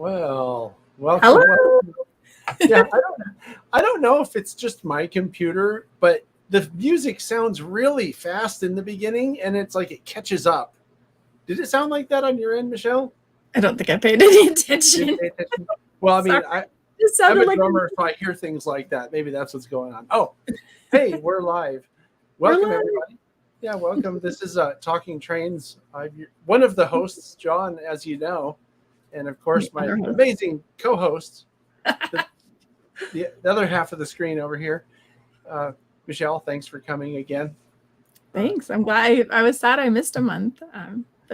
Well, Hello. welcome. Yeah, I don't know if it's just my computer, but the music sounds really fast in the beginning, and it's like it catches up. Did it sound like that on your end, Michelle? I don't think I paid any attention. Well, I mean, I'm a like drummer, so I hear things like that. Maybe that's what's going on. Oh, hey, we're live. Welcome, everybody. Yeah, welcome. This is Talking Trains. I'm one of the hosts, John, as you know, and of course, my amazing co-host, the other half of the screen over here. Michelle, thanks for coming again. Thanks. I'm glad. I was sad I missed a month.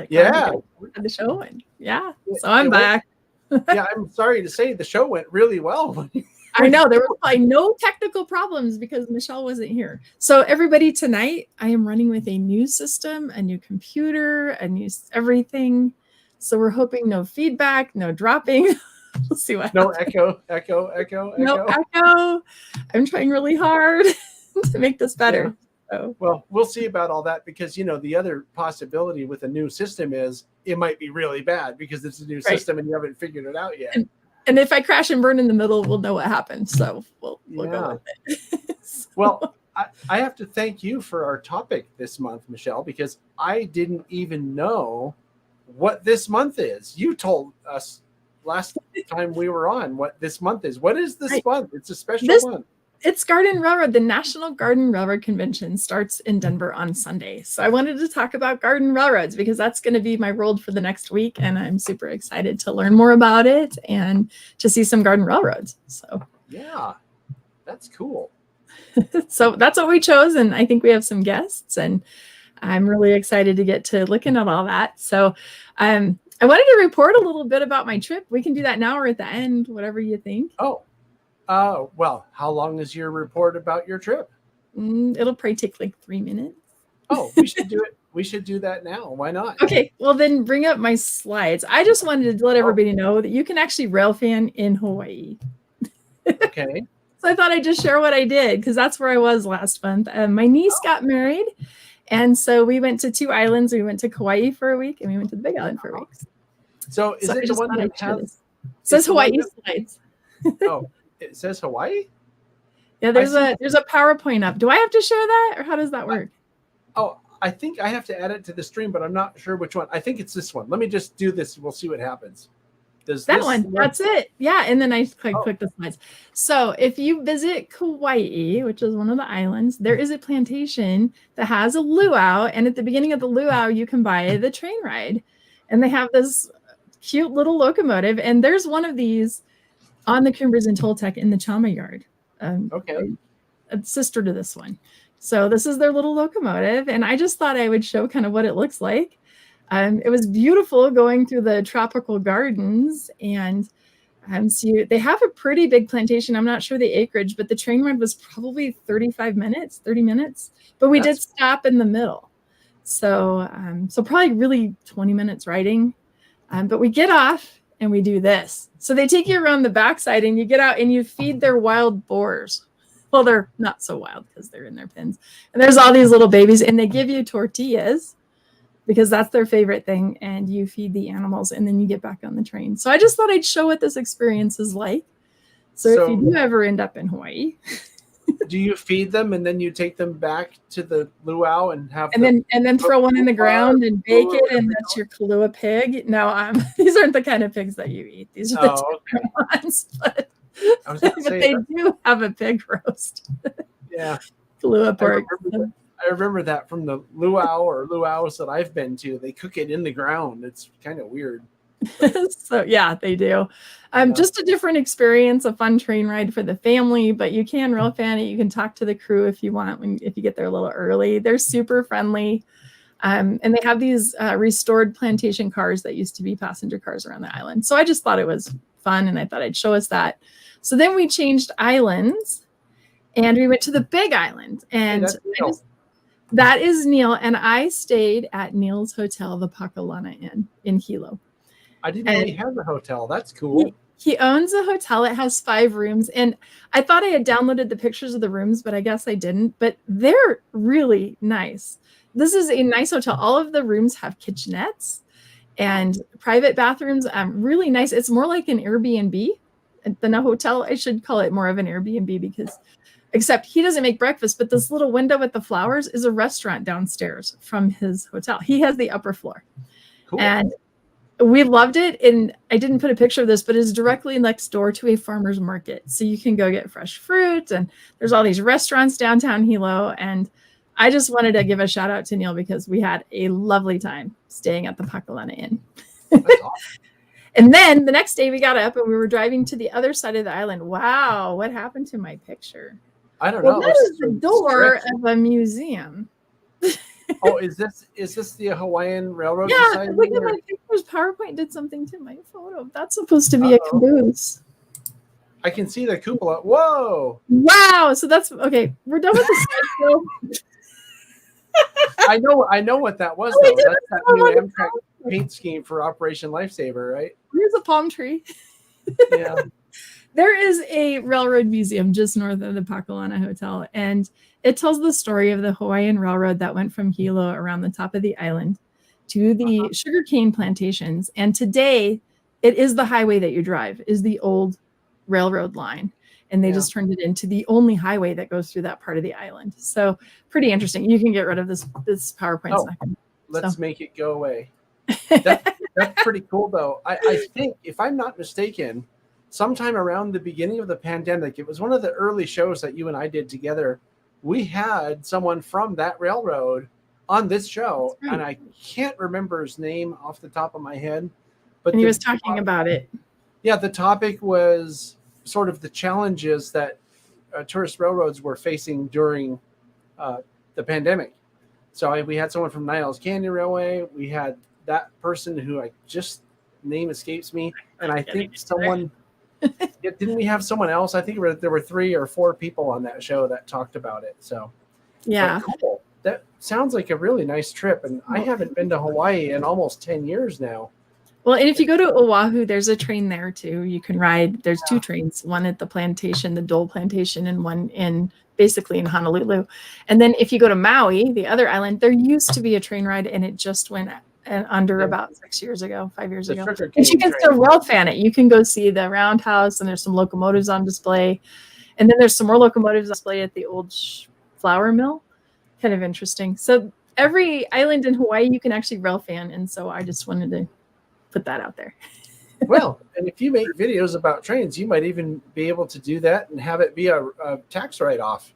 Yeah, the show went. Yeah, so I'm back. Yeah, I'm sorry to say the show went really well. I know there were probably no technical problems because Michelle wasn't here. So everybody, tonight I am running with a new system, a new computer, a new everything. So we're hoping no feedback, no dropping. We'll see what happens. Echo. No echo. I'm trying really hard to make this better. Yeah. So. Well, we'll see about all that because, you know, the other possibility with a new system is it might be really bad because it's a new system and you haven't figured it out yet. And if I crash and burn in the middle, we'll know what happened. So we'll go with it. So. Well, I have to thank you for our topic this month, Michelle, because I didn't even know what this month is. You told us last time we were on what this month is. What is this month? It's a special month. It's Garden Railroad. The National Garden Railroad Convention starts in Denver on Sunday. So I wanted to talk about garden railroads because that's going to be my world for the next week. And I'm super excited to learn more about it and to see some garden railroads. So yeah, that's cool. So that's what we chose. And I think we have some guests and I'm really excited to get to looking at all that. So I wanted to report a little bit about my trip. We can do that now or at the end, whatever you think. Well, how long is your report about your trip? It'll probably take like 3 minutes. Oh, we should do it. We should do that now. Why not? Okay, well then bring up my slides. I just wanted to let everybody know that you can actually railfan in Hawaii. Okay. So I thought I'd just share what I did because that's where I was last month. My niece got married, and so we went to 2 islands. We went to Kauai for a week, and we went to the Big Island for a week. So is it the one that has? It says Hawaii slides. Oh. It says Hawaii? Yeah, there's a PowerPoint up. Do I have to share that or how does that work? I think I have to add it to the stream, but I'm not sure which one. I think it's this one. Let me just do this. We'll see what happens. That one. That's it. Yeah. And then I click the slides. So if you visit Kauai, which is one of the islands, there is a plantation that has a luau. And at the beginning of the luau, you can buy the train ride. And they have this cute little locomotive. And there's one of these on the Coombeers and Toltec in the Chama yard. A sister to this one. So this is their little locomotive. And I just thought I would show kind of what it looks like. It was beautiful going through the tropical gardens. And so they have a pretty big plantation. I'm not sure the acreage, but the train ride was probably 30 minutes. But we did stop in the middle. So probably really 20 minutes riding. But we get off. And we do this. So they take you around the backside and you get out and you feed their wild boars. Well, they're not so wild because they're in their pens. And there's all these little babies and they give you tortillas because that's their favorite thing. And you feed the animals and then you get back on the train. So I just thought I'd show what this experience is like. So if you do ever end up in Hawaii. Do you feed them and then you take them back to the luau and have and then throw one in the ground and bake it and that's your Kahlua pig? No, these aren't the kind of pigs that you eat. These are the different ones, but they do have a pig roast. Yeah, Kahlua pork. I remember that from the luau or luau's that I've been to. They cook it in the ground. It's kind of weird. So yeah, they do. Just a different experience, a fun train ride for the family, but you can railfan it. You can talk to the crew if you want, if you get there a little early. They're super friendly. And they have these restored plantation cars that used to be passenger cars around the island. So I just thought it was fun and I thought I'd show us that. So then we changed islands and we went to the Big Island and that is Neil. And I stayed at Neil's hotel, the Pakalana Inn in Hilo. I didn't know he had a hotel. That's cool. He owns a hotel. It has 5 rooms. And I thought I had downloaded the pictures of the rooms, but I guess I didn't. But they're really nice. This is a nice hotel. All of the rooms have kitchenettes. and private bathrooms. Really nice. It's more like an Airbnb than a hotel. I should call it more of an Airbnb because, except he doesn't make breakfast, but this little window with the flowers is a restaurant downstairs from his hotel. He has the upper floor. Cool. And we loved it. And I didn't put a picture of this, but it's directly next door to a farmer's market. So you can go get fresh fruit, and there's all these restaurants downtown Hilo. And I just wanted to give a shout out to Neil because we had a lovely time staying at the Pakalana Inn. That's awesome. And then the next day we got up and we were driving to the other side of the island. Wow, what happened to my picture? I don't know. That is the door of a museum. Oh, is this the Hawaiian Railroad Yeah, Society? look at my pictures. PowerPoint did something to my photo. That's supposed to be a caboose. I can see the cupola. Whoa! Wow. So that's okay. We're done with the slideshow. I know what that was though. That's that new Amtrak paint scheme for Operation Lifesaver, right? Here's a palm tree. Yeah. There is a railroad museum just north of the Pakalana Hotel, and it tells the story of the Hawaiian Railroad that went from Hilo around the top of the island to the sugarcane plantations. And today, it is the highway that you drive, is the old railroad line. And they just turned it into the only highway that goes through that part of the island. So pretty interesting. You can get rid of this PowerPoint. Let's make it go away. That's pretty cool, though. I think, if I'm not mistaken, sometime around the beginning of the pandemic, it was one of the early shows that you and I did together. We had someone from that railroad on this show, and I can't remember his name off the top of my head. But he was talking about it. Yeah, the topic was sort of the challenges that tourist railroads were facing during the pandemic. So we had someone from Niles Canyon Railway. We had that person who name escapes me. And I think someone, didn't we have someone else? I think there were 3 or 4 people on that show that talked about it. So yeah, cool. That sounds like a really nice trip. And I haven't been to Hawaii in almost 10 years now. Well, and if you go to Oahu, there's a train there too. You can ride. There's 2 trains, one at the plantation, the Dole Plantation, and one basically in Honolulu. And then if you go to Maui, the other island, there used to be a train ride, and it just went under about 5 years ago. And you can still railfan it. You can go see the roundhouse, and there's some locomotives on display. And then there's some more locomotives on display at the old flour mill. Kind of interesting. So every island in Hawaii, you can actually railfan. And so I just wanted to put that out there. Well, and if you make videos about trains, you might even be able to do that and have it be a tax write-off.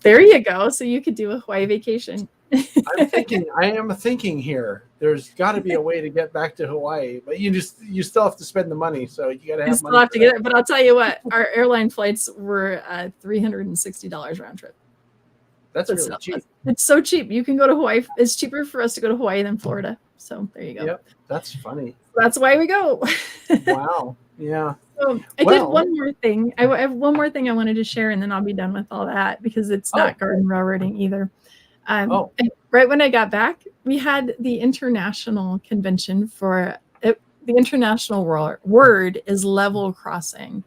There you go. So you could do a Hawaii vacation. I am thinking here. There's got to be a way to get back to Hawaii, but you still have to spend the money. So you got to have money. You still have to get it. But I'll tell you what, our airline flights were $360 round trip. That's really cheap. It's so cheap. You can go to Hawaii. It's cheaper for us to go to Hawaii than Florida. So there you go. Yep, that's funny. That's why we go. Wow. Yeah. So I did one more thing. I have one more thing I wanted to share, and then I'll be done with all that because it's not garden railroading either. Right when I got back, we had the international convention for it. The international word is level crossing.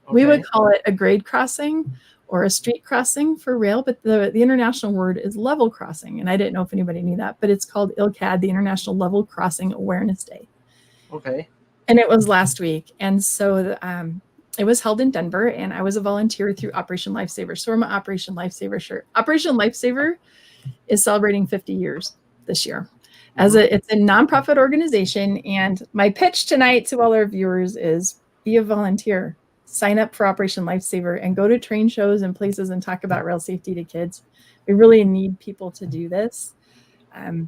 Okay. We would call it a grade crossing or a street crossing for rail, but the international word is level crossing. And I didn't know if anybody knew that, but it's called ILCAD, the International Level Crossing Awareness Day. Okay. And it was last week. And so it was held in Denver, and I was a volunteer through Operation Lifesaver. So I'm an Operation Lifesaver shirt. Operation Lifesaver is celebrating 50 years this year. It's a nonprofit organization. And my pitch tonight to all our viewers is be a volunteer. Sign up for Operation Lifesaver and go to train shows and places and talk about rail safety to kids. We really need people to do this.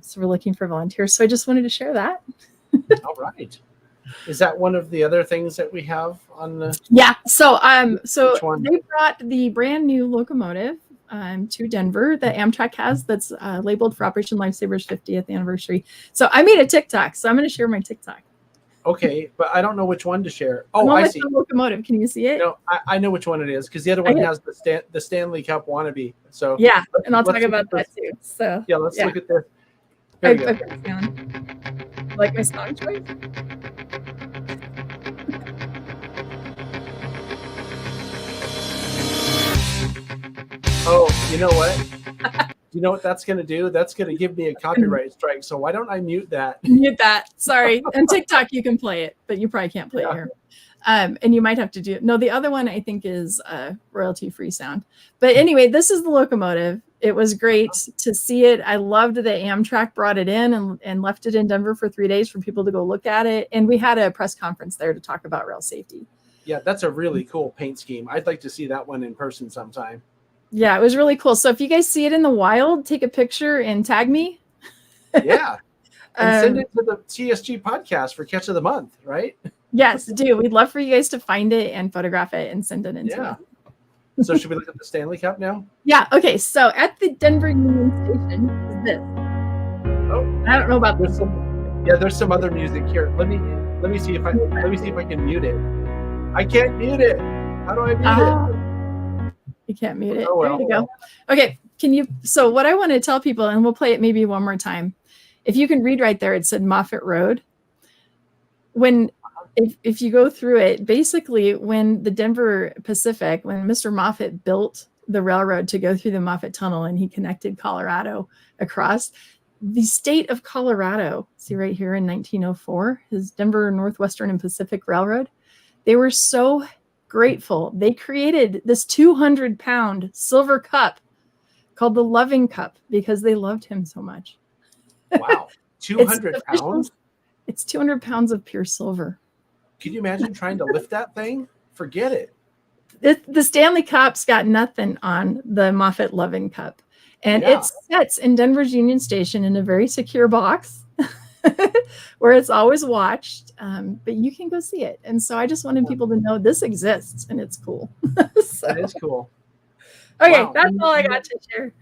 So we're looking for volunteers. So I just wanted to share that. All right. Is that one of the other things that we have on the? Yeah. So they brought the brand new locomotive to Denver that Amtrak has that's labeled for Operation Lifesaver's 50th anniversary. So I made a TikTok. So I'm going to share my TikTok. Okay, but I don't know which one to share. Oh, I see. The locomotive. Can you see it? No, I know which one it is because the other one has the Stanley Cup wannabe. So yeah, and I'll talk about that too. So yeah, let's look at this. There you go. Like my song choice? Oh, you know what? you know what that's going to do? That's going to give me a copyright strike. So why don't I mute that? Mute that. Sorry. On TikTok, you can play it, but you probably can't play it here. And you might have to do no. The other one I think is royalty-free sound. But anyway, this is the locomotive. It was great to see it. I loved that Amtrak brought it in and left it in Denver for 3 days for people to go look at it. And we had a press conference there to talk about rail safety. Yeah, that's a really cool paint scheme. I'd like to see that one in person sometime. Yeah, it was really cool. So if you guys see it in the wild, take a picture and tag me. Yeah. And send it to the TSG podcast for Catch of the Month, right? Yes, do. We'd love for you guys to find it and photograph it and send it in to me. So should we look at the Stanley Cup now? Yeah. Okay. So at the Denver Union Station is this. Oh, I don't know about this. There's some other music here. Let me see if I can mute it. I can't mute it. How do I mute it? You can't mute it. Oh, well. There you go. Okay. So what I want to tell people, and we'll play it maybe one more time. If you can read right there, it said Moffat Road. If you go through it, basically when the Denver Pacific, when Mr. Moffat built the railroad to go through the Moffat Tunnel and he connected Colorado across, the state of Colorado, see right here in 1904, his Denver Northwestern and Pacific Railroad, they were so grateful. They created this 200-pound silver cup called the Loving Cup because they loved him so much. Wow. 200 pounds? It's 200 pounds of pure silver. Can you imagine trying to lift that thing? Forget it. The Stanley Cup's got nothing on the Moffat Loving Cup. And it sits in Denver's Union Station in a very secure box where it's always watched. But you can go see it. And so I just wanted people to know this exists and it's cool. So, that is cool. Okay, wow. That's all I got to share.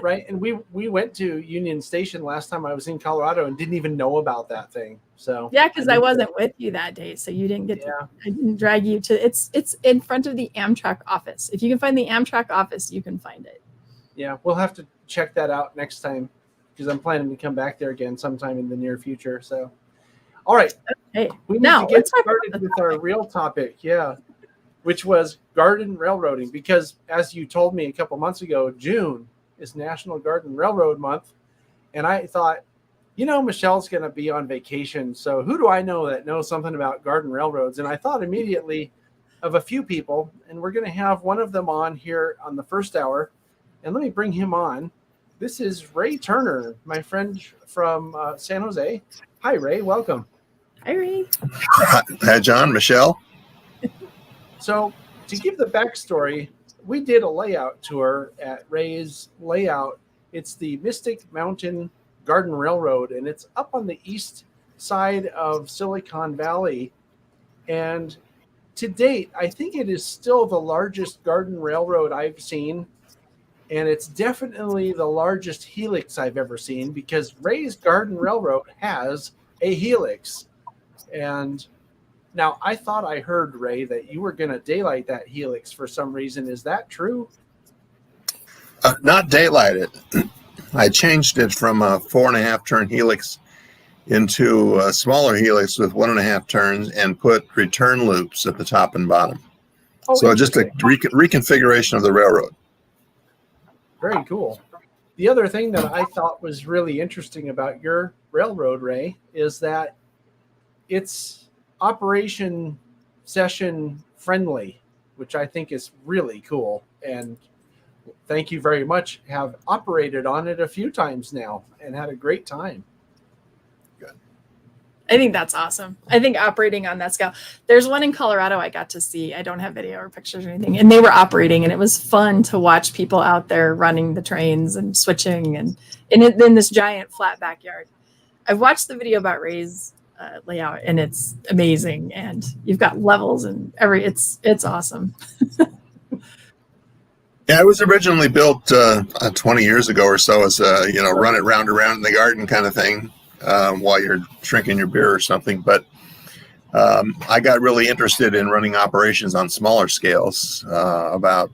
Right. And we went to Union Station last time I was in Colorado and didn't even know about that thing. So yeah, because I wasn't with you that day. So you didn't get to, I didn't drag you to it's in front of the Amtrak office. If you can find the Amtrak office, you can find it. Yeah, we'll have to check that out next time because I'm planning to come back there again sometime in the near future. So all right. Okay. We need to get started with our real topic, which was garden railroading, because as you told me a couple months ago, June is National Garden Railroad Month. And I thought, Michelle's going to be on vacation. So who do I know that knows something about garden railroads? And I thought immediately of a few people, and we're going to have one of them on here on the first hour. And let me bring him on. This is Ray Turner, my friend from San Jose. Hi, Ray. Welcome. Hi, Ray. Hi, John, Michelle. So to give the backstory, we did a layout tour at Ray's layout. It's the Mystic Mountain Garden Railroad, and it's up on the east side of Silicon Valley. And to date, I think it is still the largest garden railroad I've seen. And it's definitely the largest helix I've ever seen because Ray's Garden Railroad has a helix. And now, I thought I heard, Ray, that you were going to daylight that helix for some reason. Is that true? Not daylight it. I changed it from a 4.5 turn helix into a smaller helix with 1.5 turns and put return loops at the top and bottom. Oh, so just a reconfiguration of the railroad. Very cool. The other thing that I thought was really interesting about your railroad, Ray, is that it's operation session friendly, which I think is really cool. And thank you very much. Have operated on it a few times now and had a great time. Good. I think that's awesome. I think operating on that scale. There's one in Colorado I got to see. I don't have video or pictures or anything. And they were operating, and it was fun to watch people out there running the trains and switching and in this giant flat backyard. I've watched the video about Ray's layout, and it's amazing. And you've got levels and it's awesome. Yeah, it was originally built 20 years ago or so as run it round around in the garden kind of thing while you're drinking your beer or something. But I got really interested in running operations on smaller scales about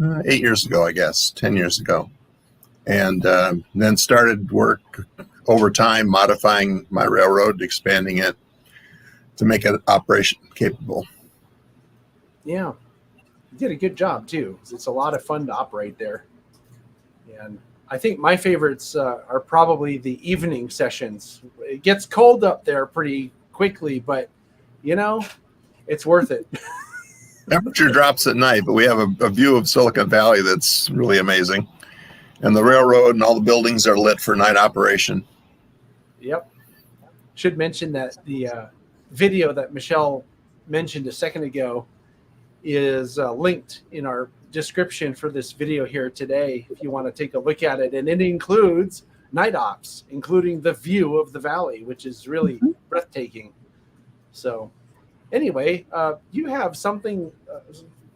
8 years ago, I guess, 10 years ago. And then started work over time, modifying my railroad, expanding it to make it operation capable. Yeah. You did a good job too. It's a lot of fun to operate there. And I think my favorites are probably the evening sessions. It gets cold up there pretty quickly, but it's worth it. Temperature drops at night, but we have a view of Silicon Valley that's really amazing. And the railroad and all the buildings are lit for night operation. Yep. Should mention that the video that Michelle mentioned a second ago is linked in our description for this video here today if you want to take a look at it. And it includes night ops, including the view of the valley, which is really breathtaking. So anyway, you have something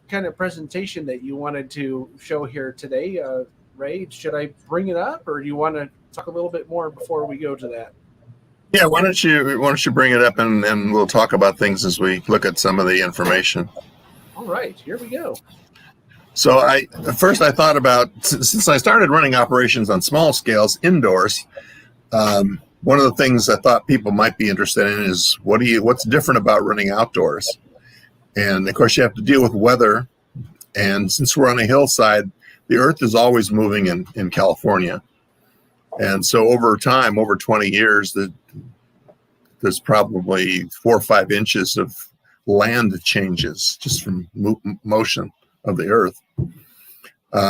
kind of presentation that you wanted to show here today. Ray, should I bring it up, or do you want to talk a little bit more before we go to that? Yeah, why don't you bring it up, and we'll talk about things as we look at some of the information. All right, here we go. So I thought about, since I started running operations on small scales indoors, one of the things I thought people might be interested in is what's different about running outdoors. And of course you have to deal with weather. And since we're on a hillside, the earth is always moving in California. And so over time, over 20 years, there's probably 4 or 5 inches of land changes just from motion of the earth,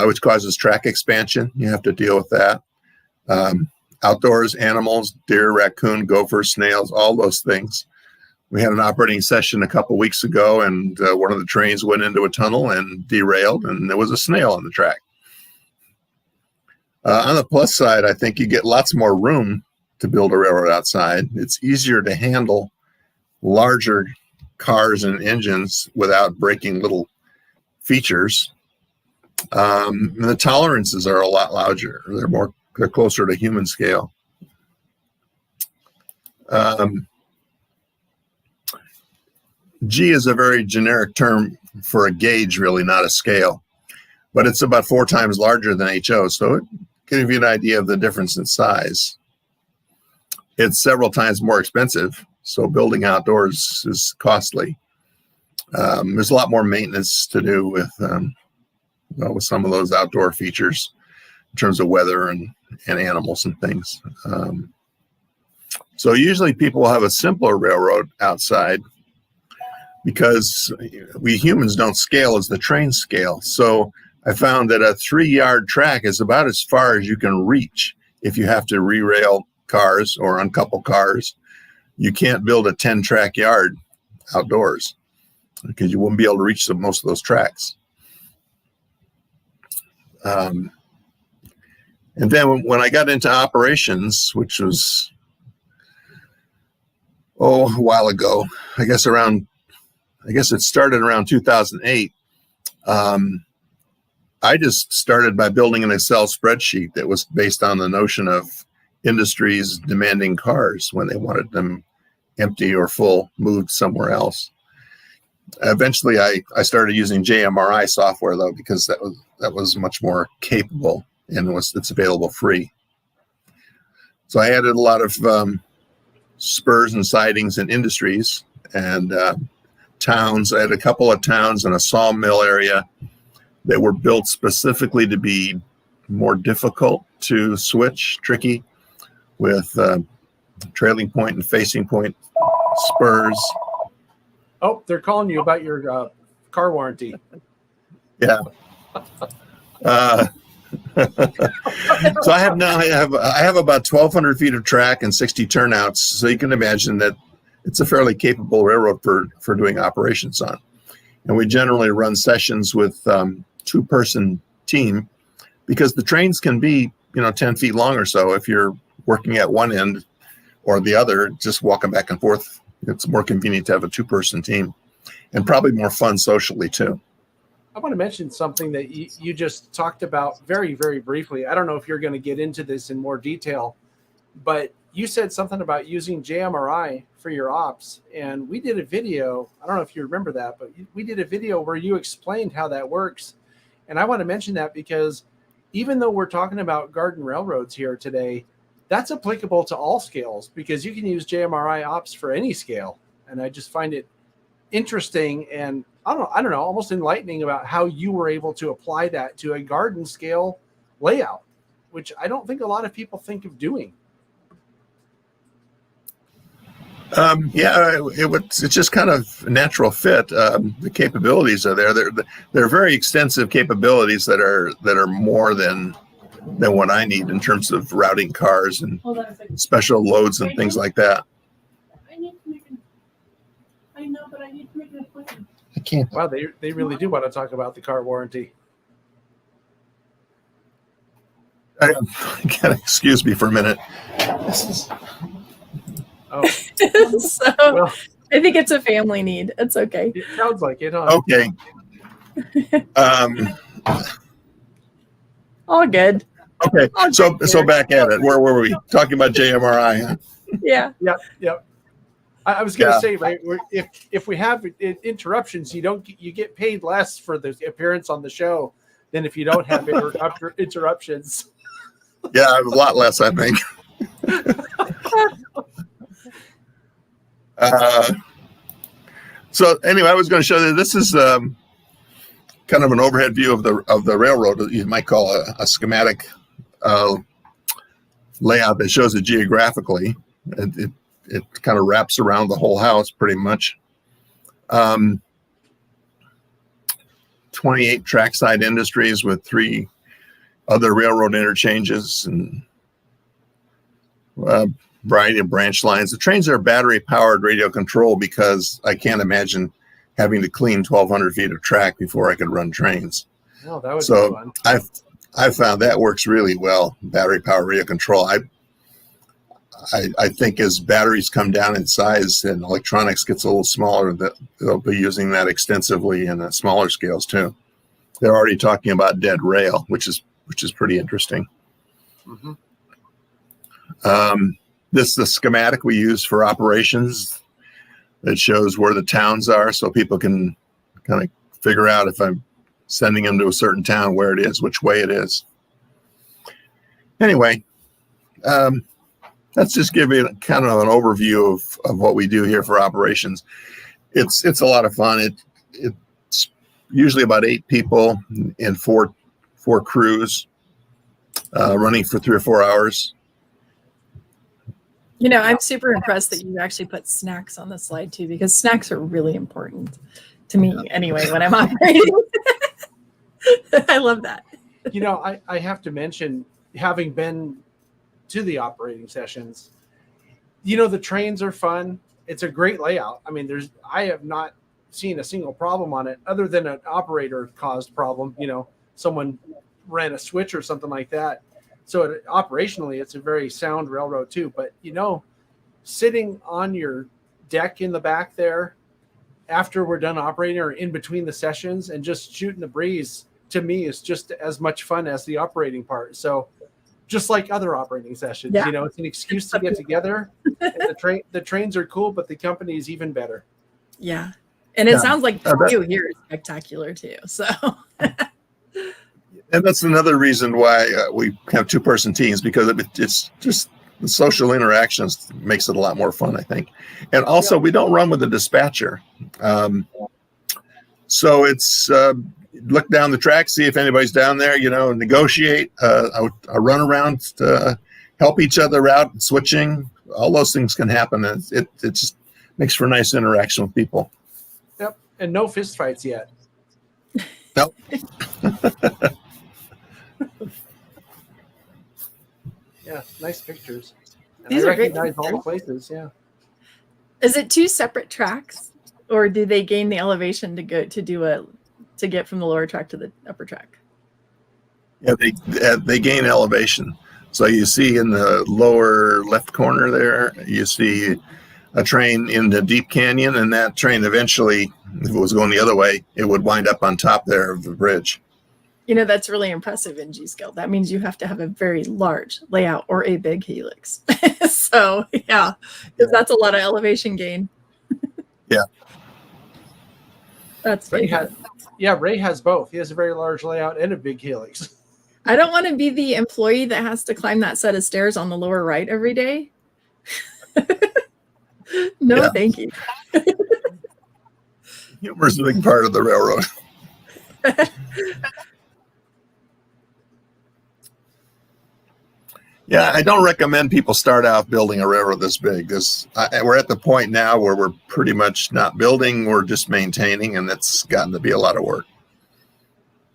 which causes track expansion. You have to deal with that. Outdoors, animals, deer, raccoon, gopher, snails, all those things. We had an operating session a couple weeks ago, and one of the trains went into a tunnel and derailed, and there was a snail on the track. On the plus side, I think you get lots more room to build a railroad outside. It's easier to handle larger cars and engines without breaking little features. And the tolerances are a lot larger. They're closer to human scale. G is a very generic term for a gauge, really, not a scale. But it's about 4 times larger than HO, so it can give you an idea of the difference in size. It's several times more expensive, so building outdoors is costly. There's a lot more maintenance to do with some of those outdoor features in terms of weather and animals and things. So usually people will have a simpler railroad outside because we humans don't scale as the trains scale. So I found that a 3-yard track is about as far as you can reach if you have to re-rail cars or uncouple cars. You can't build a 10-track yard outdoors because you won't be able to reach most of those tracks. And then when I got into operations, which was a while ago, I guess it started around 2008. I just started by building an Excel spreadsheet that was based on the notion of industries demanding cars when they wanted them empty or full, moved somewhere else. Eventually, I started using JMRI software, though, because that was much more capable and it's available free. So I added a lot of spurs and sidings and industries and towns. I had a couple of towns in a sawmill area that were built specifically to be more difficult to switch, tricky, with trailing point and facing point spurs. Oh, they're calling you about your car warranty. Yeah. So I have about 1,200 feet of track and 60 turnouts. So you can imagine that it's a fairly capable railroad for doing operations on. And we generally run sessions with 2-person team because the trains can be 10 feet long or so. If you're working at one end or the other, just walking back and forth, it's more convenient to have a 2-person team and probably more fun socially too. I want to mention something that you just talked about very, very briefly. I don't know if you're going to get into this in more detail, but you said something about using JMRI for your ops. And we did a video. I don't know if you remember that, but we did a video where you explained how that works. And I want to mention that because even though we're talking about garden railroads here today, that's applicable to all scales because you can use JMRI ops for any scale. And I just find it interesting and I don't know, almost enlightening about how you were able to apply that to a garden scale layout, which I don't think a lot of people think of doing. It's just kind of a natural fit. The capabilities are there. They're very extensive capabilities that are more than what I need in terms of routing cars and special loads and things like that. I know, but I need to make an appointment. I can't. Wow, they really do want to talk about the car warranty. Excuse me for a minute. Oh, So well, I think it's a family need. It's okay. it sounds like it, huh? Okay. All good. Okay. So back at it. Where were we? Talking about JMRI, huh? Yeah. Yep. I was going to Yeah. say, right, if we have interruptions, you get paid less for the appearance on the show than if you don't have interruptions. Yeah, a lot less, I think. So anyway, I was going to show you. This is kind of an overhead view of the railroad. You might call a schematic layout that shows it geographically. It kind of wraps around the whole house pretty much. 28 trackside industries with 3 other railroad interchanges and variety of branch lines. The trains are battery powered radio control because I can't imagine having to clean 1,200 feet of track before I could run trains. Oh, that would be fun. I've found that works really well. Battery powered radio control. I think as batteries come down in size and electronics gets a little smaller, that they'll be using that extensively in smaller scales too. They're already talking about dead rail, which is pretty interesting. Mm-hmm. This is the schematic we use for operations. It shows where the towns are, so people can kind of figure out if I'm sending them to a certain town, where it is, which way it is. Anyway, let's just give you kind of an overview of what we do here for operations. It's a lot of fun. It's usually about 8 people in four crews running for 3 or 4 hours. You know, I'm super impressed that you actually put snacks on the slide too, because snacks are really important to me anyway when I'm operating. I love that. You know, I have to mention, having been to the operating sessions, you know, the trains are fun. It's a great layout. I mean, I have not seen a single problem on it other than an operator caused problem. You know, someone ran a switch or something like that. So operationally, it's a very sound railroad too. But, you know, sitting on your deck in the back there after we're done operating or in between the sessions and just shooting the breeze, to me, is just as much fun as the operating part. So just like other operating sessions, you know, it's an excuse to get together. And the trains are cool, but the company is even better. Yeah. And it sounds like the view here is spectacular too. So... And that's another reason why we have 2-person teams, because it's just the social interactions makes it a lot more fun, I think. And also, we don't run with a dispatcher. So it's look down the track, see if anybody's down there, you know, negotiate, a run around to help each other out, switching. All those things can happen. And it just makes for a nice interaction with people. Yep. And no fist fights yet. Nope. Yeah, nice pictures. And These I are great recognize all the pictures. places. Yeah. Is it 2 separate tracks, or do they gain the elevation to get from the lower track to the upper track? Yeah, they gain elevation. So you see in the lower left corner there, you see a train in the deep canyon, and that train eventually, if it was going the other way, it would wind up on top there of the bridge. You know, that's really impressive in G-scale. That means you have to have a very large layout or a big helix. So, yeah, because that's a lot of elevation gain. Yeah. That's Ray has both. He has a very large layout and a big helix. I don't want to be the employee that has to climb that set of stairs on the lower right every day. No, Yeah. Thank you. Humor is a big part of the railroad. Yeah, I don't recommend people start out building a railroad this big, because we're at the point now where we're pretty much not building, we're just maintaining, and that's gotten to be a lot of work.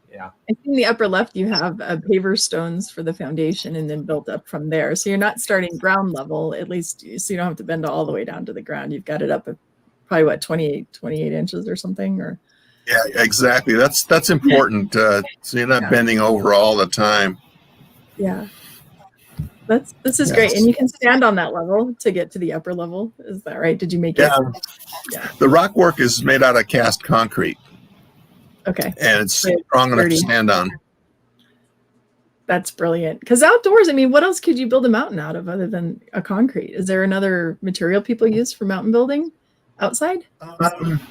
Yeah. I think in the upper left, you have paver stones for the foundation and then built up from there. So you're not starting ground level, at least, so you don't have to bend all the way down to the ground. You've got it up at probably, what, 28 inches or something? Or Yeah, exactly. That's important. So you're not bending over all the time. Yeah. This is great. And you can stand on that level to get to the upper level. Is that right? Did you make it? Yeah. The rock work is made out of cast concrete. Okay. And it's strong enough to stand on. That's brilliant. Because outdoors, I mean, what else could you build a mountain out of other than a concrete? Is there another material people use for mountain building outside?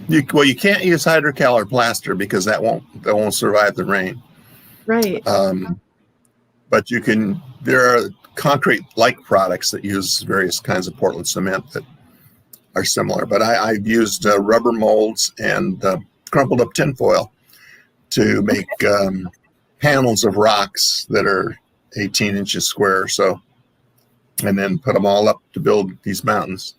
You can't use hydrocal or plaster because that won't survive the rain. Right. But there are concrete-like products that use various kinds of Portland cement that are similar. But I've used rubber molds and crumpled up tinfoil to make panels of rocks that are 18 inches square or so, and then put them all up to build these mountains.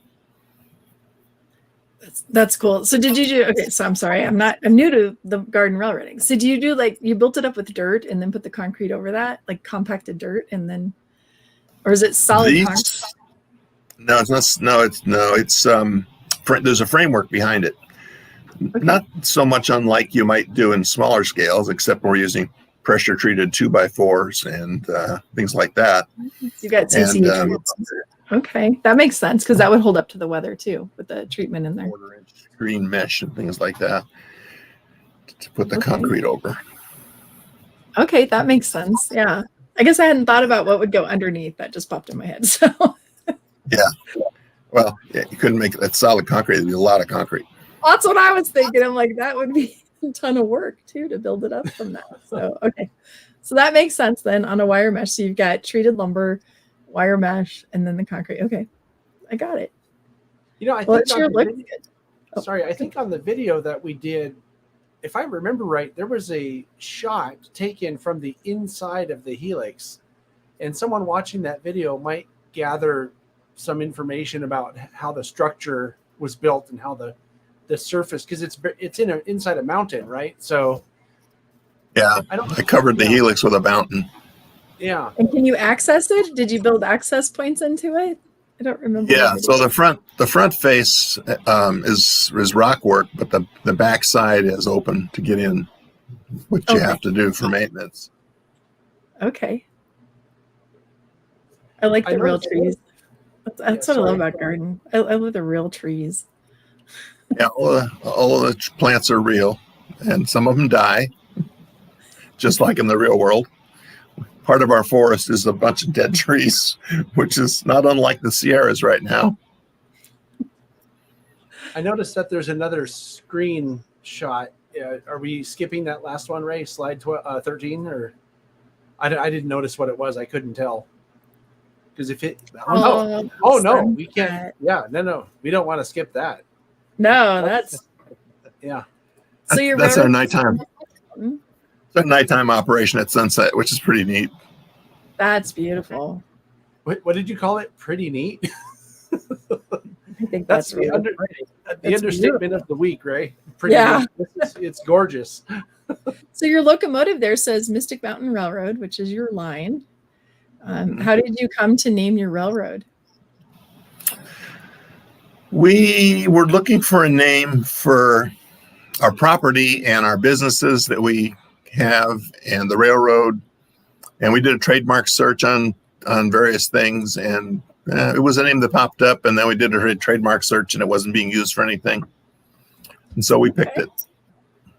That's cool. So did you do, okay, so I'm sorry, I'm new to the garden railroading. So do you do you built it up with dirt and then put the concrete over that, like compacted dirt, and then, or is it solid concrete? No, it's not. There's a framework behind it. Okay. Not so much unlike you might do in smaller scales, except we're using pressure treated 2x4s and things like that. You got CC. Okay, that makes sense because that would hold up to the weather too with the treatment in there. 1/4-inch green mesh and things like that to put the concrete over. Okay, that makes sense. Yeah, I guess I hadn't thought about what would go underneath. That just popped in my head. So yeah, well, yeah, you couldn't make that solid concrete. It'd be a lot of concrete. That's what I was thinking. I'm like, that would be a ton of work too to build it up from that. So okay, so that makes sense then on a wire mesh. So you've got treated lumber, wire mesh, and then the concrete. Okay, I got it. I think I think on the video that we did, if I remember right, there was a shot taken from the inside of the Helix, and someone watching that video might gather some information about how the structure was built and how the surface, because it's inside a mountain, right? So yeah, I covered the Helix with a mountain. Yeah. And can you access it? Did you build access points into it? I don't remember. Yeah. So the front face is rock work, but the back side is open to get in, which you have to do for maintenance. Okay. I like the real trees. That's what I love about garden. I love the real trees. Yeah, all of the plants are real, and some of them die, just like in the real world. Part of our forest is a bunch of dead trees, which is not unlike the Sierras right now. I noticed that there's another screen shot. Are we skipping that last one, Ray? Slide 13? Or I didn't notice what it was. I couldn't tell. Because if it... no, we can't. Yeah, no. We don't want to skip that. No, that's... Yeah. So that's our nighttime. It's a nighttime operation at sunset, which is pretty neat. That's beautiful. What did you call it? Pretty neat? I think that's the understatement of the week, Ray. Pretty neat. It's gorgeous. So your locomotive there says Mystic Mountain Railroad, which is your line. How did you come to name your railroad? We were looking for a name for our property and our businesses that we have and the railroad, and we did a trademark search on various things, and it was a name that popped up, and then we did a trademark search and it wasn't being used for anything, and so we picked it.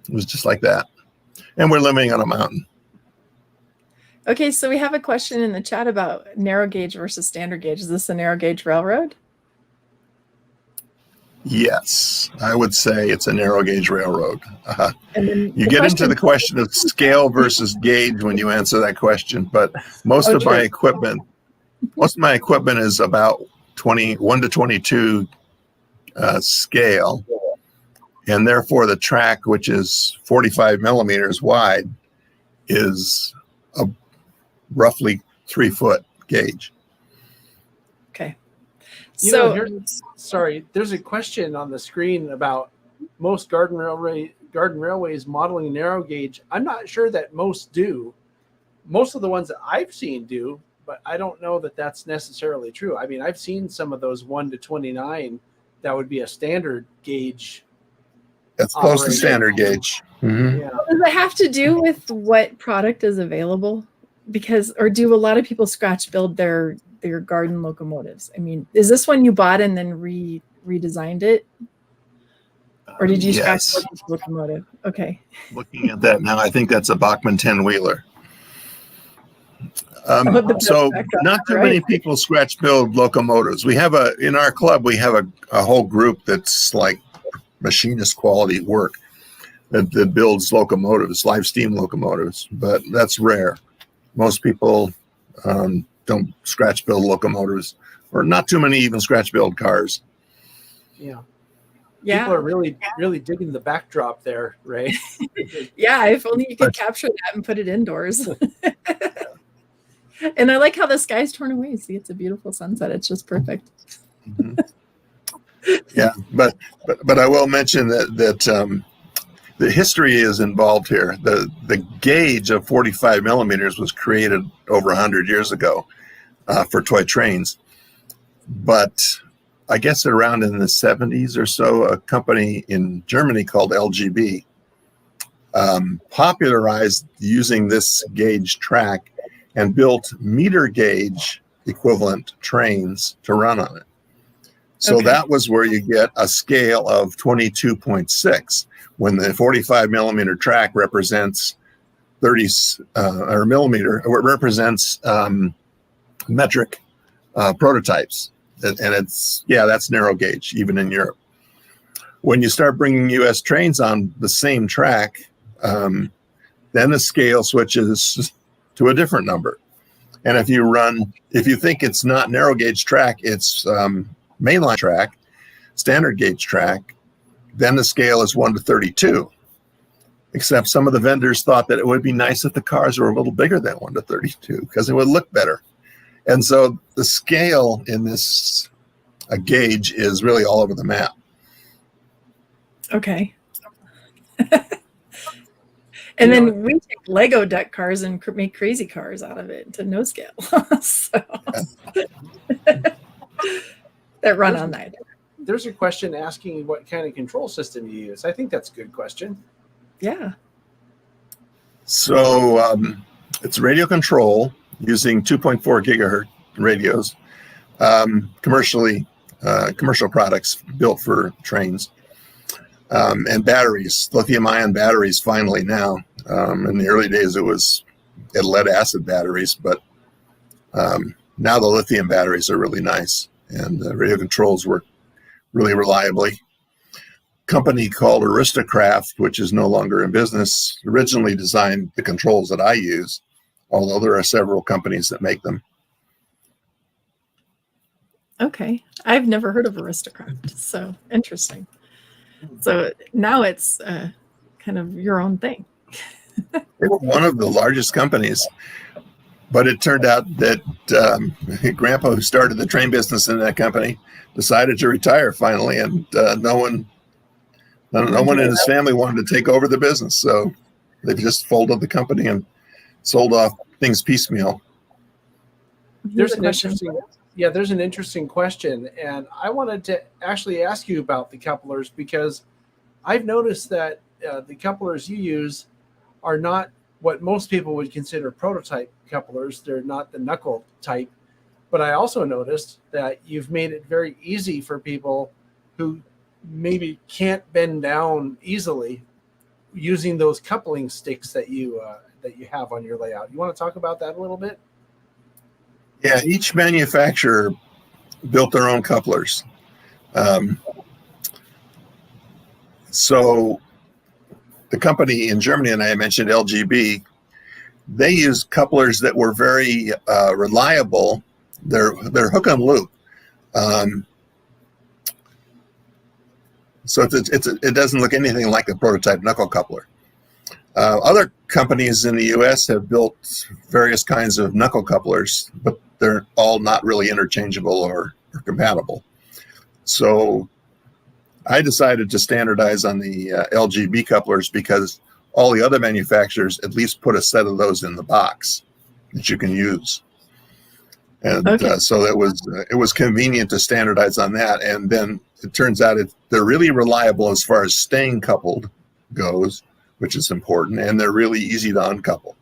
It was just like that, and we're living on a mountain. Okay, so we have a question in the chat about narrow gauge versus standard gauge. Is this a narrow gauge railroad? Yes, I would say it's a narrow gauge railroad. You get into the question of scale versus gauge when you answer that question, but most of my equipment is about 21 to 22 scale, and therefore the track, which is 45 millimeters wide, is roughly 3 foot, gauge. Okay. You So know, sorry, there's a question on the screen about most garden railways modeling narrow gauge. I'm not sure that most do. Most of the ones that I've seen do, but I don't know that that's necessarily true. I mean, I've seen some of those 1 to 29 that would be a standard gauge. That's close to operation. standard gauge. Mhm. Yeah. does it have to do with what product is available? Because, or do a lot of people scratch build their garden locomotives? I mean, is this one you bought and then redesigned it? Or did you scratch build the locomotive? Okay. Looking at that now, I think that's a Bachmann 10-wheeler. So not too many people scratch build locomotives. We have in our club, we have a whole group that's like machinist quality work that builds locomotives, live steam locomotives, but that's rare. Most people don't scratch build locomotives, or not too many even scratch build cars. Yeah. Yeah. People are really digging the backdrop there, Ray. Yeah, if only you could capture that and put it indoors. And I like how the sky's torn away. See, it's a beautiful sunset. It's just perfect. Mm-hmm. Yeah, but I will mention that the history is involved here. The gauge of 45 millimeters was created over 100 years ago for toy trains. But I guess around in the 70s or so, a company in Germany called LGB popularized using this gauge track and built meter gauge equivalent trains to run on it. So that was where you get a scale of 22.6 when the 45 millimeter track represents 30 or millimeter, or it represents metric prototypes. And that's narrow gauge, even in Europe. When you start bringing US trains on the same track, then the scale switches to a different number. And if you think it's not narrow gauge track, it's mainline track, standard gauge track, then the scale is 1 to 32. Except some of the vendors thought that it would be nice if the cars were a little bigger than 1 to 32 because it would look better. And so the scale in this gauge is really all over the map. Okay. And then we take Lego deck cars and make crazy cars out of it to no scale. That run on that. There's a question asking what kind of control system you use. I think that's a good question. Yeah. So it's radio control using 2.4 gigahertz radios, commercial products built for trains. And batteries, lithium-ion batteries finally now. In the early days, it had lead-acid batteries, but now the lithium batteries are really nice, and the radio controls work really reliably. Company called Aristocraft, which is no longer in business, originally designed the controls that I use, although there are several companies that make them. Okay. I've never heard of Aristocraft, so interesting. So now it's kind of your own thing. They were one of the largest companies, but it turned out that Grandpa, who started the train business in that company, decided to retire finally, and no one in his family wanted to take over the business. So they just folded the company and sold off things piecemeal. There's an interesting question, and I wanted to actually ask you about the couplers because I've noticed that the couplers you use are not what most people would consider prototype couplers. They're not the knuckle type, but I also noticed that you've made it very easy for people who maybe can't bend down easily using those coupling sticks that you have on your layout. You want to talk about that a little bit? Yeah, each manufacturer built their own couplers. So the company in Germany, and I mentioned LGB, they used couplers that were very reliable. They're hook and loop. So it doesn't look anything like a prototype knuckle coupler. Other companies in the U.S. have built various kinds of knuckle couplers, but they're all not really interchangeable or compatible. So I decided to standardize on the LGB couplers because all the other manufacturers at least put a set of those in the box that you can use. And so it was convenient to standardize on that. And then it turns out they're really reliable as far as staying coupled goes, which is important, and they're really easy to uncouple.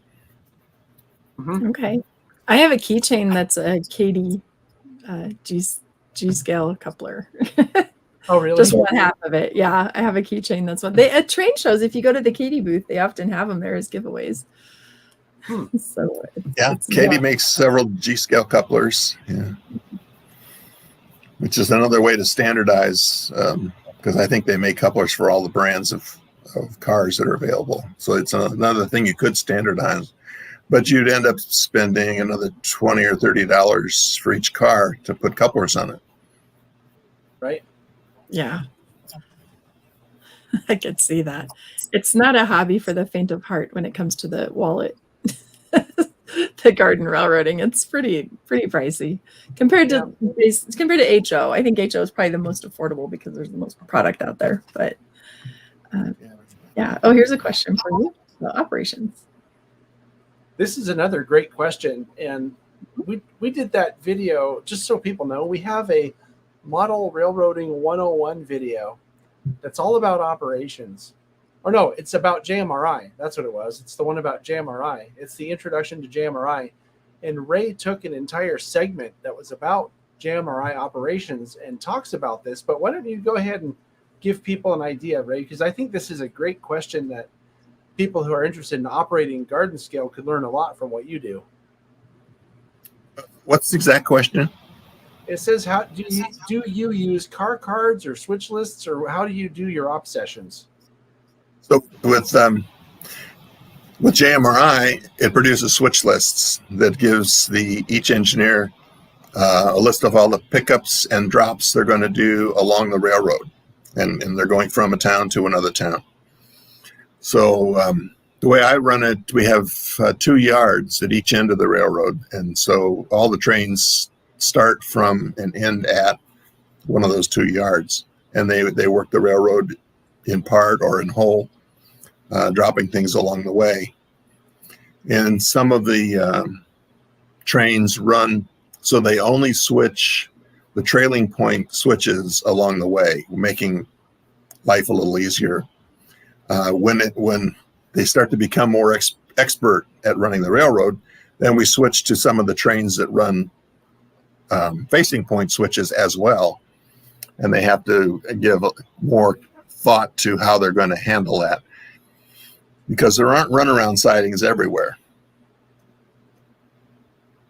Okay. I have a keychain that's a Katie G-scale coupler. Oh, really? Just one half of it. Yeah, I have a keychain. That's what they at train shows. If you go to the Katie booth, they often have them there as giveaways. So Katie makes several G-scale couplers. Yeah, which is another way to standardize because I think they make couplers for all the brands of cars that are available. So it's another thing you could standardize, but you'd end up spending another $20 or $30 for each car to put couplers on it. Right. Yeah. I could see that. It's not a hobby for the faint of heart when it comes to the wallet. The garden railroading, it's pretty pricey compared to HO. I think HO is probably the most affordable because there's the most product out there. But yeah. Oh, here's a question for you about operations. This is another great question, and we did that video just so people know. We have a Model Railroading 101 video that's all about operations. Or no, it's about JMRI. That's what it was. It's the one about JMRI. It's the introduction to JMRI. And Ray took an entire segment that was about JMRI operations and talks about this. But why don't you go ahead and give people an idea, Ray? Because I think this is a great question that people who are interested in operating garden scale could learn a lot from what you do. What's the exact question? It says, how do you use car cards or switch lists, or how do you do your op sessions? So with JMRI, it produces switch lists that gives each engineer a list of all the pickups and drops they're going to do along the railroad, and they're going from a town to another town. So the way I run it, we have 2 yards at each end of the railroad, and so all the trains start from and end at one of those 2 yards, and they work the railroad in part or in whole, dropping things along the way. And some of the trains run so they only switch the trailing point switches along the way, making life a little easier. When they start to become more expert at running the railroad, then we switch to some of the trains that run facing point switches as well, and they have to give more thought to how they're going to handle that because there aren't runaround sidings everywhere.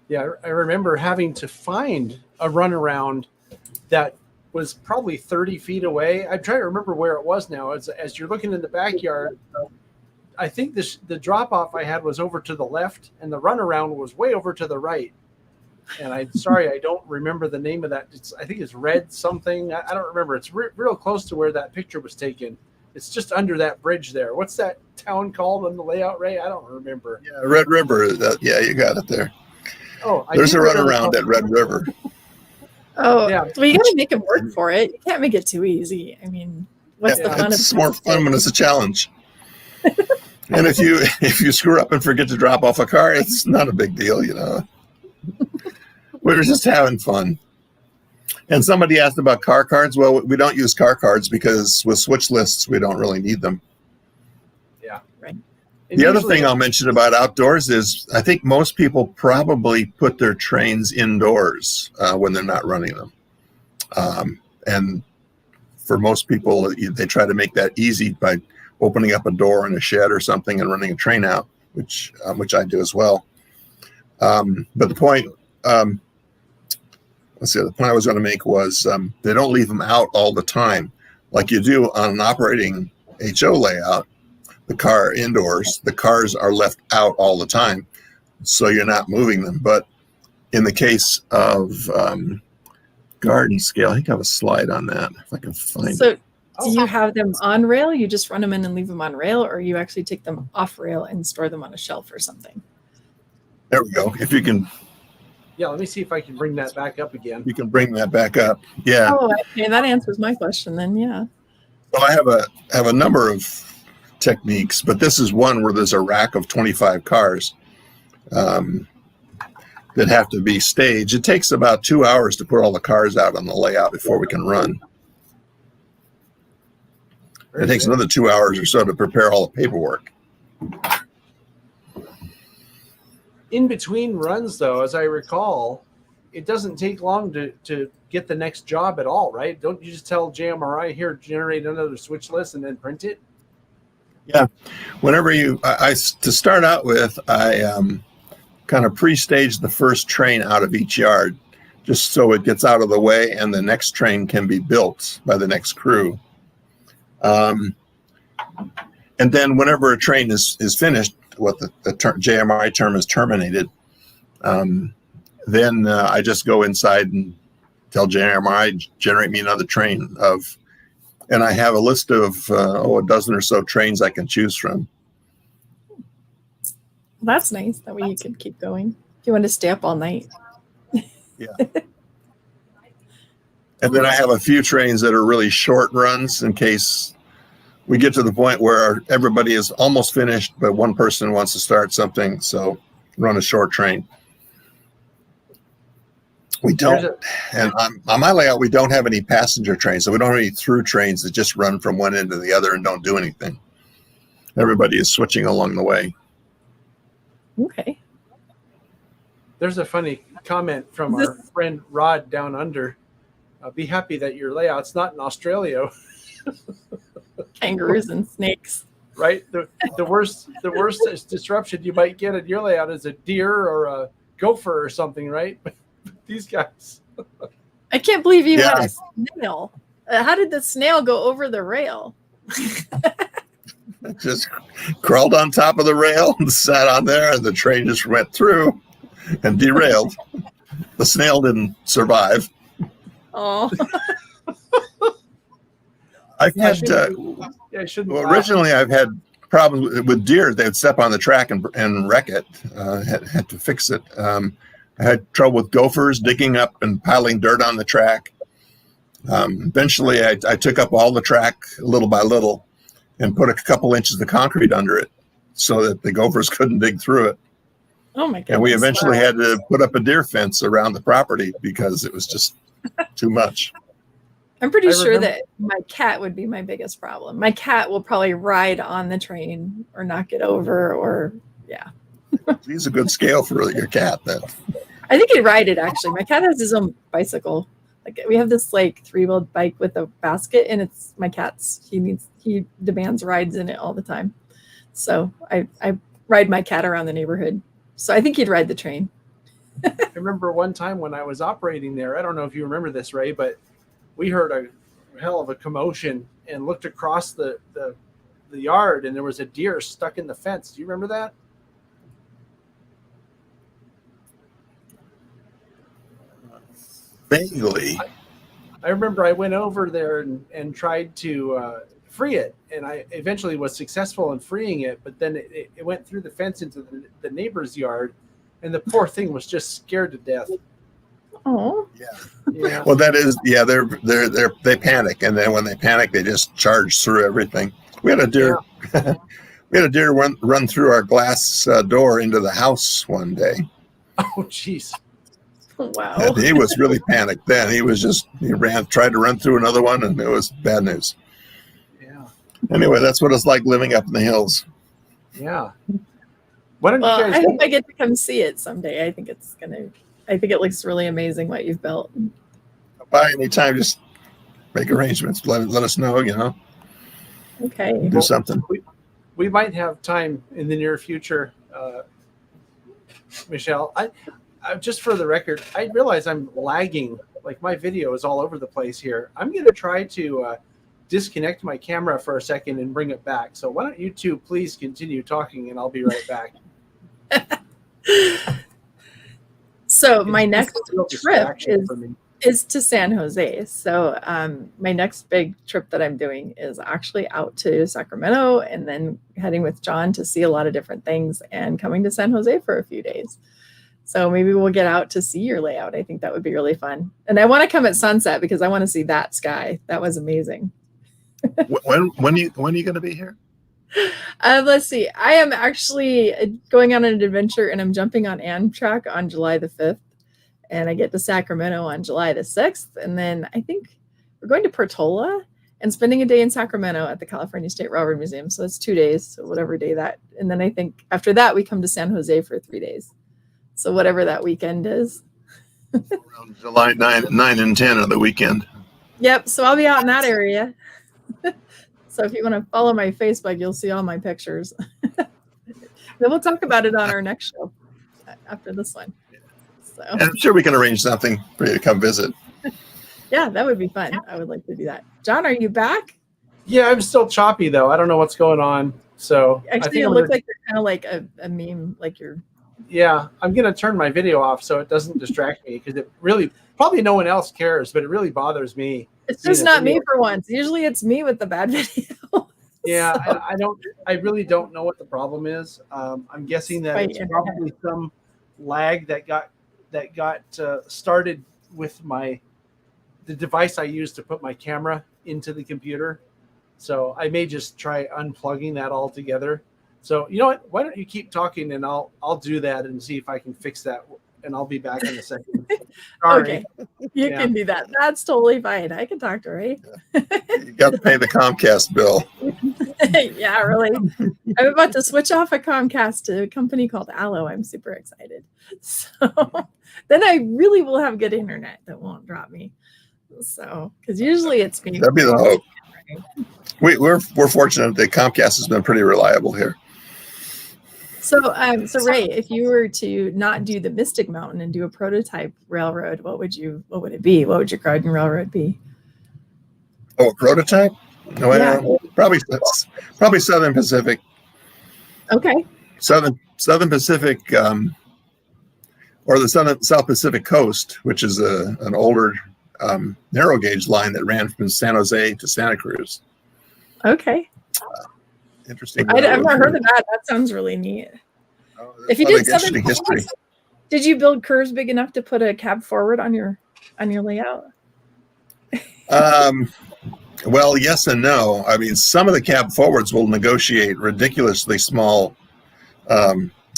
Yeah, I remember having to find a runaround that was probably 30 feet away. I'm trying to remember where it was now. As you're looking in the backyard, I think the drop-off I had was over to the left, and the runaround was way over to the right. And I'm sorry, I don't remember the name of that. I think it's Red something. I don't remember. It's real close to where that picture was taken. It's just under that bridge there. What's that town called on the layout, Ray? I don't remember. Yeah, Red River. Yeah, you got it there. Oh, there's a runaround at Red River. Oh, yeah. Well, you got to make them work for it. You can't make it too easy. I mean, what's the fun of it? It's more fun when it's a challenge. And if you screw up and forget to drop off a car, it's not a big deal, you know. We're just having fun. And somebody asked about car cards. Well, we don't use car cards because with switch lists, we don't really need them. Yeah. Right. The other thing I'll mention about outdoors is I think most people probably put their trains indoors when they're not running them. And for most people, they try to make that easy by opening up a door in a shed or something and running a train out, which I do as well. But the point, the point I was going to make was they don't leave them out all the time like you do on an operating HO layout. The car indoors, the cars are left out all the time, so you're not moving them. But in the case of garden scale, I think I have a slide on that if I can find it. So do you have them on rail? You just run them in and leave them on rail, or you actually take them off rail and store them on a shelf or something? There we go. If you can Yeah, let me see if I can bring that back up again. You can bring that back up. Yeah. Oh, okay. That answers my question then. Yeah. Well, I have a number of techniques, but this is one where there's a rack of 25 cars that have to be staged. It takes about 2 hours to put all the cars out on the layout before we can run. It takes another 2 hours or so to prepare all the paperwork. In between runs, though, as I recall, it doesn't take long to get the next job at all, right? Don't you just tell JMRI here, generate another switch list and then print it? Yeah. Whenever to start out with, I kind of pre-stage the first train out of each yard just so it gets out of the way and the next train can be built by the next crew. And then whenever a train is finished, what the JMRI term is terminated, then I just go inside and tell JMRI, generate me another train and I have a list of a dozen or so trains I can choose from. That's nice. That way you could keep going. If you want to stay up all night. Yeah. And then I have a few trains that are really short runs in case we get to the point where everybody is almost finished, but one person wants to start something. So run a short train. We don't, and on my layout, we don't have any passenger trains. So we don't have any through trains that just run from one end to the other and don't do anything. Everybody is switching along the way. Okay. There's a funny comment from our friend Rod down under. Be happy that your layout's not in Australia. Kangaroos and snakes. Right? The worst disruption you might get in your layout is a deer or a gopher or something, right? But these guys. I can't believe you had a snail. How did the snail go over the rail? Just crawled on top of the rail and sat on there, and the train just went through and derailed. The snail didn't survive. Oh. I've had originally I've had problems with deer. They'd step on the track and wreck it. Had to fix it. I had trouble with gophers digging up and piling dirt on the track. Eventually, I took up all the track little by little and put a couple inches of concrete under it so that the gophers couldn't dig through it. Oh my goodness. And we eventually had to put up a deer fence around the property because it was just too much. I'm pretty sure that my cat would be my biggest problem. My cat will probably ride on the train or knock it over or, yeah. He's a good scale for your cat then. I think he'd ride it, actually. My cat has his own bicycle. Like we have this like 3-wheeled bike with a basket, and it's my cat's. He demands rides in it all the time. So I ride my cat around the neighborhood. So I think he'd ride the train. I remember one time when I was operating there, I don't know if you remember this, Ray, but we heard a hell of a commotion and looked across the yard, and there was a deer stuck in the fence. Do you remember that? Vaguely. I remember I went over there and tried to free it, and I eventually was successful in freeing it, but then it went through the fence into the neighbor's yard, and the poor thing was just scared to death. Oh. Yeah. Well, that is, they panic, and then when they panic, they just charge through everything. We had a deer. Yeah. We had a deer run through our glass door into the house one day. Oh, jeez. Wow. And he was really panicked then. He tried to run through another one, and it was bad news. Yeah. Anyway, that's what it's like living up in the hills. Yeah. Why don't you guys? I hope I get to come see it someday. I think it looks really amazing what you've built. By any time, just make arrangements. Let us know. Okay. Do something. We might have time in the near future, Michelle. I just for the record, I realize I'm lagging. Like my video is all over the place here. I'm going to try to disconnect my camera for a second and bring it back. So why don't you two please continue talking, and I'll be right back. So my next trip is to San Jose. So my next big trip that I'm doing is actually out to Sacramento and then heading with John to see a lot of different things and coming to San Jose for a few days. So maybe we'll get out to see your layout. I think that would be really fun. And I want to come at sunset because I want to see that sky. That was amazing. When are you going to be here? Let's see. I am actually going on an adventure, and I'm jumping on Amtrak on July the 5th. And I get to Sacramento on July the 6th. And then I think we're going to Portola and spending a day in Sacramento at the California State Railroad Museum. So it's 2 days, so whatever day that. And then I think after that, we come to San Jose for 3 days. So whatever that weekend is. Around July 9 and 10 of the weekend. Yep. So I'll be out in that area. So if you want to follow my Facebook, you'll see all my pictures. Then we'll talk about it on our next show after this one. So And I'm sure we can arrange something for you to come visit. yeah, that would be fun. I would like to do that. John, are you back? Yeah, I'm still choppy though. I don't know what's going on. So Actually, it looks like you're kind of like a meme, like you're. Yeah, I'm gonna turn my video off so it doesn't distract me because it really probably no one else cares, but it really bothers me. It's just not me for once. Usually it's me with the bad video. Yeah, So, I really don't know what the problem is. I'm guessing that Right, it's yeah. probably some lag that got started with the device I use to put my camera into the computer. So I may just try unplugging that all together. So you know what? Why don't you keep talking and I'll do that and see if I can fix that. And I'll be back in a second. Sorry. okay, you can do that. That's totally fine. I can talk to Ray. You got to pay the Comcast bill. Yeah, really. I'm about to switch off a Comcast to a company called Allo. I'm super excited. So then I really will have good internet that won't drop me. So because usually it's me. That'd be the hope. We're fortunate that Comcast has been pretty reliable here. So Ray, if you were to not do the Mystic Mountain and do a prototype railroad, what would it be? What would your garden railroad be? Oh, a prototype? No, Yeah. probably Southern Pacific. Okay. Southern Pacific, or the South Pacific Coast, which is an older narrow gauge line that ran from San Jose to Santa Cruz. Okay. Interesting. I've never heard of that. That sounds really neat. Oh, If you there's did a lot of Southern interesting history. Did you build curves big enough to put a cab forward on your layout? Well, yes and no. I mean, some of the cab forwards will negotiate ridiculously small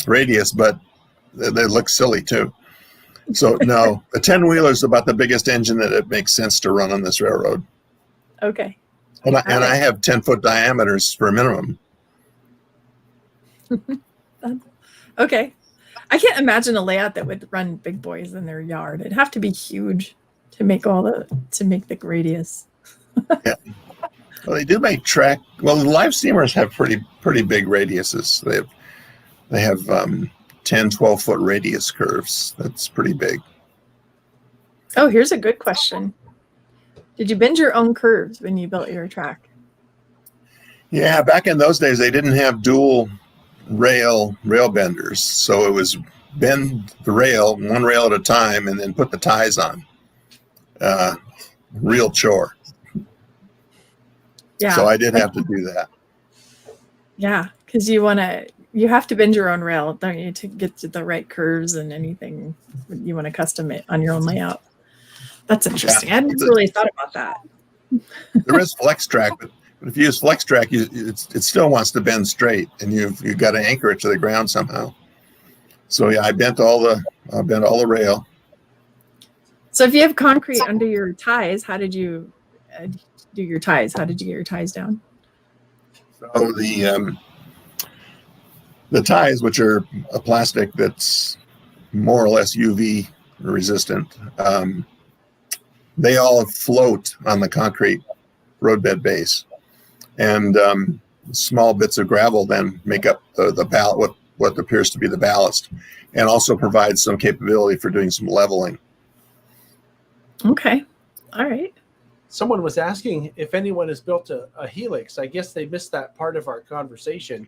radius, but they look silly too. So no, the 10-wheeler is about the biggest engine that it makes sense to run on this railroad. Okay. And I have 10-foot diameters for a minimum. Okay. I can't imagine a layout that would run big boys in their yard. It'd have to be huge to make the radius. Yeah. Well, they do make track. Well, the live steamers have pretty big radiuses. They have 10, 12-foot radius curves. That's pretty big. Oh, here's a good question. Did you bend your own curves when you built your track? Yeah, back in those days, they didn't have dual rail benders. So it was bend the rail, one rail at a time, and then put the ties on. Real chore. Yeah. So I did have to do that. Yeah, because you have to bend your own rail, don't you, to get to the right curves and anything you want to custom it on your own layout. That's interesting. Yeah. I hadn't really thought about that. There is flex track, but if you use flex track, it still wants to bend straight, and you've got to anchor it to the ground somehow. So yeah, I bent all the rail. So if you have concrete under your ties, how did you do your ties? How did you get your ties down? So the ties, which are a plastic that's more or less UV resistant, they all float on the concrete roadbed base, and small bits of gravel then make up the what appears to be the ballast, and also provides some capability for doing some leveling. Okay. All right. Someone was asking if anyone has built a Helix. I guess they missed that part of our conversation.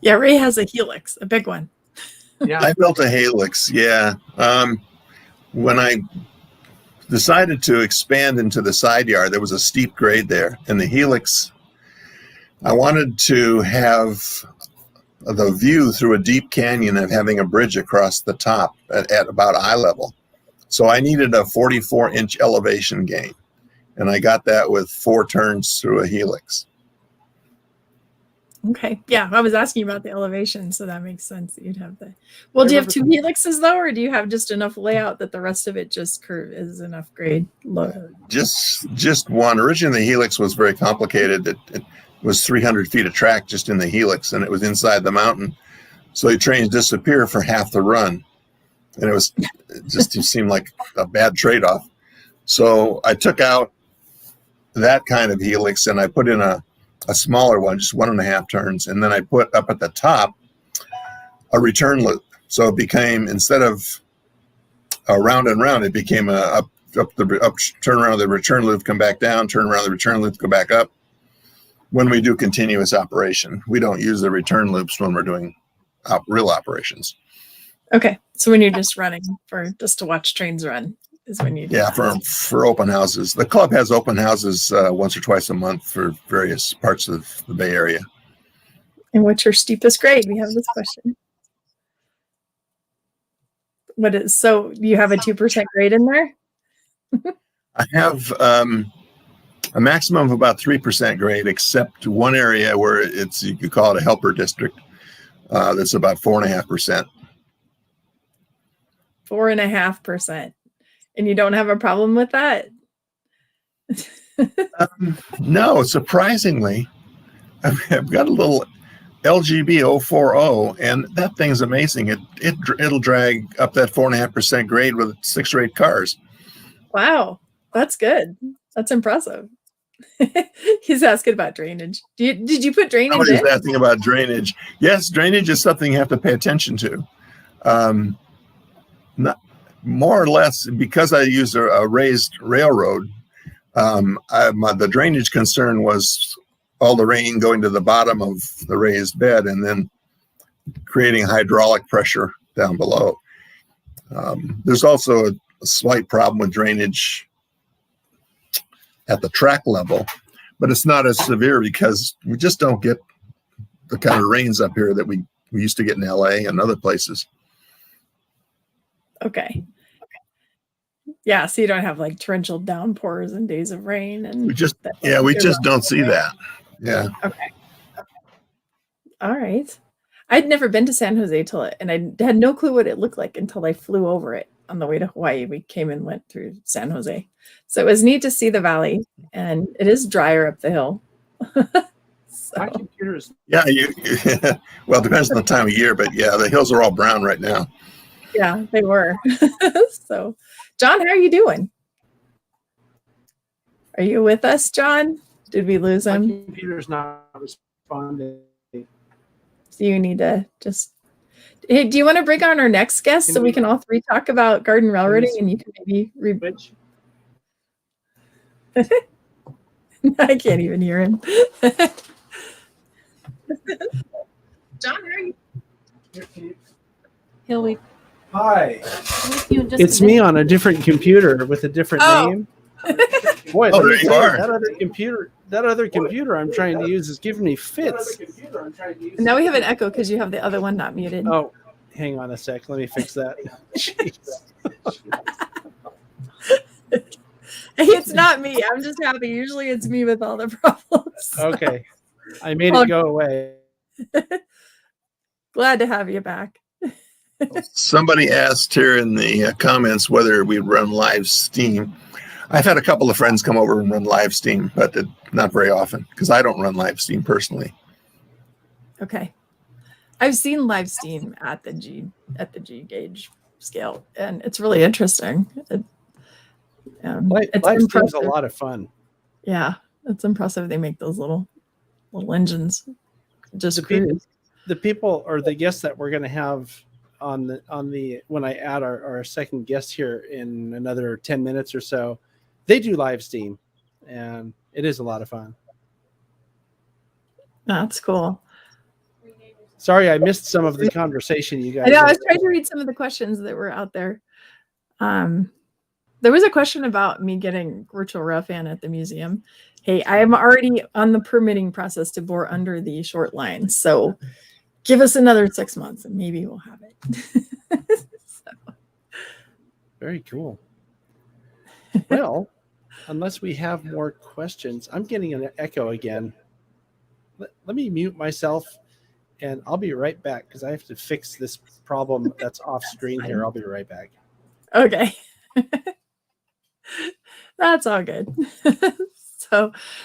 Yeah, Ray has a Helix, a big one. Yeah. I built a Helix, yeah. When I decided to expand into the side yard, there was a steep grade there. And the Helix, I wanted to have the view through a deep canyon of having a bridge across the top at about eye level. So I needed a 44-inch elevation gain, and I got that with 4 turns through a Helix. Okay. Yeah, I was asking about the elevation, so that makes sense that you'd have that. Well, do you have 2 helixes though, or do you have just enough layout that the rest of it just is enough grade? Just one. Originally, the Helix was very complicated. It was 300 feet of track just in the Helix, and it was inside the mountain. So the trains disappear for half the run, and it seemed like a bad trade-off. So I took out that kind of Helix, and I put in a smaller one, just 1.5 turns. And then I put up at the top a return loop. So it became, instead of a round and round, it became a turn around the return loop, come back down, turn around the return loop, go back up. When we do continuous operation, we don't use the return loops when we're doing real operations. Okay. So when you're just running just to watch trains run is when you do that. For open houses. The club has open houses once or twice a month for various parts of the Bay Area. And what's your steepest grade? We have this question. So you have a 2% grade in there? I have a maximum of about 3% grade, except one area where you could call it a helper district. That's about 4.5%. 4.5%. And you don't have a problem with that? No, surprisingly, I've got a little LGB 040, and that thing's amazing. It'll drag up that 4.5% grade with 6 or 8 cars. Wow, that's good. That's impressive. He's asking about drainage. Did you put drainage in? Somebody's asking about drainage. Yes, drainage is something you have to pay attention to. Not more or less because I use a raised railroad. The drainage concern was all the rain going to the bottom of the raised bed and then creating hydraulic pressure down below. There's also a slight problem with drainage at the track level, but it's not as severe because we just don't get the kind of rains up here that we used to get in LA and other places. Okay. Yeah, so you don't have like torrential downpours and days of rain, and we just don't see that. Yeah. Okay. All right. I'd never been to San Jose and I had no clue what it looked like until I flew over it on the way to Hawaii. We came and went through San Jose, so it was neat to see the valley, and it is drier up the hill. My computers. Yeah, well, it depends on the time of year, but yeah, the hills are all brown right now. Yeah, they were. So, John, how are you doing? Are you with us, John? Did we lose him? My computer's not responding. So you need to just. Hey, do you want to bring on our next guest so we can all three talk about garden railroading, and you can maybe Which? I can't even hear him. John, how are you? He'll be Hi. with you in just It's a me minute. on a different computer with a different name. Boy, Oh, let me there you tell are. that other computer I'm trying to use is giving me fits. Now we have an echo because you have the other one not muted. Oh, hang on a sec. Let me fix that. Jeez. It's not me. I'm just happy. Usually it's me with all the problems. Okay. I made it go away. Glad to have you back. Somebody asked here in the comments whether we run live Steam. I've had a couple of friends come over and run live Steam, but not very often because I don't run live Steam personally. Okay. I've seen live Steam at the G gauge scale, and it's really interesting. It's Live Steam's a lot of fun. Yeah, it's impressive. They make those little engines. Just The people or the guests that we're going to have on the when I add our second guest here in another 10 minutes or so, they do live Steam, and it is a lot of fun. That's cool. Sorry, I missed some of the conversation you guys. I know. I was trying to read some of the questions that were out there. There was a question about me getting virtual Railfan at the museum. Hey, I am already on the permitting process to bore under the short line. So give us another 6 months and maybe we'll have it. So. Very cool. Well, unless we have more questions, I'm getting an echo again. Let me mute myself and I'll be right back because I have to fix this problem that's off screen here. I'll be right back. Okay. That's all good.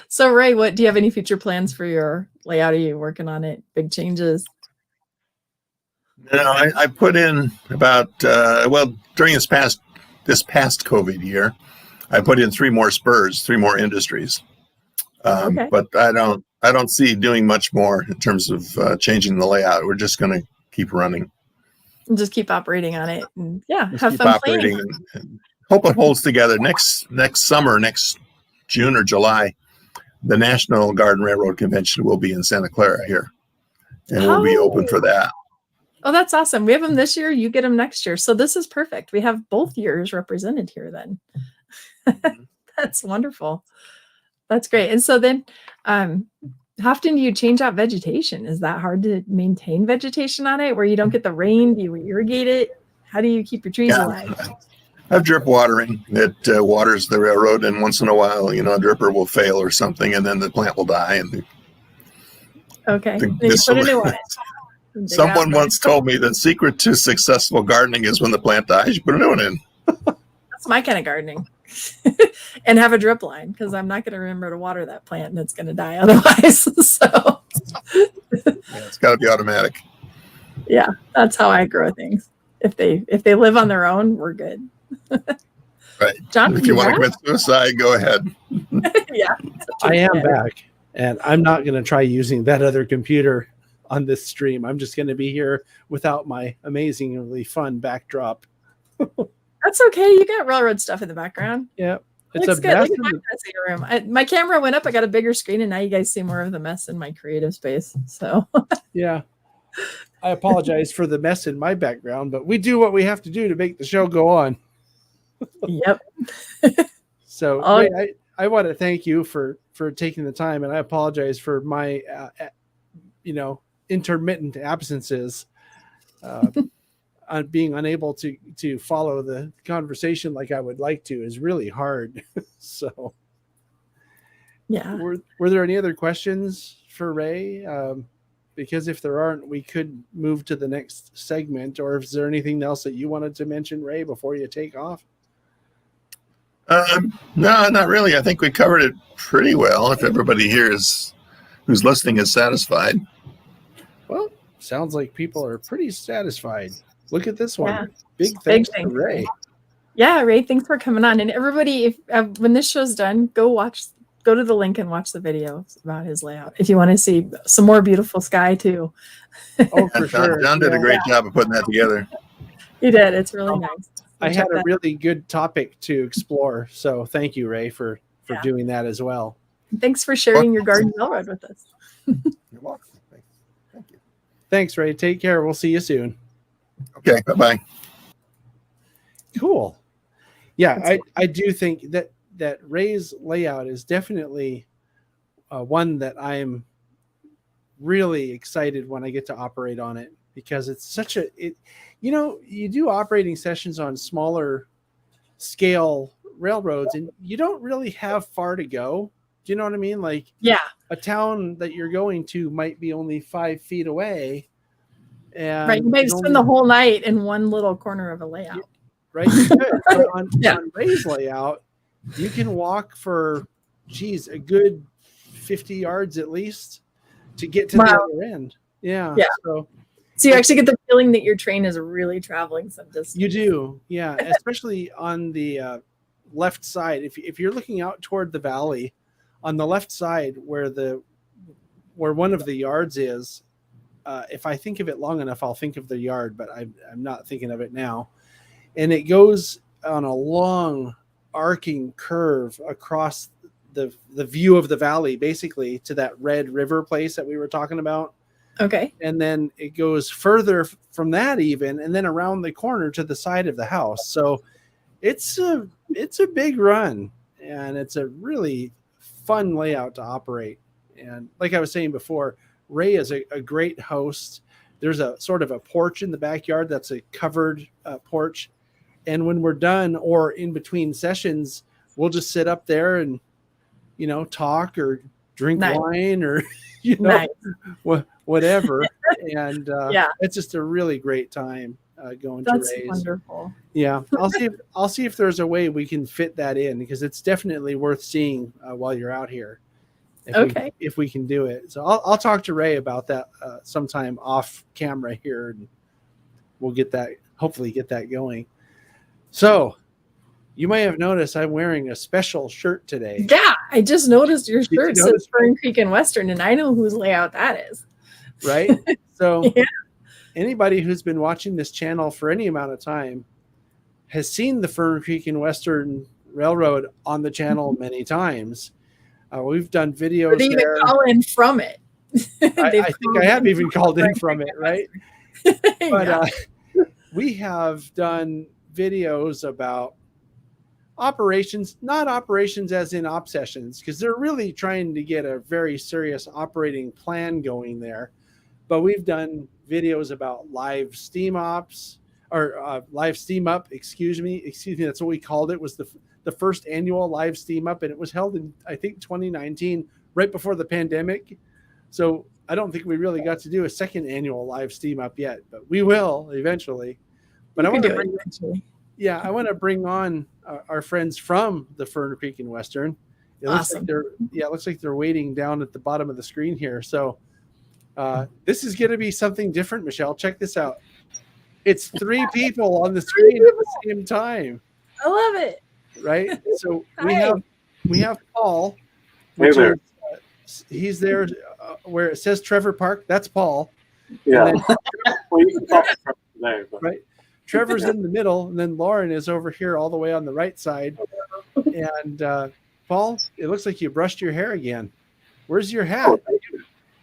So Ray, do you have any future plans for your layout? Are you working on it? Big changes? No, I put in about during this past COVID year, I put in 3 more spurs, 3 more industries. Okay. But I don't see doing much more in terms of changing the layout. We're just going to keep running. And just keep operating on it, and Just have keep fun operating playing. and hope it holds together. Next summer, next June or July, the National Garden Railroad Convention will be in Santa Clara here, and we'll be open for that. Oh, that's awesome. We have them this year. You get them next year. So this is perfect. We have both years represented here then. That's wonderful. That's great. And so then how often do you change out vegetation? Is that hard to maintain vegetation on it where you don't get the rain? Do you irrigate it? How do you keep your trees alive? I have drip watering. It waters the railroad, and once in a while, a dripper will fail or something, and then the plant will die. And okay. Then you put a new one. Someone once told me the secret to successful gardening is when the plant dies, you put a new one in. That's my kind of gardening. And have a drip line, because I'm not going to remember to water that plant and it's going to die otherwise. So it's got to be automatic. Yeah, that's how I grow things. If they live on their own, we're good. Right. John, if you want to commit suicide, go ahead. Yeah. I am back, and I'm not going to try using that other computer on this stream. I'm just going to be here without my amazingly fun backdrop. That's okay. You got railroad stuff in the background. Yeah. It's good. Look at my messy room. My camera went up. I got a bigger screen, and now you guys see more of the mess in my creative space. So yeah. I apologize for the mess in my background, but we do what we have to do to make the show go on. Yep. So Ray, I want to thank you for taking the time, and I apologize for my intermittent absences, on being unable to follow the conversation like I would like to is really hard. So yeah. Were there any other questions for Ray? Because if there aren't, we could move to the next segment. Or is there anything else that you wanted to mention, Ray, before you take off? No, not really. I think we covered it pretty well. If everybody here who's listening is satisfied. Well, sounds like people are pretty satisfied. Look at this one. Yeah. Big thanks to Ray. Yeah, Ray, thanks for coming on. And everybody, when this show's done, go to the link and watch the video about his layout if you want to see some more beautiful sky too. Oh, for sure. John did a great job of putting that together. He did. It's really nice. I had a really good topic to explore. So thank you, Ray, for doing that as well. Thanks for sharing your garden railroad with us. You're welcome. Thank you. Thanks, Ray. Take care. We'll see you soon. Okay. Bye-bye. Cool. Yeah, I do think that Ray's layout is definitely one that I'm really excited when I get to operate on it, because it's such you do operating sessions on smaller scale railroads and you don't really have far to go. Do you know what I mean? Like, yeah, a town that you're going to might be only 5 feet away. And right. You might spend the whole night in one little corner of a layout. Right. on Ray's layout, you can walk for, a good 50 yards at least to get to the other end. Yeah. Yeah. So you actually get the feeling that your train is really traveling some distance. You do. Yeah. Especially on the left side. If you're looking out toward the valley, on the left side where one of the yards is, if I think of it long enough, I'll think of the yard, but I'm not thinking of it now. And it goes on a long arcing curve across the view of the valley, basically to that Red River place that we were talking about. Okay. And then it goes further from that even, and then around the corner to the side of the house. So it's a big run, and it's a really fun layout to operate. And like I was saying before, Ray is a great host. there's a sort of a porch in the backyard that's a covered porch. And when we're done or in between sessions, we'll just sit up there and, talk or drink wine or, whatever. And it's just a really great time going to Ray's. That's wonderful. Yeah. I'll see if there's a way we can fit that in, because it's definitely worth seeing while you're out here. If we can do it. So I'll talk to Ray about that sometime off camera here, and we'll hopefully get that going. So you may have noticed I'm wearing a special shirt today. Yeah, I just noticed your shirt says Fern Creek and Western, and I know whose layout that is. Right? So anybody who's been watching this channel for any amount of time has seen the Fern Creek and Western Railroad on the channel many times. We've done videos they even call in from it. I think I have even called in from it, right? But we have done videos about operations, not operations as in op sessions, because they're really trying to get a very serious operating plan going there. But we've done videos about live steam ops, or live steam up, excuse me, that's what we called it. Was the first annual live steam up, and it was held in, I think, 2019, right before the pandemic. So I don't think we really got to do a second annual live steam up yet, but we will eventually. But I want to bring on our friends from the Fern Creek and Western. It looks like they're waiting down at the bottom of the screen here. So this is going to be something different, Michelle. Check this out. It's 3 people on the screen at the same time. I love it. Right? So we have Paul, which is, he's there where it says Trevor Park. That's Paul. Yeah. Well, you can talk to Trevor today, but. Right. Trevor's in the middle, and then Lauren is over here all the way on the right side. And Paul, it looks like you brushed your hair again. Where's your hat?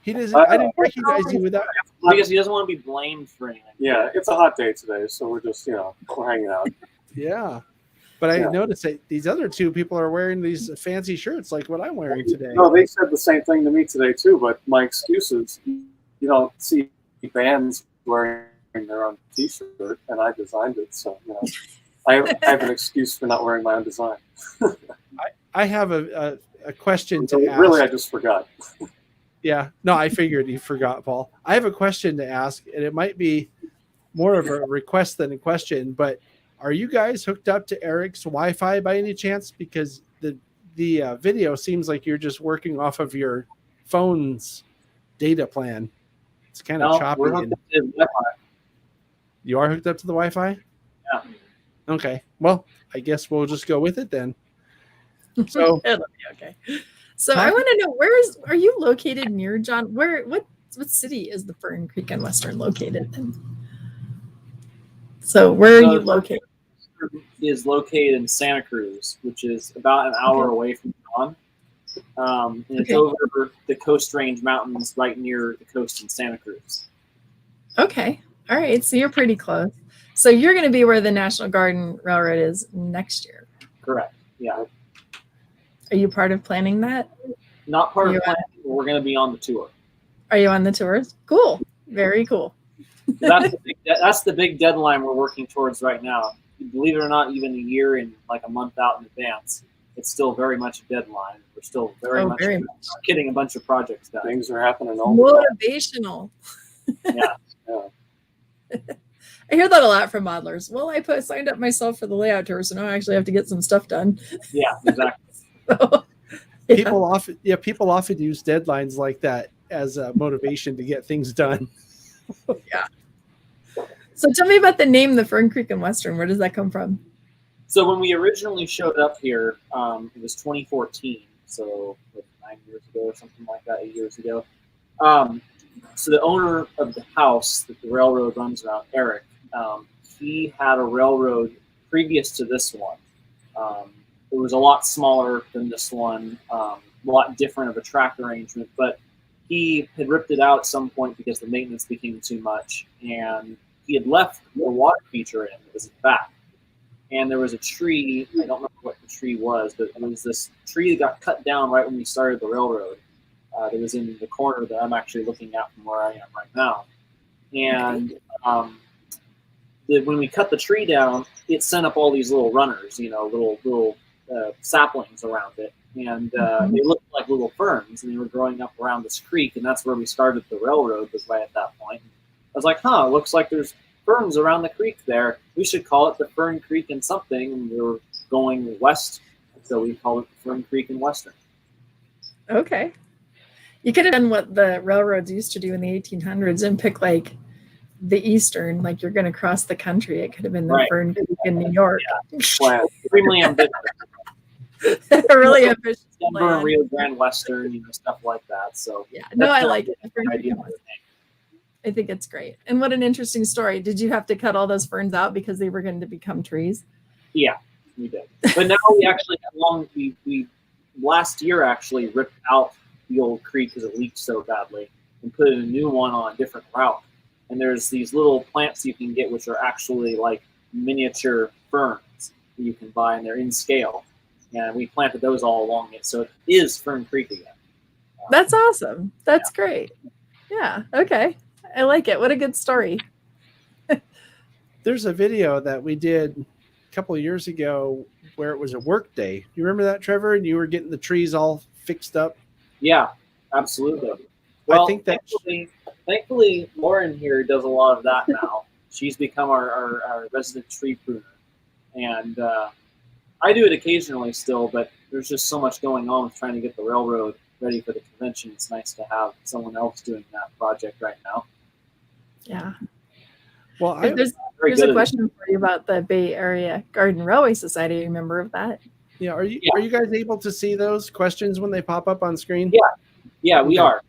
He doesn't. I didn't recognize you without. Because he doesn't want to be blamed for anything. Yeah, it's a hot day today, so we're just we're hanging out. Yeah, but I noticed that these other 2 people are wearing these fancy shirts like what I'm wearing today. No, they said the same thing to me today too. But my excuse is, you don't see bands wearing their own T-shirt, and I designed it, so I have an excuse for not wearing my own design. I have a question to ask. Really, I just forgot. Yeah, no, I figured you forgot, Paul. I have a question to ask, and it might be more of a request than a question, but are you guys hooked up to Eric's Wi-Fi by any chance? Because the video seems like you're just working off of your phone's data plan. It's kind of choppy. We're hooked up to Wi-Fi. You are hooked up to the Wi-Fi? Yeah. Okay. Well, I guess we'll just go with it then. So it'll be okay. So I want to know, are you located near John? What city is the Fern Creek and Western located in? So where are you located? Is located in Santa Cruz, which is about an hour away from John. And it's over the Coast Range Mountains, right near the coast in Santa Cruz. Okay. All right. So you're pretty close. So you're going to be where the National Garden Railroad is next year. Correct. Yeah. Are you part of planning that? Not part of planning, but we're going to be on the tour. Are you on the tours? Cool. Very cool. That's the big deadline we're working towards right now. Believe it or not, even a year and like a month out in advance, it's still very much a deadline. We're still very much getting a bunch of projects done. Things are happening all the time. Motivational. Yeah. I hear that a lot from modelers. Well, I signed up myself for the layout tour, so now I actually have to get some stuff done. Yeah, exactly. So, people often use deadlines like that as a motivation to get things done. Yeah. So tell me about the name, the Fern Creek and Western. Where does that come from? So when we originally showed up here, it was 2014, so like 9 years ago or something like that, 8 years ago. So the owner of the house that the railroad runs around, Eric, he had a railroad previous to this one. It was a lot smaller than this one, a lot different of a track arrangement, but he had ripped it out at some point because the maintenance became too much, and he had left the water feature in. It was back. And there was a tree, I don't know what the tree was, but it was this tree that got cut down right when we started the railroad. That was in the corner that I'm actually looking at from where I am right now. and when we cut the tree down, it sent up all these little runners, little saplings around it, and they looked like little ferns, and they were growing up around this creek, and that's where we started the railroad, was right at that point. I was like, huh, looks like there's ferns around the creek there. We should call it the Fern Creek and something, and we were going west, so we called it the Fern Creek and Western. Okay. You could have done what the railroads used to do in the 1800s and pick like the Eastern, like you're going to cross the country. It could have been the Fern Creek in New York. Yeah. Well, extremely ambitious. Really ambitious. Denver, Rio Grande Western, stuff like that. So yeah, no, I like it. I think it's great. And what an interesting story. Did you have to cut all those ferns out because they were going to become trees? Yeah, we did. But now we actually we last year actually ripped out the old creek because it leaked so badly and put in a new one on a different route. And there's these little plants you can get which are actually like miniature ferns that you can buy, and they're in scale. And we planted those all along it, so it is Fern Creek again. That's awesome. That's great. Yeah. Okay. I like it. What a good story. There's a video that we did a couple of years ago where it was a work day. You remember that, Trevor? And you were getting the trees all fixed up. Yeah, absolutely. Well, I think that thankfully, Lauren here does a lot of that now. She's become our resident tree pruner, and I do it occasionally still, but there's just so much going on with trying to get the railroad ready for the convention. It's nice to have someone else doing that project right now. Yeah. Well, there's a question for you about the Bay Area Garden Railway Society. Are you a member of that? Yeah. Are you guys able to see those questions when they pop up on screen? Yeah, we are.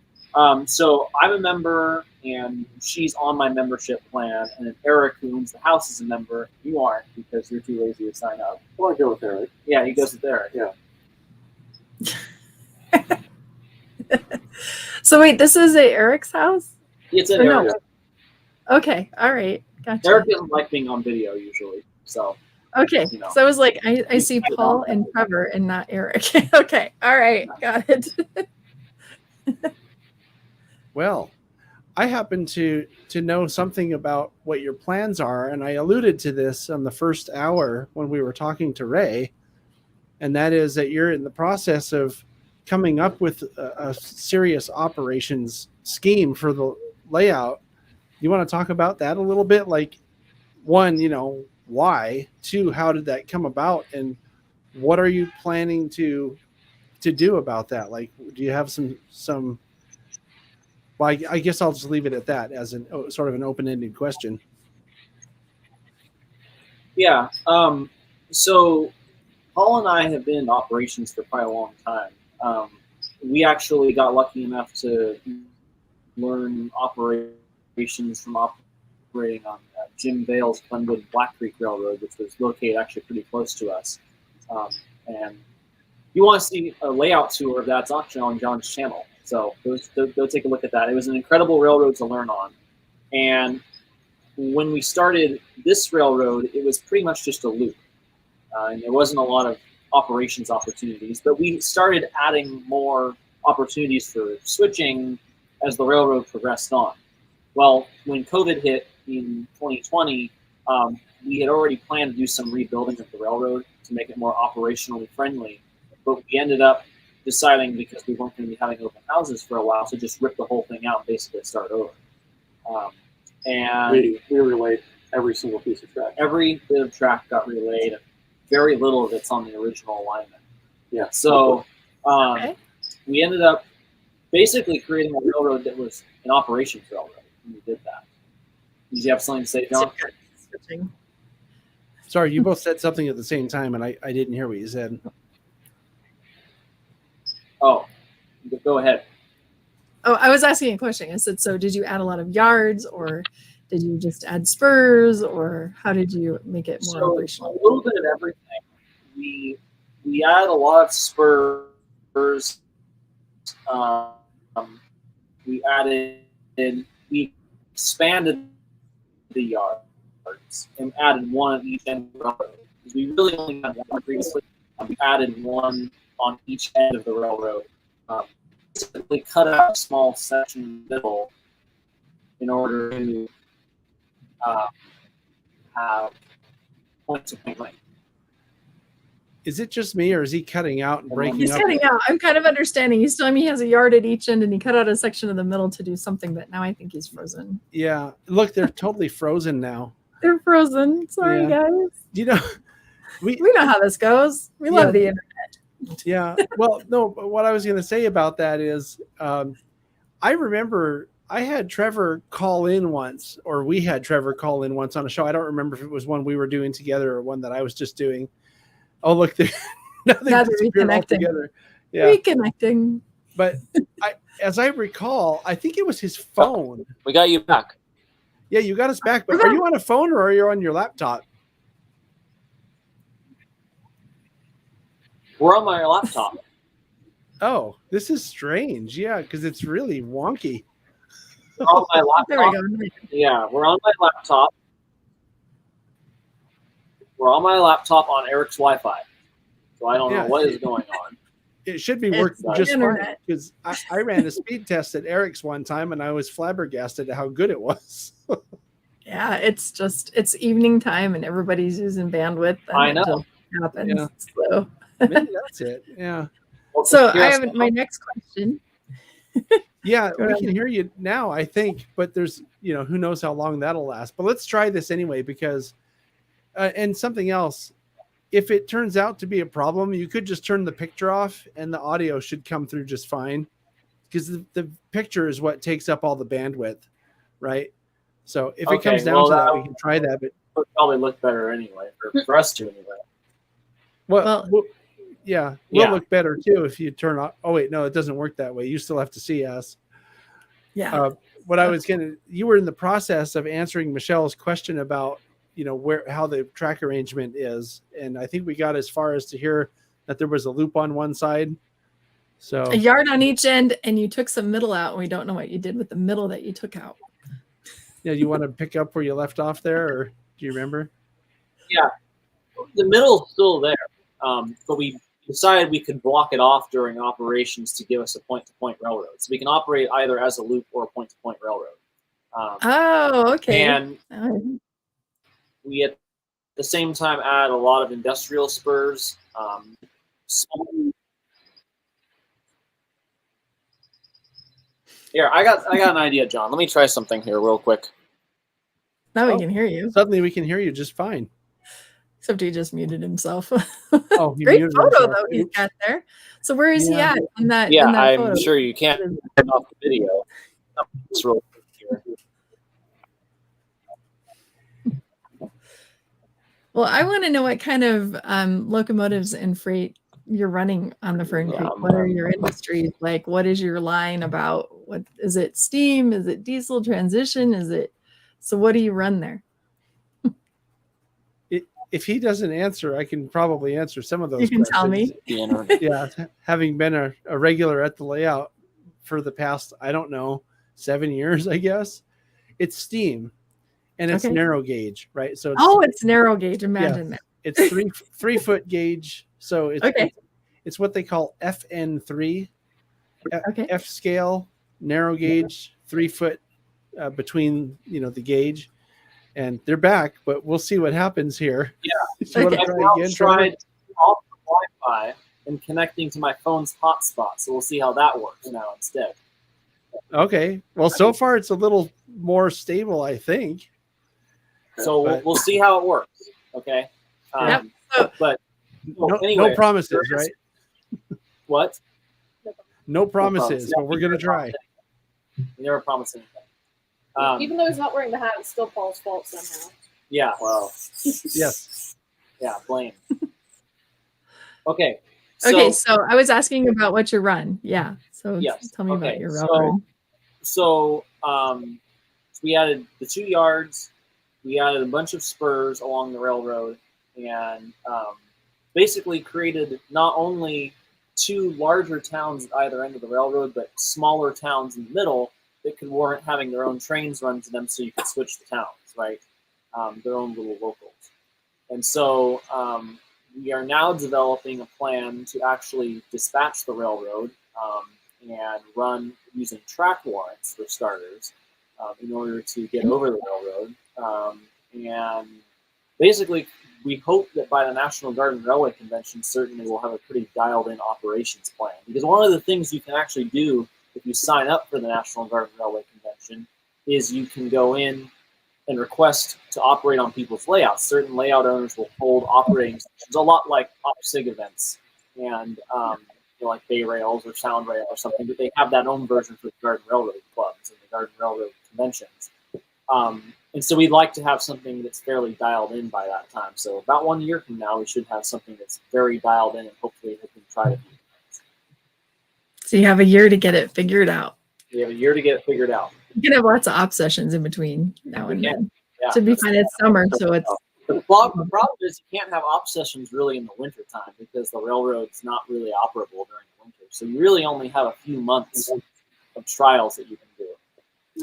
So I'm a member, and she's on my membership plan, and then Eric, who owns the house, is a member. You aren't because you're too lazy to sign up. Well, I go with Eric. Yeah, he goes with Eric. Yeah. So wait, this is Eric's house? It's at Eric. No? Okay, all right, gotcha. Eric doesn't like being on video usually, so. Okay, so I was like, I see Paul and Trevor and not Eric. Okay, all right, got it. Well, I happen to know something about what your plans are, and I alluded to this on the first hour when we were talking to Ray, and that is that you're in the process of coming up with a serious operations scheme for the layout. You want to talk about that a little bit? Like, one, why? Two, how did that come about? And what are you planning to do about that? Like, do you have some well, I guess I'll just leave it at that as sort of an open-ended question. Yeah. So Paul and I have been in operations for quite a long time. We actually got lucky enough to learn operations from operating on Jim Vale's Glenwood Black Creek Railroad, which was located actually pretty close to us. And you want to see a layout tour of that's actually on John's channel. So go take a look at that. It was an incredible railroad to learn on. And when we started this railroad, it was pretty much just a loop. And there wasn't a lot of operations opportunities, but we started adding more opportunities for switching as the railroad progressed on. Well, when COVID hit in 2020, we had already planned to do some rebuilding of the railroad to make it more operationally friendly, but we ended up deciding, because we weren't going to be having open houses for a while, to just rip the whole thing out and basically start over. And we relayed every single piece of track. Every bit of track got relayed, and very little of it's on the original alignment. Yeah. So we ended up basically creating a railroad that was an operations railroad when we did that. Did you have something to say, John? Sorry, you both said something at the same time, and I didn't hear what you said. Oh, go ahead. Oh, I was asking a question. I said, so did you add a lot of yards, or did you just add spurs, or how did you make it more operational? A little bit of everything. We add a lot of spurs. We expanded the yards and added one on each end of the railroad. Because we really only had one previously. We added one on each end of the railroad. Basically cut out a small section in the middle in order to have point-to-point link. Is it just me, or is he cutting out and breaking He's up? cutting out. I'm kind of understanding. He's telling me he has a yard at each end, and he cut out a section of the middle to do something, but now I think he's frozen. Yeah, look, they're totally frozen now. They're frozen. Sorry, Yeah. guys. You know, We know how this goes. We love the internet. Yeah. Well, no, but what I was going to say about that is I remember I had Trevor call in once, or we had Trevor call in once on a show. I don't remember if it was one we were doing together or one that I was just doing. Oh, look, now they're reconnecting. together. Yeah. Reconnecting. But as I recall, I think it was his phone. We got you back. Yeah, you got us back. But are you on a phone or are you on your laptop? We're on my laptop. Oh, this is strange. Yeah, because it's really wonky. We're on my laptop. There we go. Yeah, we're on my laptop. We're on my laptop on Eric's Wi-Fi. So I don't know what is going on. It should be working just fine, internet. because I ran a speed test at Eric's one time and I was flabbergasted at how good it was. Yeah, it's evening time and everybody's using bandwidth. And I know. It just happens. Yeah. So. Maybe that's it. Yeah. So I have my next question. Yeah, we can hear you now, I think, but there's, who knows how long that'll last. But let's try this anyway, because, and something else, if it turns out to be a problem, you could just turn the picture off and the audio should come through just fine, because the picture is what takes up all the bandwidth, right? So if it comes down to that, we can try that. But it would probably look better anyway, for us to anyway. Well, we'll look better too if you turn off. Oh wait, no, it doesn't work that way. You still have to see us. Yeah. You were in the process of answering Michelle's question about, how the track arrangement is. And I think we got as far as to hear that there was a loop on one side. So a yard on each end, and you took some middle out, and we don't know what you did with the middle that you took out. Yeah, you want to pick up where you left off there, or do you remember? Yeah, the middle's still there, but we decided we could block it off during operations to give us a point-to-point railroad. So we can operate either as a loop or a point-to-point railroad. Okay. And we at the same time add a lot of industrial spurs. Here, I got an idea, John. Let me try something here real quick. Now we can hear you. Suddenly we can hear you just fine. Except he just muted himself. Oh, great photo though he's got there. So where is he at in that? Yeah, in that I'm photo? sure you can't turn off the video. It's real quick here. Well, I want to know what kind of locomotives and freight you're running on the Fern Creek. What are your industries like? What is your line about? What is it? Steam? Is it diesel transition? Is it? So what do you run there? If he doesn't answer, I can probably answer some of those. You can questions. tell me. Yeah, having been a regular at the layout for the past, 7 years, I guess. It's steam, and it's narrow gauge, right? So it's narrow gauge. Imagine that. It's 3 foot gauge. So it's what they call FN3, F scale, narrow gauge, 3 foot between the gauge. And they're back, but we'll see what happens here. Yeah. So I've tried off the Wi-Fi and connecting to my phone's hotspot, so we'll see how that works now instead. Okay. Well, so far it's a little more stable, I think. So we'll see how it works. Okay. But anyway, no promises, right? What? No promises, but we're gonna try. We never promise anything. Even though he's not wearing the hat, it's still Paul's fault somehow. Yeah. Well. Yes. Yeah. Blame. Okay. So I was asking about what you run. Yeah. So tell me about your railroad. So we added the 2 yards. We added a bunch of spurs along the railroad, and basically created not only 2 larger towns at either end of the railroad, but smaller towns in the middle that could warrant having their own trains run to them, so you could switch the towns, right? Their own little locals. And so we are now developing a plan to actually dispatch the railroad and run using track warrants for starters, in order to get over the railroad. And basically, we hope that by the National Guard and Railway Convention, certainly we'll have a pretty dialed-in operations plan. Because one of the things you can actually do if you sign up for the National Guard and Railway Convention is you can go in and request to operate on people's layouts. Certain layout owners will hold operating sessions, a lot like OPSIG events and like Bay Rails or Sound Rail or something, but they have that own version for the Garden Railroad clubs and the Garden Railroad conventions. And so we'd like to have something that's fairly dialed in by that time. So about 1 year from now, we should have something that's very dialed in, and hopefully we can try to. So you have a year to get it figured out. We have a year to get it figured out. You can have lots of op sessions in between now and then. Yeah. Should be fine. It's summer, so it's. The problem is you can't have op sessions really in the winter time because the railroad's not really operable during the winter. So you really only have a few months of trials that you can do.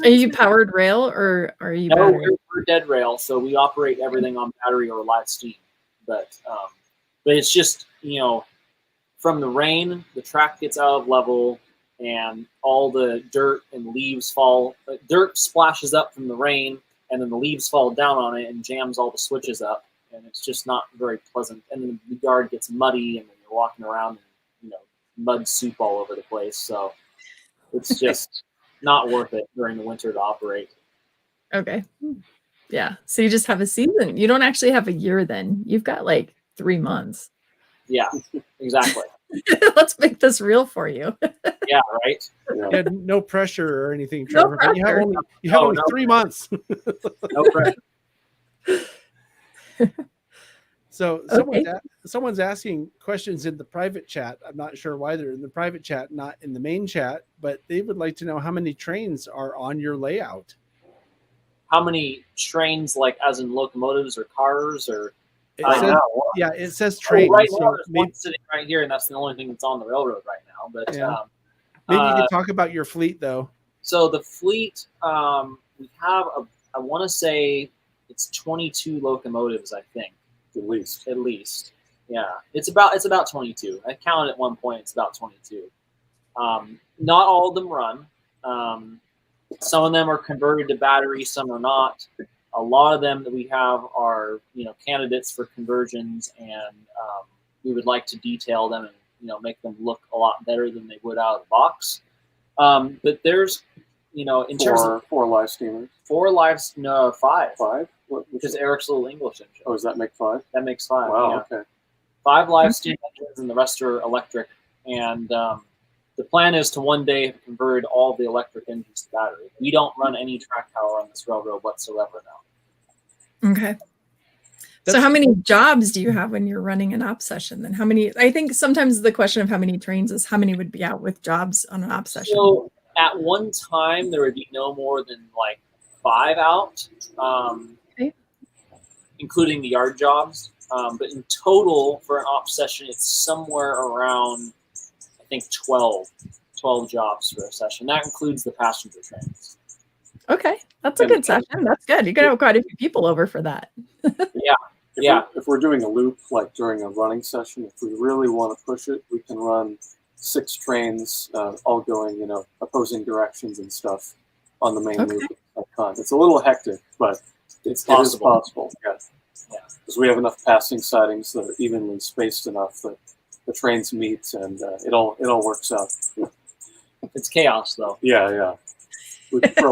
Are you powered rail or are you? No, we're dead rail, so we operate everything on battery or live steam. But it's just, from the rain, the track gets out of level, and all the dirt and leaves fall. Dirt splashes up from the rain, and then the leaves fall down on it and jams all the switches up, and it's just not very pleasant. And then the yard gets muddy, and then you're walking around, and mud soup all over the place. So it's just not worth it during the winter to operate. Okay. Yeah. So you just have a season. You don't actually have a year then. You've got like 3 months. Yeah, exactly. Let's make this real for you. Yeah, right? Yeah, no pressure or anything, No Trevor. But you have only 3 months. No pressure. So Okay. someone's asking questions in the private chat. I'm not sure why they're in the private chat, not in the main chat, but they would like to know how many trains are on your layout. How many trains, like as in locomotives or cars, or It says trains. right so now, there's maybe, one sitting right here, and that's the only thing that's on the railroad right now. But maybe you can talk about your fleet, though. So the fleet, we have I want to say it's 22 locomotives, I think. At least. Yeah. It's about 22. I counted at one point, it's about 22. Not all of them run. Some of them are converted to battery, some are not. A lot of them that we have are, candidates for conversions, and we would like to detail them and, make them look a lot better than they would out of the box. But there's, in terms of 4 live steamers. 5. 5? Because Eric's a little English engine. Oh, does that make 5? That makes 5. Wow. Yeah. Okay. 5 live steam engines, and the rest are electric. And the plan is to one day have converted all the electric engines to battery. We don't run any track power on this railroad whatsoever now. Okay. So how many jobs do you have when you're running an op session? Then how many? I think sometimes the question of how many trains is how many would be out with jobs on an op session. So at one time, there would be no more than like 5 out, including the yard jobs. But in total, for an op session, it's somewhere around, I think, 12 jobs for a session. That includes the passenger trains. Okay, that's a good session. That's good. You're gonna have quite a few people over for that. If we're doing a loop, like during a running session, if we really want to push it, we can run 6 trains, all going, opposing directions and stuff on the main loop at the time. It's a little hectic, but it's possible. It is possible. Yeah. Because we have enough passing sidings that are evenly spaced enough that the trains meet, and it all works out. It's chaos, though. Yeah. We prefer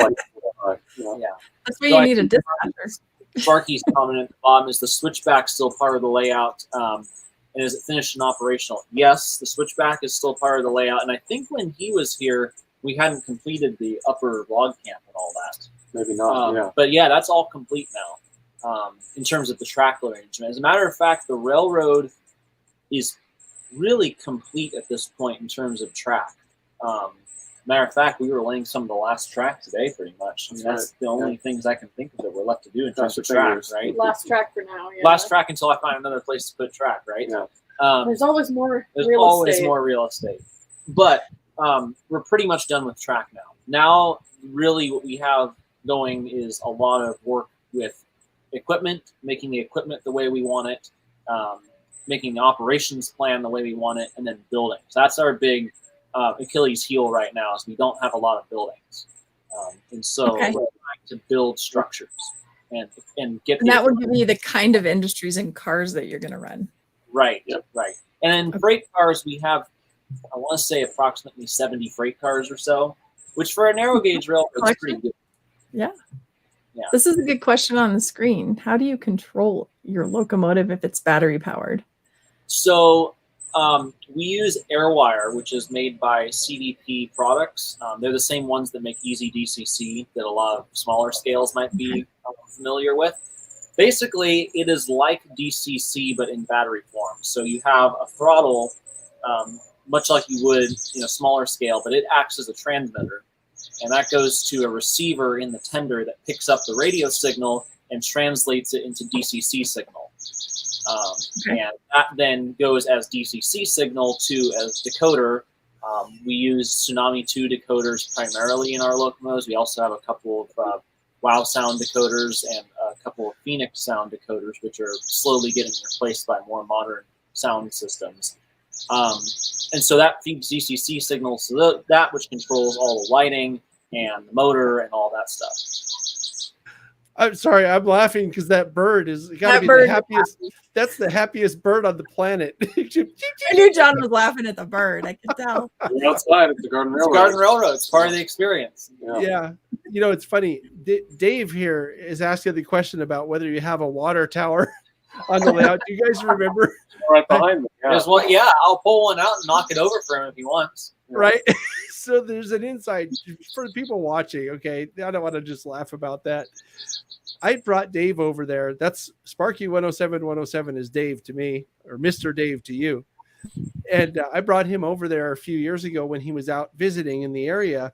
That's why you need a dispatcher. Sparky's comment at the bottom is the switchback still part of the layout, and is it finished and operational? Yes, the switchback is still part of the layout, and I think when he was here, we hadn't completed the upper log camp and all that. Maybe not. But yeah, that's all complete now in terms of the track arrangement. As a matter of fact, the railroad is really complete at this point in terms of track. Matter of fact, we were laying some of the last track today, pretty much. I mean, that's the only things I can think of that we're left to do in terms of track, right? Last track for now. Yeah. Last track until I find another place to put track, right? Yeah. There's always more There's real always estate. more real estate. But we're pretty much done with track now. Now, really what we have going is a lot of work with equipment, making the equipment the way we want it, making the operations plan the way we want it, and then building. So that's our big Achilles heel right now, is we don't have a lot of buildings. And so what we're to build structures and get And that would give you the kind of industries and cars that you're going to run. Right, right. And in freight cars, we have, I want to say, approximately 70 freight cars or so, which for a narrow gauge railroad is pretty good. Yeah. This is a good question on the screen. How do you control your locomotive if it's battery powered? So we use AirWire, which is made by CDP products. They're the same ones that make Easy DCC that a lot of smaller scales might be familiar with. Basically, it is like DCC, but in battery form. So you have a throttle, much like you would in a smaller scale, but it acts as a transmitter. And that goes to a receiver in the tender that picks up the radio signal and translates it into DCC signal. And that then goes as DCC signal to a decoder. We use Tsunami 2 decoders primarily in our locomotives. We also have a couple of Wow sound decoders and a couple of Phoenix sound decoders, which are slowly getting replaced by more modern sound systems. And so that feeds DCC signals to that, which controls all the lighting and the motor and all that stuff. I'm sorry, I'm laughing because that bird is got to be the happiest. That's the happiest bird on the planet. I knew John was laughing at the bird. I could tell. We're outside at the Garden Railroad. It's Garden Railroad. It's part of the experience. Yeah. You know, it's funny. Dave here is asking the question about whether you have a water tower on the layout. Do you guys remember? Right behind me. Yeah. There's one. Yeah, I'll pull one out and knock it over for him if he wants. Right. So there's an inside for the people watching. Okay, I don't want to just laugh about that. I brought Dave over there. That's Sparky 107 is Dave to me, or Mr. Dave to you. And I brought him over there a few years ago when he was out visiting in the area.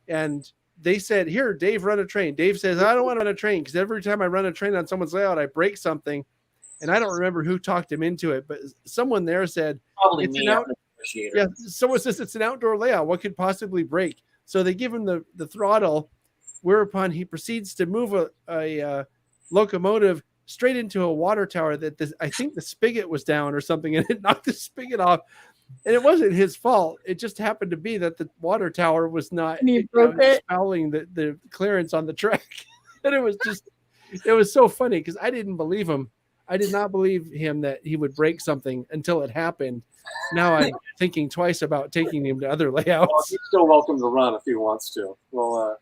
And they said, here, Dave, run a train. Dave says, I don't want to run a train because every time I run a train on someone's layout, I break something. And I don't remember who talked him into it, but someone there said, probably me. Yeah, someone says it's an outdoor layout. What could possibly break? So they give him the throttle, whereupon he proceeds to move a locomotive straight into a water tower that I think the spigot was down or something, and it knocked the spigot off. And it wasn't his fault. It just happened to be that the water tower was not fouling the clearance on the track. And it was so funny because I didn't believe him. I did not believe him that he would break something until it happened. Now I'm thinking twice about taking him to other layouts. Well, he's still welcome to run if he wants to. Well,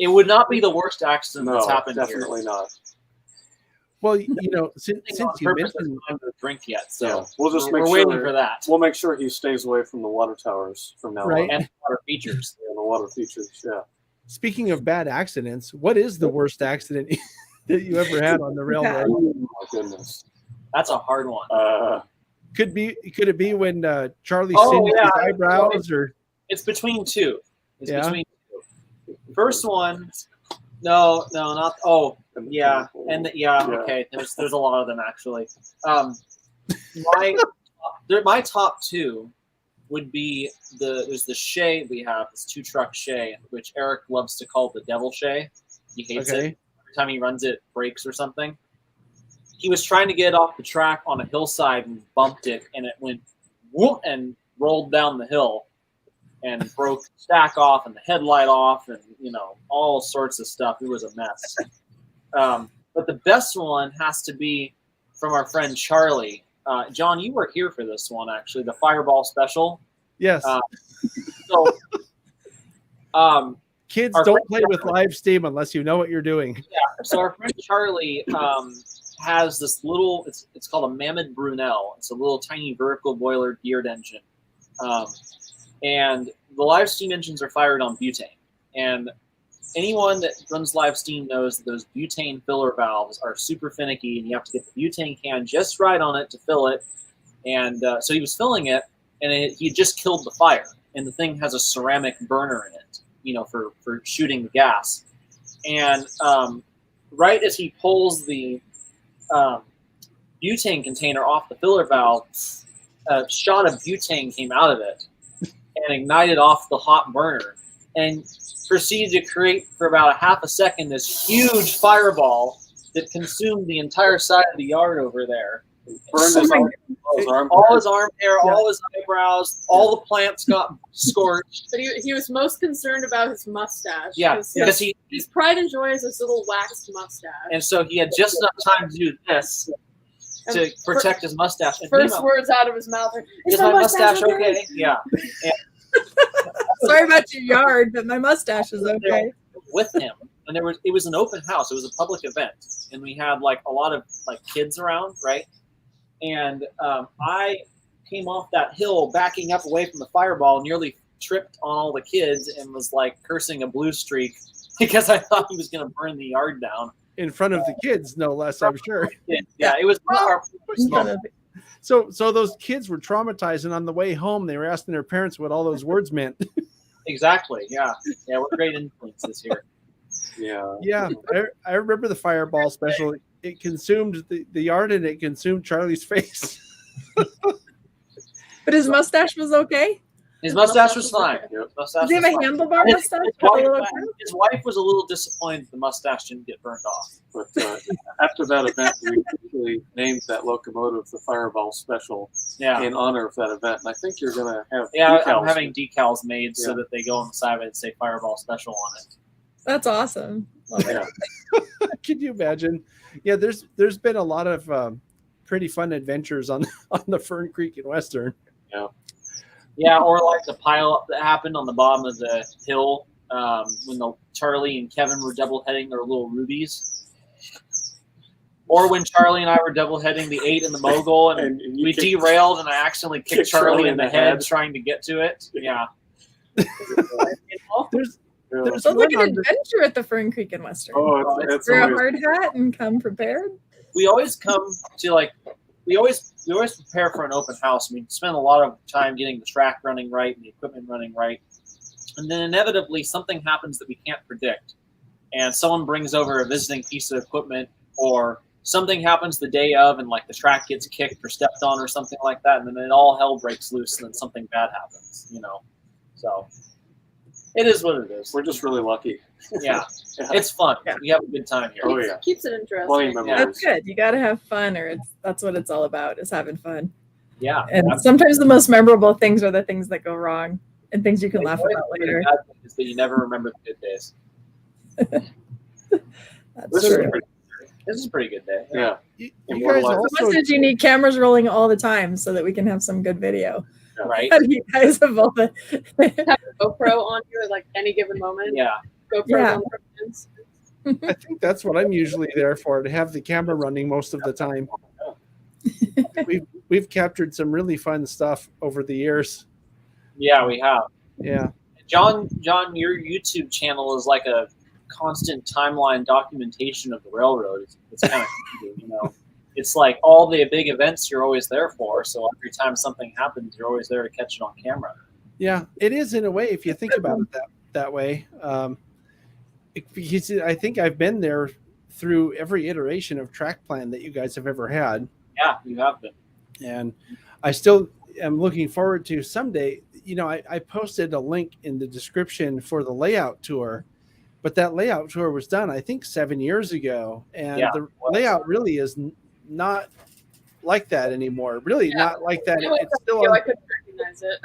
it would not be the worst accident that's happened definitely here. not. Well, you know, since you mentioned the drink yet, so we're waiting for that. We'll make sure he stays away from the water towers from now on. And water features. Yeah, the water features. Yeah. Speaking of bad accidents, what is the worst accident that you ever had on the railroad? Oh my goodness, that's a hard one. Could it be when Charlie singed his eyebrows, or it's between two? It's between two. First one, no, not. Oh, yeah, and okay. There's a lot of them actually. My top two would be there's the Shay we have, this 2-truck Shay, which Eric loves to call the Devil Shay. He hates it. Every time he runs it breaks or something. He was trying to get off the track on a hillside and bumped it, and it went whoop and rolled down the hill and broke the stack off and the headlight off and, all sorts of stuff. It was a mess. But the best one has to be from our friend Charlie. John, you were here for this one, actually, the Fireball Special. Yes. Kids don't play with live steam unless you know what you're doing. Yeah. So our friend Charlie has this little, it's called a Mammoth Brunel. It's a little tiny vertical boiler geared engine. And the live steam engines are fired on butane. And anyone that runs live steam knows that those butane filler valves are super finicky, and you have to get the butane can just right on it to fill it. And so he was filling it, and he just killed the fire. And the thing has a ceramic burner in it, for shooting the gas. And right as he pulls the butane container off the filler valve, a shot of butane came out of it and ignited off the hot burner and proceeded to create for about a half a second this huge fireball that consumed the entire side of the yard over there. Burned Oh his my arm, all his arm hair, all his eyebrows, all the plants got scorched. But he was most concerned about his mustache. Yeah, because his pride and joy is this little waxed mustache. and so he had just enough time to do this to protect his mustache. And First words out of his mouth are, is my mustache okay? Yeah. And Sorry about your yard, but my mustache is okay. with him, and it was an open house. It was a public event, and we had like a lot of like kids around, right? And I came off that hill, backing up away from the fireball, nearly tripped on all the kids, and was like cursing a blue streak because I thought he was going to burn the yard down in front of the kids, no less, I'm sure. Yeah, it was our So those kids were traumatized, and on the way home, they were asking their parents what all those words meant. Exactly. Yeah. We're great influences here. Yeah. I remember the fireball special. It consumed the yard, and it consumed Charlie's face. But his mustache was okay. His mustache was fine. Does he have a handlebar mustache? His wife was a little disappointed the mustache didn't get burned off. But after that event, we actually named that locomotive the Fireball Special in honor of that event. And I think you're going to have I'm having decals made so that they go on the side of it and say Fireball Special on it. That's awesome. Love it. Can you imagine? Yeah, there's been a lot of pretty fun adventures on the Fern Creek in Western. Yeah, or like the pileup that happened on the bottom of the hill when Charlie and Kevin were double heading their little rubies. Or when Charlie and I were double heading the 8 and the mogul, and we derailed, and I accidentally kicked Charlie in the head trying to get to it. Yeah. There's Sounds like an adventure at the Fern Creek in Western. Oh, it's wear a hard hat and come prepared. We always come to we always prepare for an open house. We spend a lot of time getting the track running right and the equipment running right, and then inevitably something happens that we can't predict, and someone brings over a visiting piece of equipment, or something happens the day of, and like the track gets kicked or stepped on or something like that, and then it all hell breaks loose, and then something bad happens. So it is what it is. We're just really lucky. Yeah. It's fun. Yeah. We have a good time here. Oh, yeah. Keeps it interesting. That's good. You got to have fun, or that's what it's all about, is having fun. Yeah. And sometimes the most memorable things are the things that go wrong and things you can laugh about later. Is that you never remember the good days. That's true. This is a pretty good day. Yeah. You guys also, you need cameras rolling all the time so that we can have some good video. Right. You guys have all the have a GoPro on you at like any given moment. Yeah. GoPro on the I think that's what I'm usually there for, to have the camera running most of the time. We've captured some really fun stuff over the years. Yeah, we have. Yeah. John, your YouTube channel is like a constant timeline documentation of the railroad. It's kind of cool, It's like all the big events you're always there for. So every time something happens, you're always there to catch it on camera. Yeah, it is in a way, if you think about it that way. Because I think I've been there through every iteration of track plan that you guys have ever had. Yeah, you have been. And I still am looking forward to someday. I posted a link in the description for the layout tour, but that layout tour was done, I think, 7 years ago. And the layout really is not like that anymore. Really not like that. It's still I couldn't recognize it.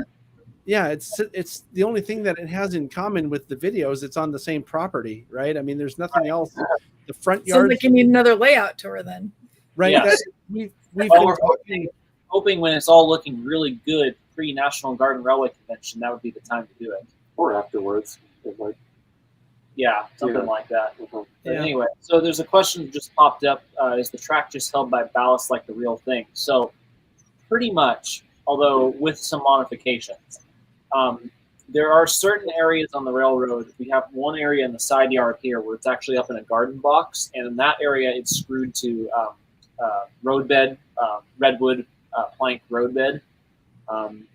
Yeah, it's the only thing that it has in common with the videos. It's on the same property, right? I mean, there's nothing else. The front yard. Sounds like you need another layout tour then. Right. Yes. We've we're been hoping when it's all looking really good pre-National Garden Railway Convention, that would be the time to do it. Or afterwards. Yeah, something like that. Mhm. But anyway, so there's a question that just popped up. Is the track just held by ballast like the real thing? So pretty much, although with some modifications. There are certain areas on the railroad. We have one area in the side yard here where it's actually up in a garden box, and in that area it's screwed to roadbed, redwood plank roadbed.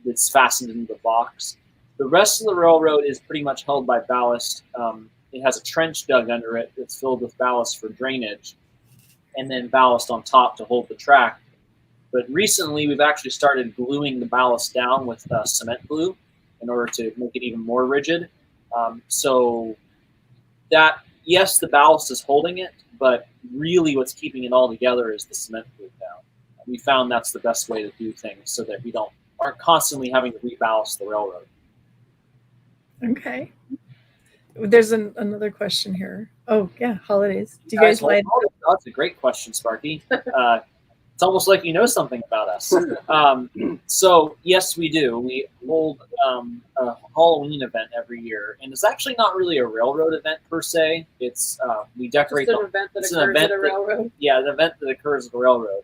It's fastened into the box. The rest of the railroad is pretty much held by ballast. It has a trench dug under it that's filled with ballast for drainage, and then ballast on top to hold the track. But recently we've actually started gluing the ballast down with cement glue in order to make it even more rigid. So that, yes, the ballast is holding it, but really what's keeping it all together is the cement glue down. we found that's the best way to do things so that we aren't constantly having to reballast the railroad. Okay. There's another question here. Oh yeah, holidays. Do you guys like? That's a great question, Sparky. It's almost like you know something about us. So yes, we do. We hold a Halloween event every year, and it's actually not really a railroad event per se. It's we decorate Just an event that occurs at a railroad. Yeah, an event that occurs at a railroad.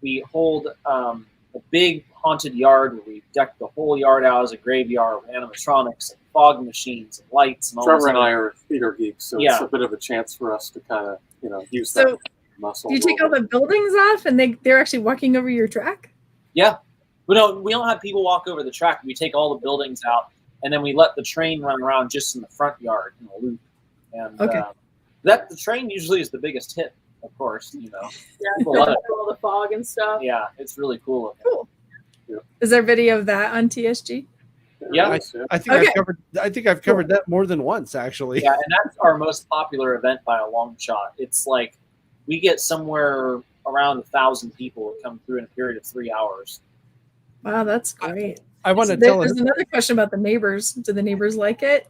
We hold a big haunted yard where we deck the whole yard out as a graveyard with animatronics and fog machines and lights and all. Trevor and I are theater geeks, so Yeah. it's a bit of a chance for us to kind of, use So, that muscle. Do you take all the buildings off and they're actually walking over your track? Yeah. We don't have people walk over the track. We take all the buildings out, and then we let the train run around just in the front yard in a loop. And Okay. the train usually is the biggest hit, of course. Yeah, People love it. all the fog and stuff. Yeah, it's really cool looking. Cool. Is there video of that on TSG? Yeah. I think I've covered that more than once, actually. Yeah, and that's our most popular event by a long shot. It's like we get somewhere around 1,000 people that come through in a period of 3 hours. Wow, that's great. I want to There's another question about the neighbors. Do the neighbors like it?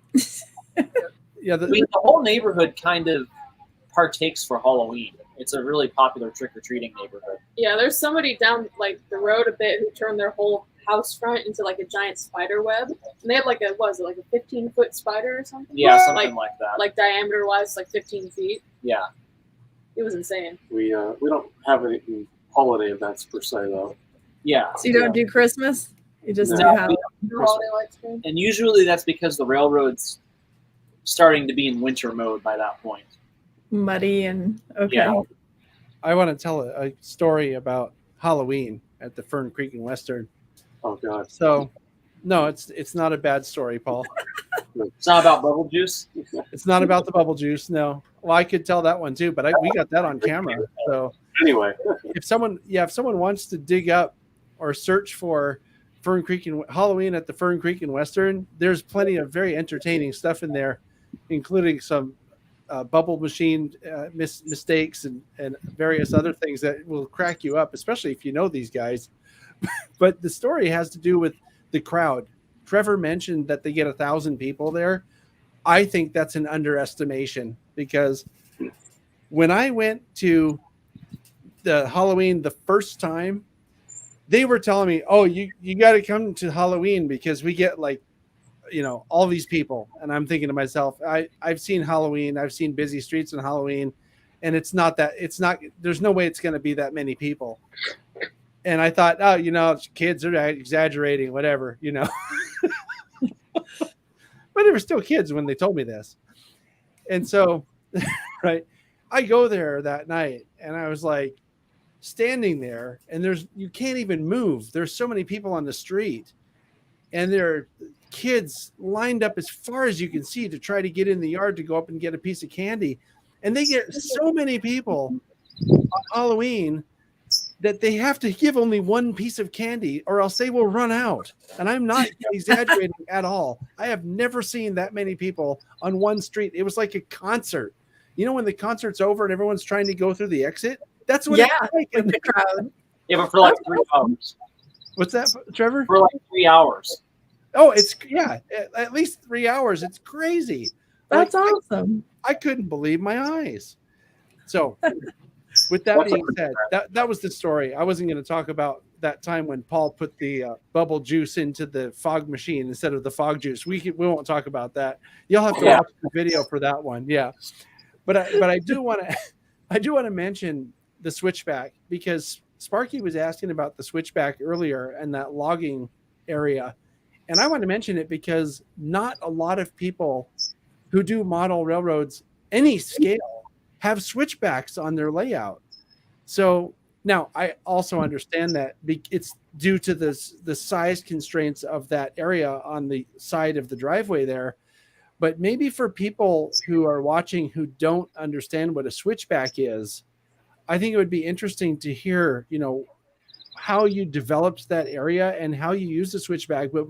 Yeah, The whole neighborhood kind of partakes for Halloween. It's a really popular trick-or-treating neighborhood. Yeah, there's somebody down like the road a bit who turned their whole house front into like a giant spider web, and they had like a 15-foot spider or something? Yeah, something like that. Like diameter wise, like 15 feet. Yeah. It was insane. We don't have any holiday events per se though. Yeah. So you don't do Christmas? You just do No. Halloween? No holiday lights stream. And usually that's because the railroad's starting to be in winter mode by that point. Muddy and okay. Yeah. I want to tell a story about Halloween at the Fern Creek and Western. Oh God. So, no, it's not a bad story, Paul. It's not about bubble juice. It's not about the bubble juice. No. Well, I could tell that one too, but we got that on camera. So Anyway, if someone wants to dig up or search for Fern Creek and Halloween at the Fern Creek and Western, there's plenty of very entertaining stuff in there, including some bubble machine mistakes and various other things that will crack you up, especially if you know these guys. But the story has to do with the crowd. Trevor mentioned that they get 1,000 people there. I think that's an underestimation, because when I went to the Halloween the first time, they were telling me, oh, you got to come to Halloween because we get like, all these people. And I'm thinking to myself, I've seen Halloween, I've seen busy streets on Halloween, and there's no way it's going to be that many people. And I thought, oh, kids are exaggerating, whatever, but they were still kids when they told me this. And so, right, I go there that night and I was like standing there, and you can't even move. There's so many people on the street, and there are kids lined up as far as you can see to try to get in the yard to go up and get a piece of candy. And they get so many people on Halloween that they have to give only one piece of candy or else they will run out. And I'm not exaggerating at all. I have never seen that many people on one street. It was like a concert. When the concert's over and everyone's trying to go through the exit? That's what it's like in the crowd. Yeah, but for like 3 hours. What's that, Trevor? For like 3 hours. Oh, at least 3 hours. It's crazy. That's awesome. I couldn't believe my eyes. So with that being said, that was the story. I wasn't going to talk about that time when Paul put the bubble juice into the fog machine instead of the fog juice. We won't talk about that. You'll have to watch the video for that one. Yeah. But I do want to mention the switchback, because Sparky was asking about the switchback earlier and that logging area. And I want to mention it because not a lot of people who do model railroads any scale have switchbacks on their layout. So now I also understand that it's due to the size constraints of that area on the side of the driveway there. But maybe for people who are watching who don't understand what a switchback is, I think it would be interesting to hear, how you developed that area and how you use the switchback, but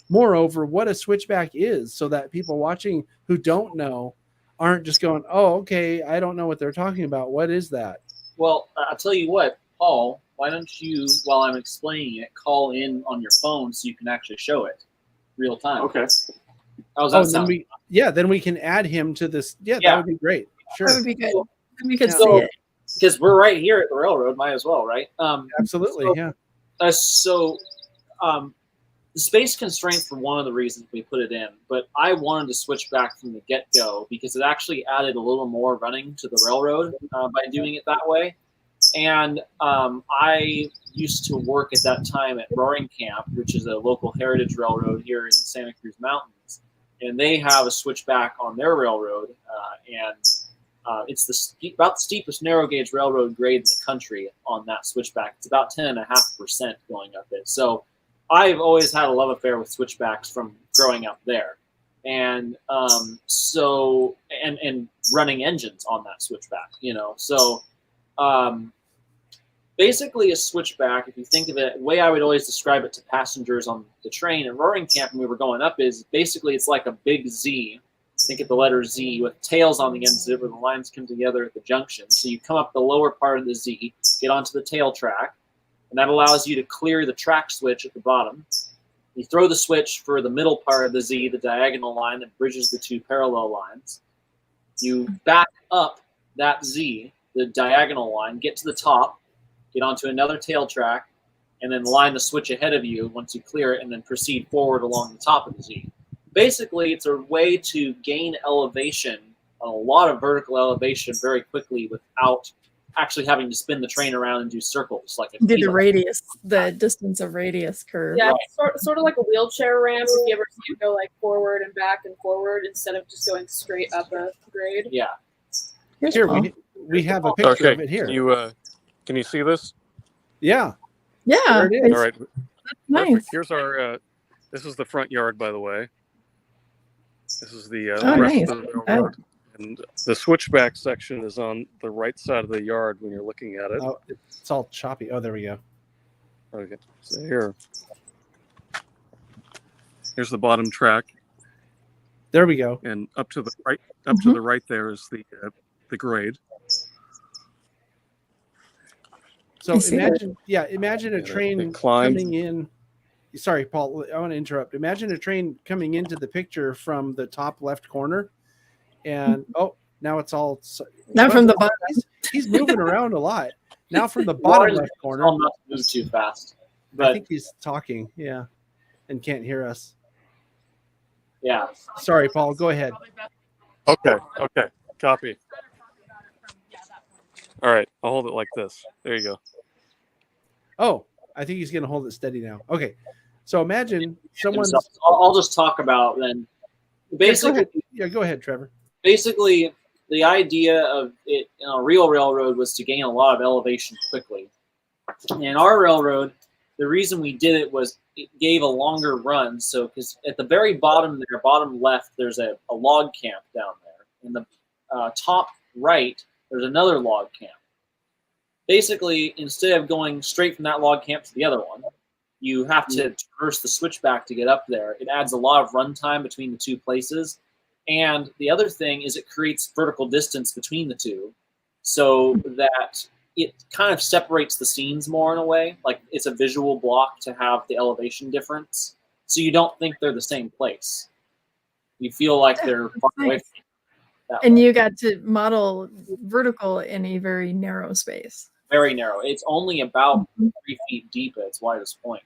moreover, what a switchback is, so that people watching who don't know aren't just going, oh, okay, I don't know what they're talking about. What is that? Well, I'll tell you what, Paul, why don't you, while I'm explaining it, call in on your phone so you can actually show it real time? Okay. How's that sound? Then we can add him to this. Yeah, Yeah. that would be great. Sure. That would be good. We could Yeah. see it. Because we're right here at the railroad, might as well, right? Absolutely, so, yeah. The space constraint for one of the reasons we put it in, but I wanted to switch back from the get-go because it actually added a little more running to the railroad by doing it that way. And I used to work at that time at Roaring Camp, which is a local heritage railroad here in the Santa Cruz Mountains. And they have a switchback on their railroad, and it's about the steepest narrow gauge railroad grade in the country on that switchback. It's about 10.5% going up it. So I've always had a love affair with switchbacks from growing up there, and and running engines on that switchback. So basically a switchback, if you think of it, the way I would always describe it to passengers on the train at Roaring Camp when we were going up is basically it's like a big Z. Think of the letter Z with tails on the ends of it where the lines come together at the junction. So you come up the lower part of the Z, get onto the tail track, and that allows you to clear the track switch at the bottom. You throw the switch for the middle part of the Z, the diagonal line that bridges the two parallel lines. You back up that Z, the diagonal line, get to the top, get onto another tail track, and then line the switch ahead of you once you clear it, and then proceed forward along the top of the Z. Basically, it's a way to gain elevation, a lot of vertical elevation very quickly without actually having to spin the train around and do circles like a Do the Hilo. radius, the distance of radius curve. Yeah, it's sort of like a wheelchair ramp. If you ever see it go like forward and back and forward instead of just going straight up a grade. Yeah. Here's Here Paul. we have a picture of it here. Can you see this? Yeah. Yeah, There it is. it's All right. nice. Perfect. Here's our. This is the front yard, by the way. This is the Oh, rest nice. of the railroad. And the switchback section is on the right side of the yard when you're looking at it. Oh, it's all choppy. Oh, there we go. Okay. So here's the bottom track, There we go. and up to the right, to the right there is the grade. So I see imagine a Yeah, train inclined. coming in. Sorry, Paul, I want to interrupt. Imagine a train coming into the picture from the top left corner, and now it's all Not from the bottom. He's moving around a lot. Now from the bottom left corner, I'll not move too fast. I But think he's talking, and can't hear us. yeah. Sorry, Paul, go ahead. Okay. Copy. All right. I'll hold it like this. There you go. Oh, I think he's going to hold it steady now. Okay. So imagine someone's. I'll just talk about then. Basically, Go ahead, Trevor. basically the idea of it in a real railroad was to gain a lot of elevation quickly. In our railroad, the reason we did it was it gave a longer run. So because at the very bottom there, bottom left, there's a log camp down there. In the top right, there's another log camp. Basically, instead of going straight from that log camp to the other one, you have to traverse the switchback to get up there. It adds a lot of run time between the two places. And the other thing is it creates vertical distance between the two so that it kind of separates the scenes more in a way. Like it's a visual block to have the elevation difference. So you don't think they're the same place. You feel like they're far away from you. And you got to model vertical in a very narrow space. Very narrow. It's only about 3 feet deep at its widest point.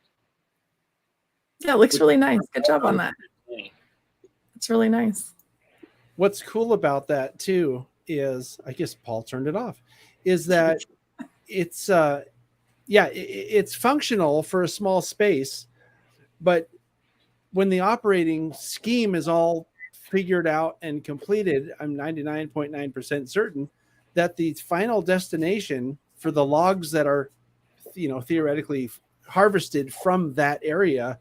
Yeah, it looks really nice. Good job on that. It's really nice. What's cool about that too is, I guess Paul turned it off, is that it's it's functional for a small space, but when the operating scheme is all figured out and completed, I'm 99.9% certain that the final destination for the logs that are, theoretically harvested from that area,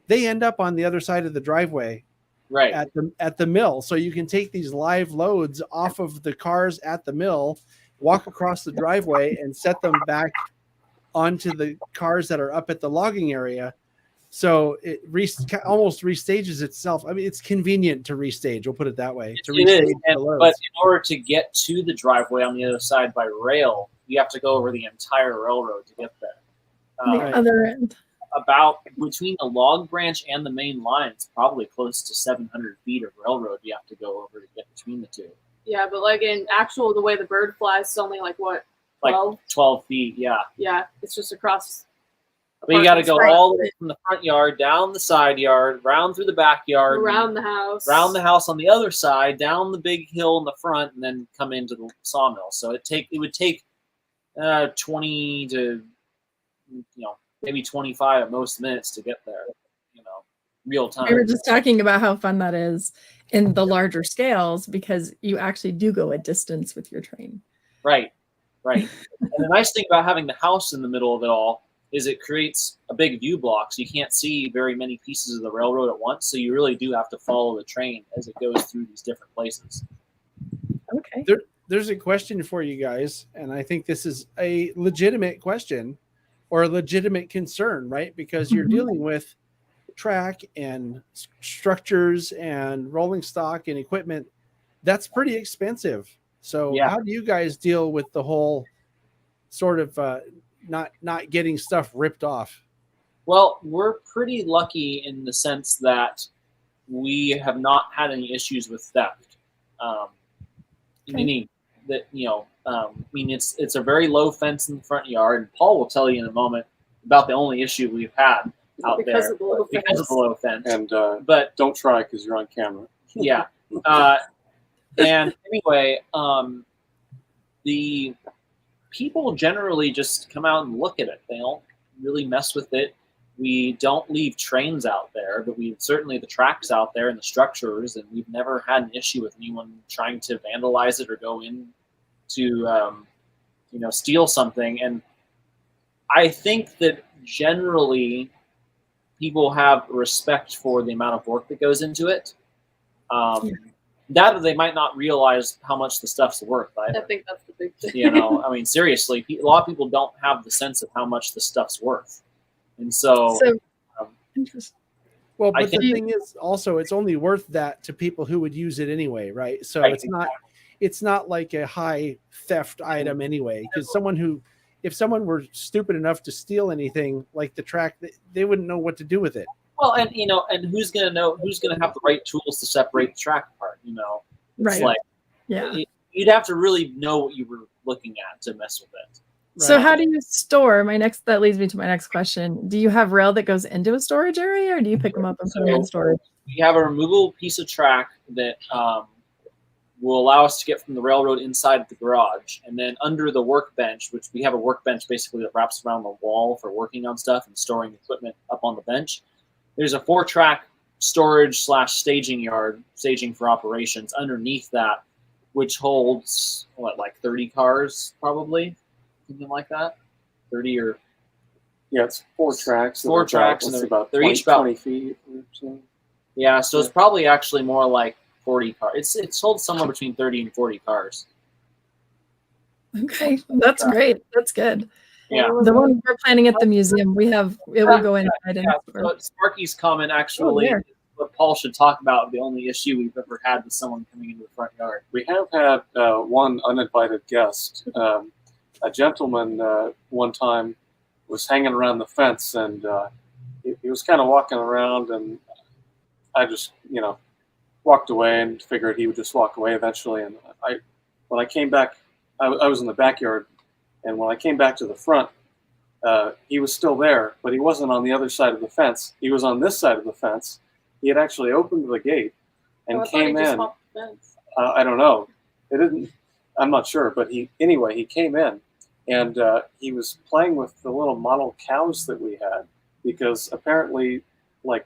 they end up on the other side of the driveway, Right. at the mill. So you can take these live loads off of the cars at the mill, walk across the driveway, and set them back onto the cars that are up at the logging area. So it almost restages itself. I mean, it's convenient to restage. We'll put it that way. To It is, restage the loads. but in order to get to the driveway on the other side by rail, you have to go over the entire railroad to get there. The other end. About between the log branch and the main line, it's probably close to 700 feet of railroad you have to go over to get between the two. Yeah, but like in actual, the way the bird flies, it's only like what, 12? Like 12 feet, yeah. Yeah, it's just across. But you got to go all the way from the front yard, down the side yard, round through the backyard, around the house on the other side, down the big hill in the front, and then come into the sawmill. So it would take 20 to maybe 25 at most minutes to get there. Real time. We were just talking about how fun that is in the larger scales because you actually do go a distance with your train. Right. And the nice thing about having the house in the middle of it all is it creates a big view block, so you can't see very many pieces of the railroad at once. So you really do have to follow the train as it goes through these different places. Okay. There's a question for you guys, and I think this is a legitimate question or a legitimate concern, right? Because you're dealing with track and structures and rolling stock and equipment. That's pretty expensive. So how do you guys deal with the whole sort of not getting stuff ripped off? Well, we're pretty lucky in the sense that we have not had any issues with theft. Meaning that it's a very low fence in the front yard, and Paul will tell you in a moment about the only issue we've had out because there of the low fence. And but don't try because you're on camera. Yeah. And anyway, the people generally just come out and look at it. They don't really mess with it. We don't leave trains out there, but we certainly the tracks out there and the structures, and we've never had an issue with anyone trying to vandalize it or go in to steal something. And I think that generally people have respect for the amount of work that goes into it. That they might not realize how much the stuff's worth. I think that's the big thing. Seriously, a lot of people don't have the sense of how much the stuff's worth. And so interesting. Well, but the thing is also it's only worth that to people who would use it anyway, right? So it's not like a high theft item anyway, because if someone were stupid enough to steal anything like the track, they wouldn't know what to do with it. Well, and who's going to have the right tools to separate the track apart, It's right. You'd have to really know what you were looking at to mess with it. Right. So how do you store that leads me to my next question. Do you have rail that goes into a storage area, or do you pick them up and put them in storage? We have a removable piece of track that will allow us to get from the railroad inside the garage, and then under the workbench, which we have a workbench basically that wraps around the wall for working on stuff and storing equipment up on the bench. There's a 4-track storage / staging yard, staging for operations underneath that, which holds like 30 cars probably, something like that. 30 or it's 4 tracks. 4 tracks, and they're each about 20 feet or so. Yeah, so it's probably actually more like 40 cars. It's holds somewhere between 30 and 40 cars. Okay, that's great. That's good. Yeah, the one we're planning at the museum, it will go inside. So Sparky's comment actually, what Paul should talk about, the only issue we've ever had with someone coming into the front yard. We have had one uninvited guest. A gentleman one time was hanging around the fence, and he was kind of walking around, and I just walked away and figured he would just walk away eventually. And when I came back, I was in the backyard. And when I came back to the front, he was still there, but he wasn't on the other side of the fence. He was on this side of the fence. He had actually opened the gate and came in. I don't know. It didn't. I'm not sure, but he came in, and he was playing with the little model cows that we had, because apparently, like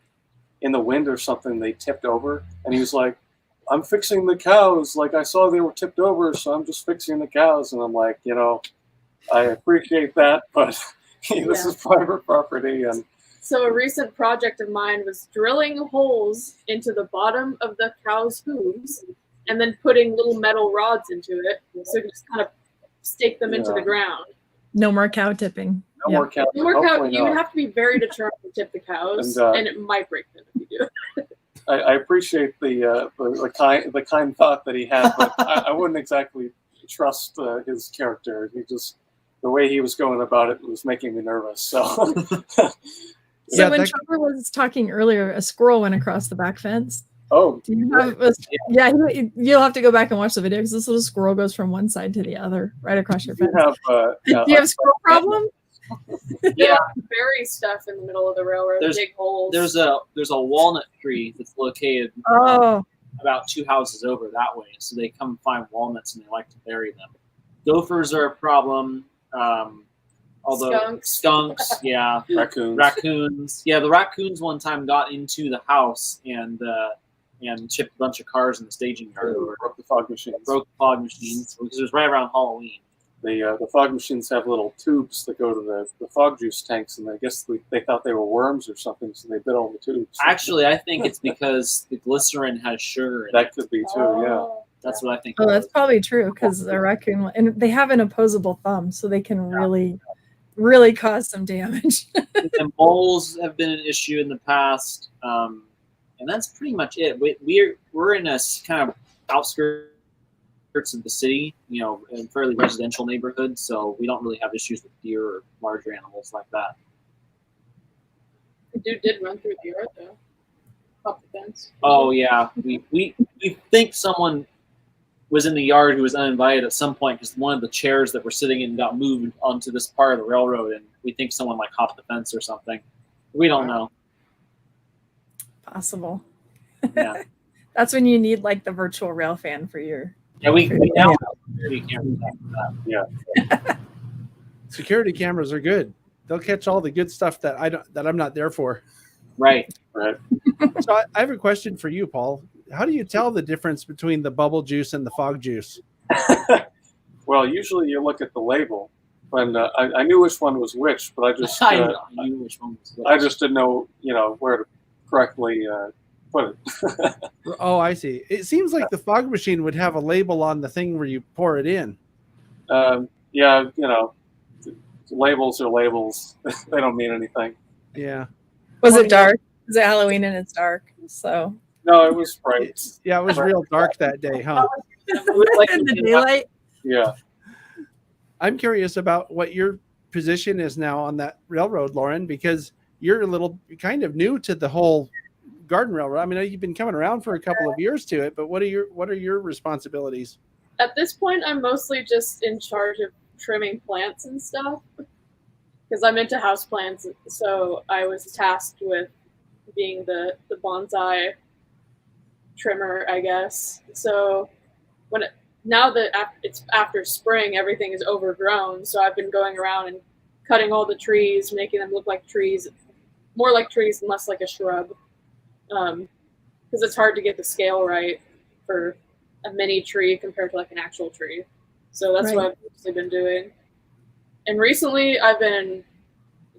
in the wind or something, they tipped over, and he was like, "I'm fixing the cows. Like I saw they were tipped over, so I'm just fixing the cows." And I'm like, I appreciate that, but this is private property. And so a recent project of mine was drilling holes into the bottom of the cow's hooves and then putting little metal rods into it, so you can just kind of stake them into the ground. No more cow tipping. No more cow. You would have to be very determined to tip the cows, and it might break them if you do. I appreciate the kind thought that he had, but I wouldn't exactly trust his character. the way he was going about it was making me nervous. So, So Yeah, when that- Trevor was talking earlier, a squirrel went across the back fence. oh, Do you have you'll have to go back and watch the video because this little squirrel goes from one side to the other, right across your you fence. have Do you have a squirrel problem? Yeah, bury stuff in the middle of the railroad, dig holes. There's a walnut tree that's located Oh, about 2 houses over that way. So they come find walnuts and they like to bury them. Gophers are a problem. Although skunks, yeah, raccoons. Yeah, the raccoons one time got into the house and chipped a bunch of cars in the staging yard. broke the fog machines. Broke the fog machines because it was right around Halloween. The fog machines have little tubes that go to the fog juice tanks, and I guess they thought they were worms or something, so they bit all the tubes. Actually, I think it's because the glycerin has sugar in it. That could be too, yeah. That's what I think. oh, that's probably true because the raccoon and they have an opposable thumb, so they can really cause some damage. And moles have been an issue in the past, and that's pretty much it. We're in a kind of outskirts of the city, in a fairly residential neighborhood, so we don't really have issues with deer or larger animals like that. The dude did run through the yard though. Off the fence. Oh yeah, we think someone was in the yard who was uninvited at some point because one of the chairs that we're sitting in got moved onto this part of the railroad, and we think someone like hopped the fence or something. We don't know. Possible. Yeah. That's when you need like the virtual rail fan for your. Yeah, we now have security cameras after that. Yeah. Security cameras are good. They'll catch all the good stuff that I'm not there for. Right. So I have a question for you, Paul. How do you tell the difference between the bubble juice and the fog juice? Well, usually you look at the label, and I knew which one was which, but I just knew which one was which. I just didn't know where to correctly put it. Oh, I see. It seems like the fog machine would have a label on the thing where you pour it in. Yeah, labels are labels. They don't mean anything. Yeah. Was it dark? Was it Halloween and it's dark? So. No, it was bright. Yeah, it was real dark that day, huh? In the daylight. Yeah. I'm curious about what your position is now on that railroad, Lauren, because you're kind of new to the whole garden railroad. I mean, you've been coming around for a couple of years to it, but what are your responsibilities? At this point, I'm mostly just in charge of trimming plants and stuff because I'm into houseplants. So I was tasked with being the bonsai trimmer, I guess. So now that it's after spring, everything is overgrown. So I've been going around and cutting all the trees, making them look like trees, more like trees and less like a shrub. Because it's hard to get the scale right for a mini tree compared to like an actual tree. So that's what I've mostly been doing. And recently I've been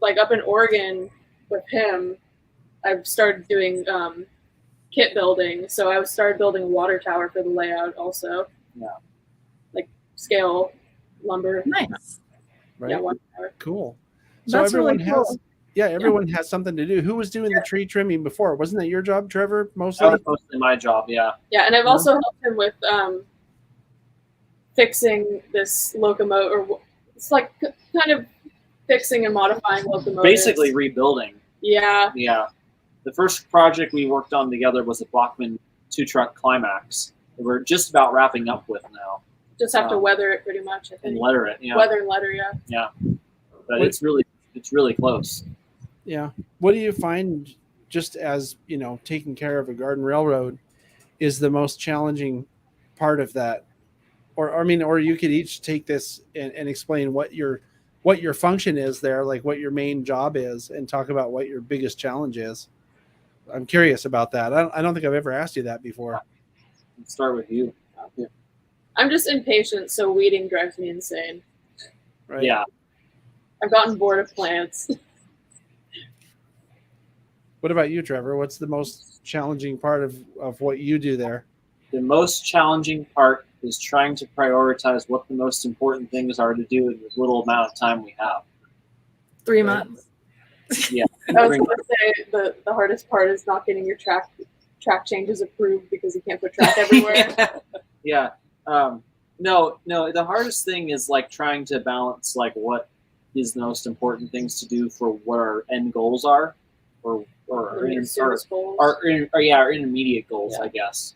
like up in Oregon with him. I've started doing kit building. So I started building a water tower for the layout also. Yeah. Like scale lumber. Nice. Right. Yeah, water tower. Cool. So That's everyone really cool. everyone has something to do. Who was doing the tree trimming before? Wasn't that your job, Trevor, mostly? That was mostly my job, yeah. Yeah, and I've also helped him with fixing this locomotive, or it's like kind of fixing and modifying locomotives. Basically rebuilding. Yeah. Yeah. The first project we worked on together was the Blockman 2-truck Climax. We're just about wrapping up with now. Just have to weather it pretty much, I think. And letter it, yeah. Weather and letter, yeah. Yeah. But it's really close. Yeah. What do you find, just as, taking care of a garden railroad, is the most challenging part of that? Or you could each take this and explain what your function is there, like what your main job is, and talk about what your biggest challenge is. I'm curious about that. I don't think I've ever asked you that before. Let's start with you. I'm just impatient, so weeding drives me insane. Right? Yeah. I've gotten bored of plants. What about you, Trevor? What's the most challenging part of what you do there? The most challenging part is trying to prioritize what the most important things are to do in the little amount of time we have. 3 months. Yeah. I was going to say the hardest part is not getting your track changes approved because you can't put track everywhere. Yeah. No. The hardest thing is like trying to balance like what is the most important things to do for what our end goals are, or Our intermediate goals, Yeah. I guess.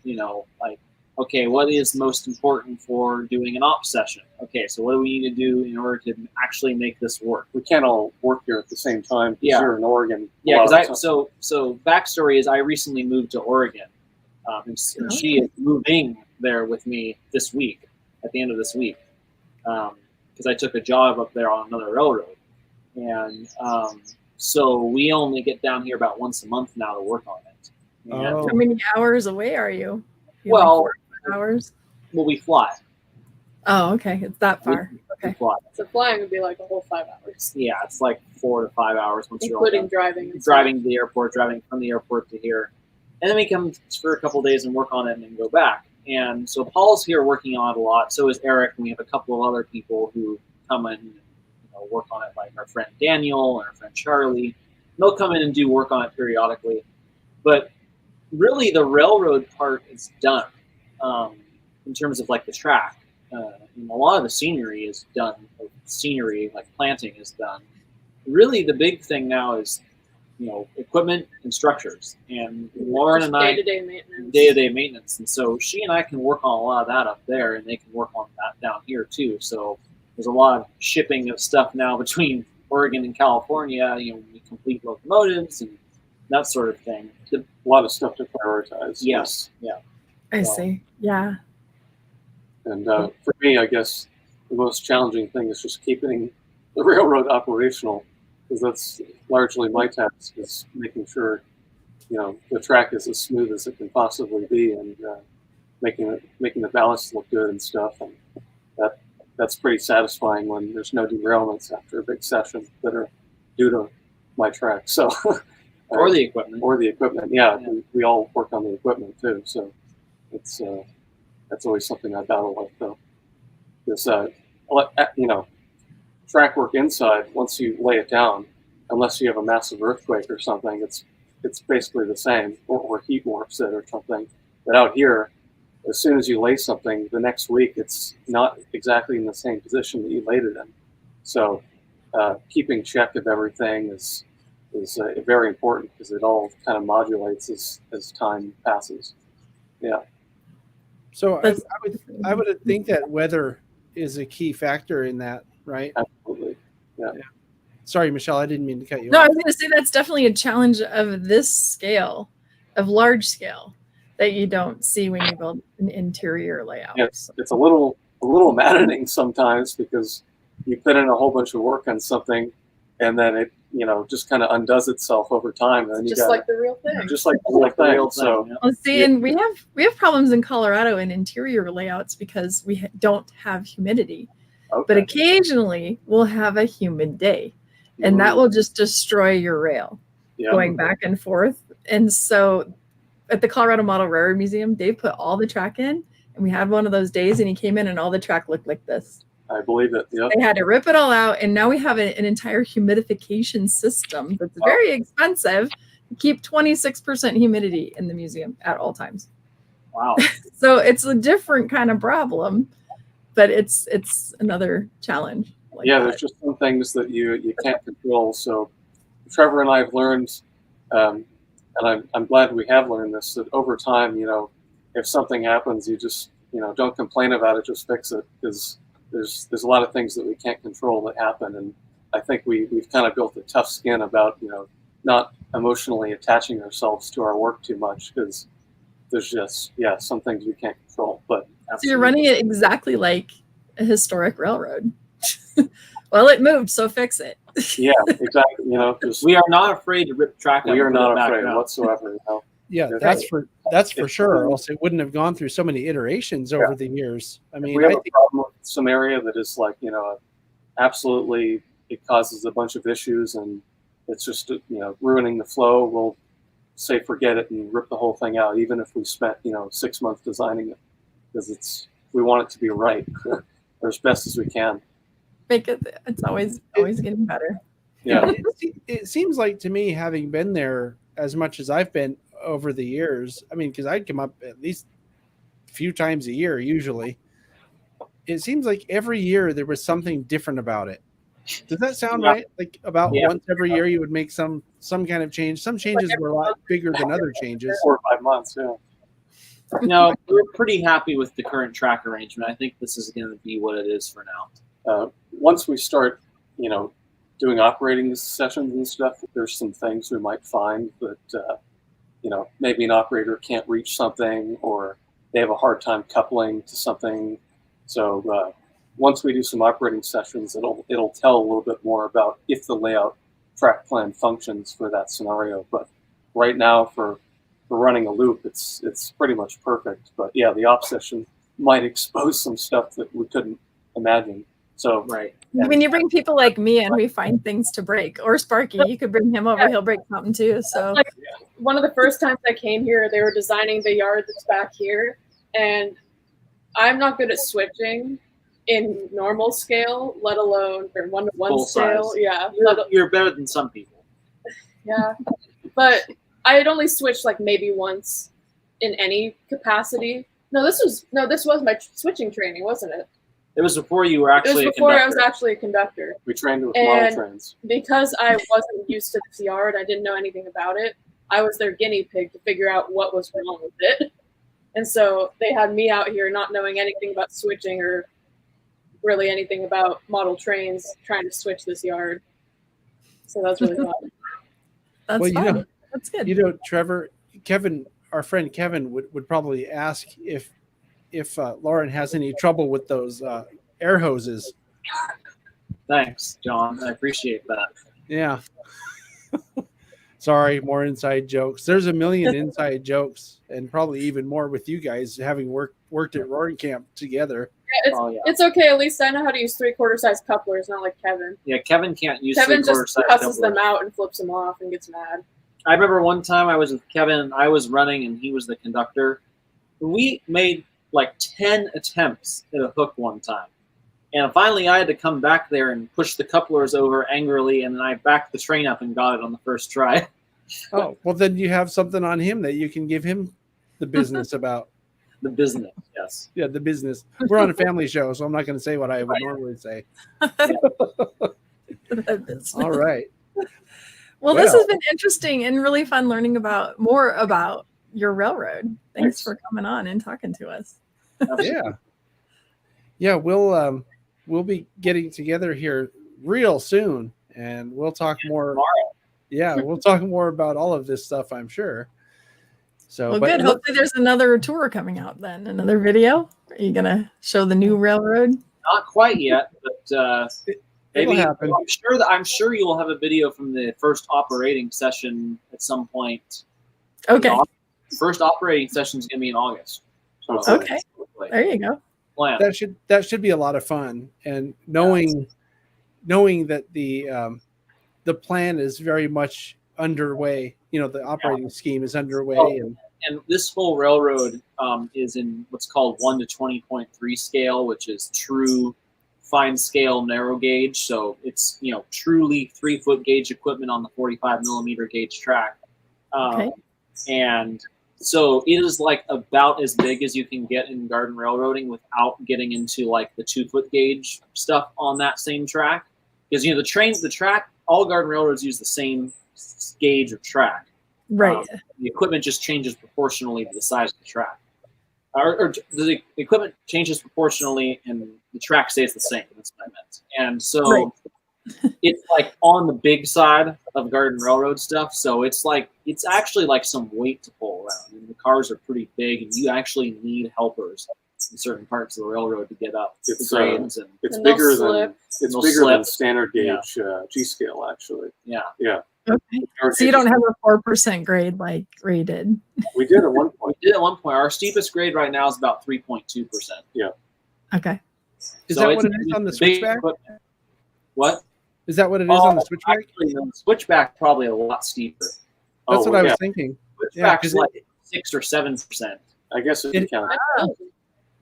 Like, okay, what is most important for doing an ops session? Okay, so what do we need to do in order to actually make this work? We can't all work here at the same time. Yeah. You're in Oregon. Yeah, because so backstory is I recently moved to Oregon, and she is moving there with me this week, at the end of this week, because I took a job up there on another railroad, and so we only get down here about once a month now to work on it. And, Oh. How many hours away are you? Well, 4 hours. well, we fly. Oh, okay. It's that far. We Okay. fly. So flying would be like a whole 5 hours, Yeah, it's like 4 to 5 hours once you're all including done. driving. And Driving to the airport, driving from the airport to here, and then we come for a couple days and work on it and then go back. And so Paul's here working on it a lot. So is Eric, and we have a couple of other people who come in and work on it, like our friend Daniel and our friend Charlie. They'll come in and do work on it periodically, but really the railroad part is done in terms of like the track. And a lot of the scenery is done. Scenery, like planting, is done. Really, the big thing now is, equipment and structures. And Lauren and I, day-to-day maintenance. And so she and I can work on a lot of that up there, and they can work on that down here too. So there's a lot of shipping of stuff now between Oregon and California. We complete locomotives and that sort of thing. A lot of stuff to prioritize. Yes. Yeah. I see. Yeah. And for me, I guess the most challenging thing is just keeping the railroad operational, because that's largely my task, is making sure, the track is as smooth as it can possibly be, and making the ballast look good and stuff. And that's pretty satisfying when there's no derailments after a big session that are due to my track. So, or the equipment. Yeah. We all work on the equipment too. So it's that's always something I battle with, though. Because track work inside, once you lay it down, unless you have a massive earthquake or something, it's basically the same, or heat warps it or something. But out here, as soon as you lay something, the next week it's not exactly in the same position that you laid it in. So keeping check of everything is very important, because it all kind of modulates as time passes. Yeah. So I would think that weather is a key factor in that, right? Absolutely. Yeah. Sorry, Michelle, I didn't mean to cut you No, off. I was going to say that's definitely a challenge of this scale, of large scale, that you don't see when you build an interior layout. Yeah, it's a little maddening sometimes, because you put in a whole bunch of work on something, and then it just kind of undoes itself over time, and then Just like the real thing. just like the real thing. So Well, see, and we have problems in Colorado in interior layouts because we don't have humidity. okay. But occasionally we'll have a humid day, and that will just destroy your rail going back and forth. And so at the Colorado Model Railroad Museum, Dave put all the track in, and we had one of those days, and he came in and all the track looked like this. I believe it. Yeah. They had to rip it all out, and now we have an entire humidification system that's very expensive to keep 26% humidity in the museum at all times. Wow. So it's a different kind of problem, but it's another challenge. Like that. There's just some things that you can't control. So Trevor and I have learned, and I'm glad we have learned this, that over time, if something happens, you just don't complain about it, just fix it, because there's a lot of things that we can't control that happen. And I think we've kind of built a tough skin about not emotionally attaching ourselves to our work too much, because there's just some things we can't control. But so you're running it exactly like a historic railroad. Well, it moved, so fix it. Yeah, exactly. We are not afraid to rip track. We are not afraid whatsoever. Yeah, that's for sure. Or else it wouldn't have gone through so many iterations over the years. I mean, we have a problem with some area that is like, absolutely, it causes a bunch of issues, and it's just, ruining the flow. We'll say forget it and rip the whole thing out, even if we spent 6 months designing it, because we want it to be right or as best as we can. It's always getting better. Yeah. It seems like to me, having been there as much as I've been over the years, I mean, because I'd come up at least a few times a year usually, it seems like every year there was something different about it. Does that sound right? Like about once every year you would make some kind of change. Some changes were a lot bigger than other changes. 4 or 5 months, yeah. No, we're pretty happy with the current track arrangement. I think this is going to be what it is for now. Once we start, doing operating sessions and stuff, there's some things we might find that, maybe an operator can't reach something, or they have a hard time coupling to something. So once we do some operating sessions, it'll tell a little bit more about if the layout track plan functions for that scenario. But right now, for running a loop, it's pretty much perfect. But yeah, the op session might expose some stuff that we couldn't imagine. So right. When you bring people like me and we find things to break, or Sparky, you could bring him over, he'll break something too. So like, one of the first times I came here, they were designing the yard that's back here, and I'm not good at switching in normal scale, let alone for 1-to-1 scale. Size. Yeah, you're better than some people. Yeah, but I had only switched like maybe once in any capacity. No, this was my switching training, wasn't it? It was before you were actually. It was before I was actually a conductor. We trained with model trains. Because I wasn't used to this yard, I didn't know anything about it. I was their guinea pig to figure out what was wrong with it. And so they had me out here not knowing anything about switching or really anything about model trains, trying to switch this yard. So that's really fun. That's fun. That's good. Trevor, Kevin, our friend Kevin would probably ask if Lauren has any trouble with those air hoses. Thanks, John. I appreciate that. Yeah. Sorry, more inside jokes. There's a million inside jokes, and probably even more with you guys having worked at Roaring Camp together. Yeah, it's okay. At least I know how to use 3/4 size couplers, not like Kevin. Yeah, Kevin can't use 3/4 Kevin just size cusses couplers. them out and flips them off and gets mad. I remember one time I was with Kevin, I was running and he was the conductor. We made like 10 attempts at a hook one time. And finally I had to come back there and push the couplers over angrily, and then I backed the train up and got it on the first try. Oh, well then you have something on him that you can give him the business about. The business, yes. Yeah, the business. We're on a family show, so I'm not going to say what I would normally say. All right. Well, this has been interesting and really fun learning more about your railroad. Thanks for coming on and talking to us. Yeah, we'll be getting together here real soon, and we'll talk more. Tomorrow. Yeah, we'll talk more about all of this stuff, I'm sure. So, well, good. Hopefully there's another tour coming out then, another video. Are you going to show the new railroad? Not quite yet, but maybe happen. I'm sure you'll have a video from the first operating session at some point. Okay. First operating session is going to be in August. So okay. There you go. Plan. That should be a lot of fun, and knowing that the plan is very much underway. The operating scheme is underway, and this whole railroad is in what's called 1 to 20.3 scale, which is true fine scale narrow gauge. So it's truly 3-foot gauge equipment on the 45 millimeter gauge track, and so it is like about as big as you can get in garden railroading without getting into like the 2-foot gauge stuff on that same track, because the track, all garden railroads use the same gauge of track. Right. The equipment just changes proportionally to the size of the track. Or the equipment changes proportionally and the track stays the same. That's what I meant. And so it's like on the big side of garden railroad stuff. So it's actually like some weight to pull around. And the cars are pretty big, and you actually need helpers in certain parts of the railroad to get up the grades. It's bigger than standard gauge G scale, actually. Yeah. Yeah. Okay. So you don't have a 4% grade like Ray did. We did at one point. Our steepest grade right now is about 3.2%. Yeah. Okay. Is that what it is on the switchback? What? Is that what it is on the switchback? Actually, the switchback probably a lot steeper. That's what I was thinking. Switchback's like 6 or 7%. I guess it counts.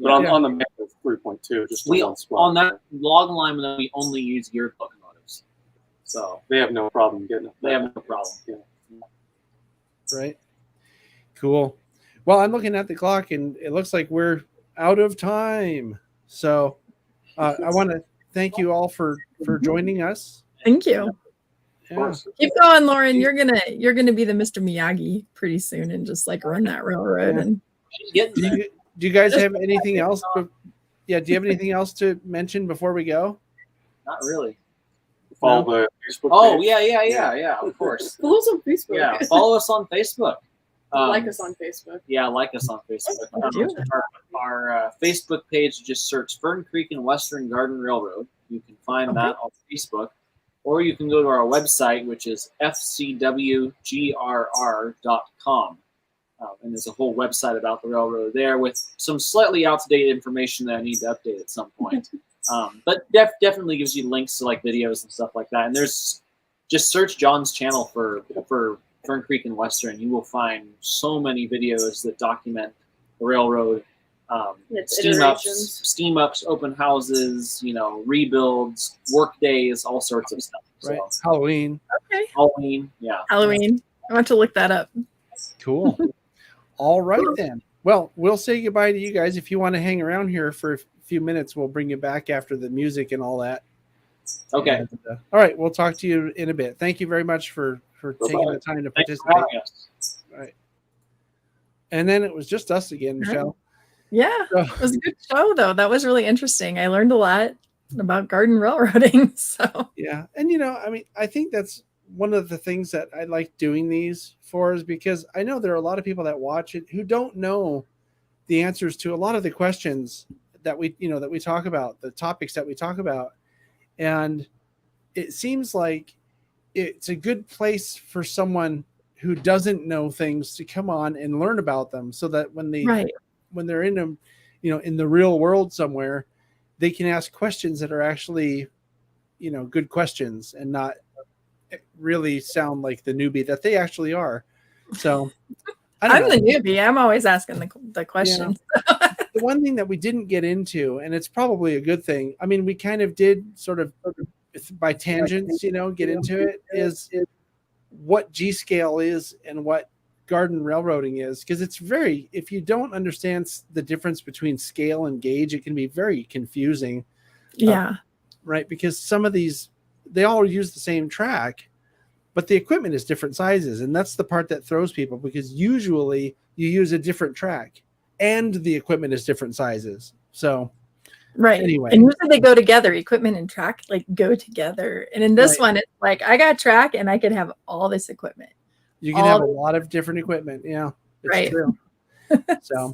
But on the map of 3.2, just on that log alignment, we only use geared locomotives. So they have no problem getting it. They have no problem. Yeah. Right. Cool. Well, I'm looking at the clock, and it looks like we're out of time. So I want to thank you all for joining us. Thank you. Yeah. Keep going, Lauren. You're gonna be the Mr. Miyagi pretty soon and just like run that railroad. Yeah. And Do you guys have anything else? Yeah. Do you have anything else to mention before we go? Not really. Follow the Facebook Oh, page. yeah, of course. Follow us on Facebook. Yeah, follow us on Facebook. Like us on Facebook. Yeah, like us on Facebook. do Our Facebook page, just search Fern Creek and Western Garden Railroad. You can find that on Facebook. Or you can go to our website, which is FC&WGRR.com. And there's a whole website about the railroad there with some slightly out-to-date information that I need to update at some point. But definitely gives you links to like videos and stuff like that. And there's just search John's channel for Fern Creek and Western. You will find so many videos that document the railroad, steam ups, open houses, rebuilds, work days, all sorts of stuff. Right. So, Halloween. okay. Halloween, yeah. Halloween. I want to look that up. Cool. All right then. Well, we'll say goodbye to you guys. If you want to hang around here for a few minutes, we'll bring you back after the music and all that. Okay. And, all right. We'll talk to you in a bit. Thank you very much for taking the time to Thanks for participate. having us. All right. And then it was just us again, Michelle. Yeah, it was a good show though. That was really interesting. I learned a lot about garden railroading. So Yeah. And I think that's one of the things that I like doing these for, is because I know there are a lot of people that watch it who don't know the answers to a lot of the questions that we talk about, the topics that we talk about. And it seems like it's a good place for someone who doesn't know things to come on and learn about them, so that when they're in them, in the real world somewhere, they can ask questions that are actually, good questions and not really sound like the newbie that they actually are. So I'm the newbie. I'm always asking the questions. Yeah. The one thing that we didn't get into, and it's probably a good thing, I mean, we kind of did sort of by tangents, get into it, is what G scale is and what garden railroading is. Because if you don't understand the difference between scale and gauge, it can be very confusing. Yeah. Right. Because some of these, they all use the same track, but the equipment is different sizes. And that's the part that throws people, because usually you use a different track and the equipment is different sizes. So right. Anyway. And usually they go together. Equipment and track go together. And in this one, it's like I got track and I could have all this equipment. You can have a lot of different equipment. Yeah. It's true. So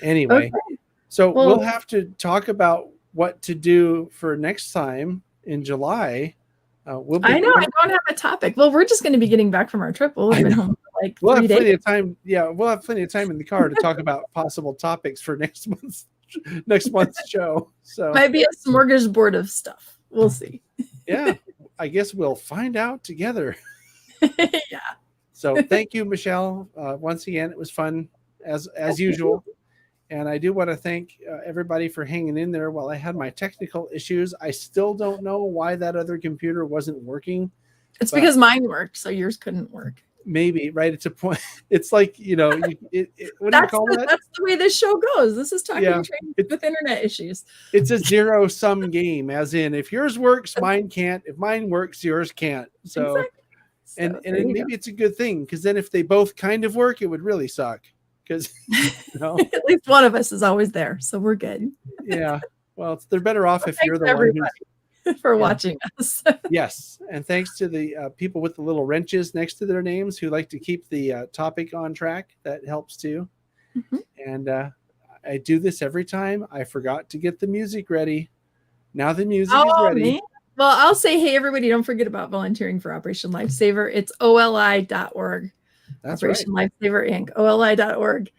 anyway, so we'll have to talk about what to do for next time in July. I know I don't have a topic. Well, we're just going to be getting back from our trip. We'll have been home for like 3 days. Plenty of time. Yeah, we'll have plenty of time in the car to talk about possible topics for next month's show. So might be a smorgasbord of stuff. We'll see. Yeah, I guess we'll find out together. Yeah. So thank you, Michelle. Once again, it was fun as usual. And I do want to thank everybody for hanging in there while I had my technical issues. I still don't know why that other computer wasn't working. It's because mine worked, so yours couldn't work. Maybe, right? It's a point. It's like, what do you call that? That's the way this show goes. This is Talking Trains with internet issues. It's a zero-sum game, as in, if yours works, mine can't. If mine works, yours can't. So, exactly. and maybe it's a good thing, because then if they both kind of work, it would really suck. Because at least one of us is always there, so we're good. Yeah. Well, they're better off if you're the one for watching us. Yes, and thanks to the people with the little wrenches next to their names who like to keep the topic on track. That helps too. Mm-hmm. And I do this every time. I forgot to get the music ready. Now the music is ready. Man. Well, I'll say, hey, everybody, don't forget about volunteering for Operation Lifesaver. It's oli.org. That's Operation Lifesaver Inc. oli.org.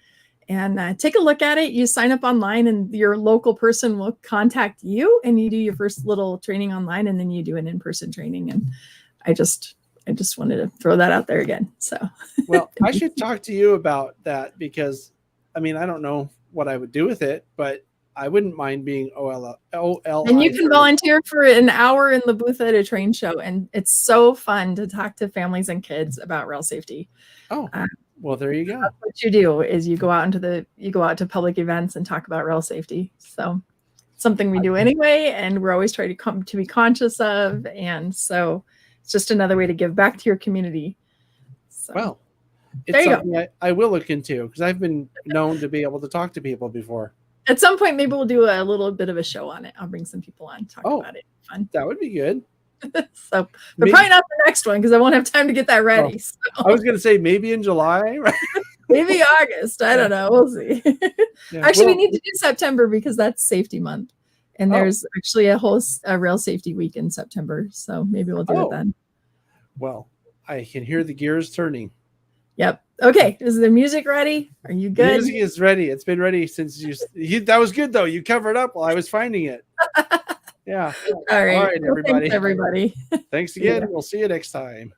And take a look at it. You sign up online and your local person will contact you, and you do your first little training online, and then you do an in-person training. And I just wanted to throw that out there again. So, well, I should talk to you about that, because I mean, I don't know what I would do with it, but I wouldn't mind being OL. And you can volunteer for an hour in the booth at a train show. And it's so fun to talk to families and kids about rail safety. Oh, well, there you go. What you do is you go out to public events and talk about rail safety. So something we do anyway, and we're always trying to come to be conscious of. And so it's just another way to give back to your community. So, Well, there it's you something I will look into because I've been known to be able to talk to people before. at some point, maybe we'll do a little bit of a show on it. I'll bring some people on, talk about it. Fun. That would be good. So, but probably not the next one because I won't have time to get that ready. So. I was going to say maybe in July, right? Maybe August. I don't know. We'll see. Yeah. Actually, Well, we need to do September because that's safety month. And there's actually a whole rail safety week in September. So maybe we'll do it then. Well, I can hear the gears turning. Yep. Okay. Is the music ready? Are you good? The music is ready. It's been ready since that was good though. You covered up while I was finding it. Yeah. All right. All right, everybody. Well, thanks, everybody. Thanks again. We'll see you next time.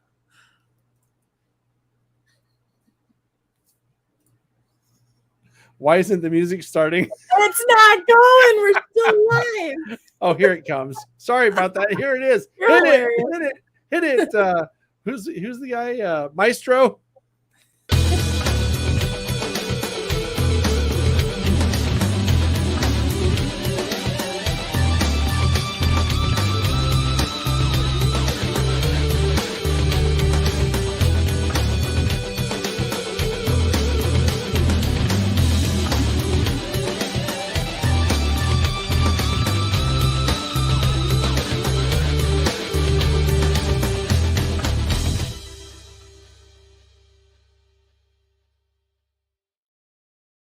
Why isn't the music starting? It's not going. We're still live. Oh, here it comes. Sorry about that. Here it is. Hit it. Hit it. Hit it. Who's the guy? Maestro.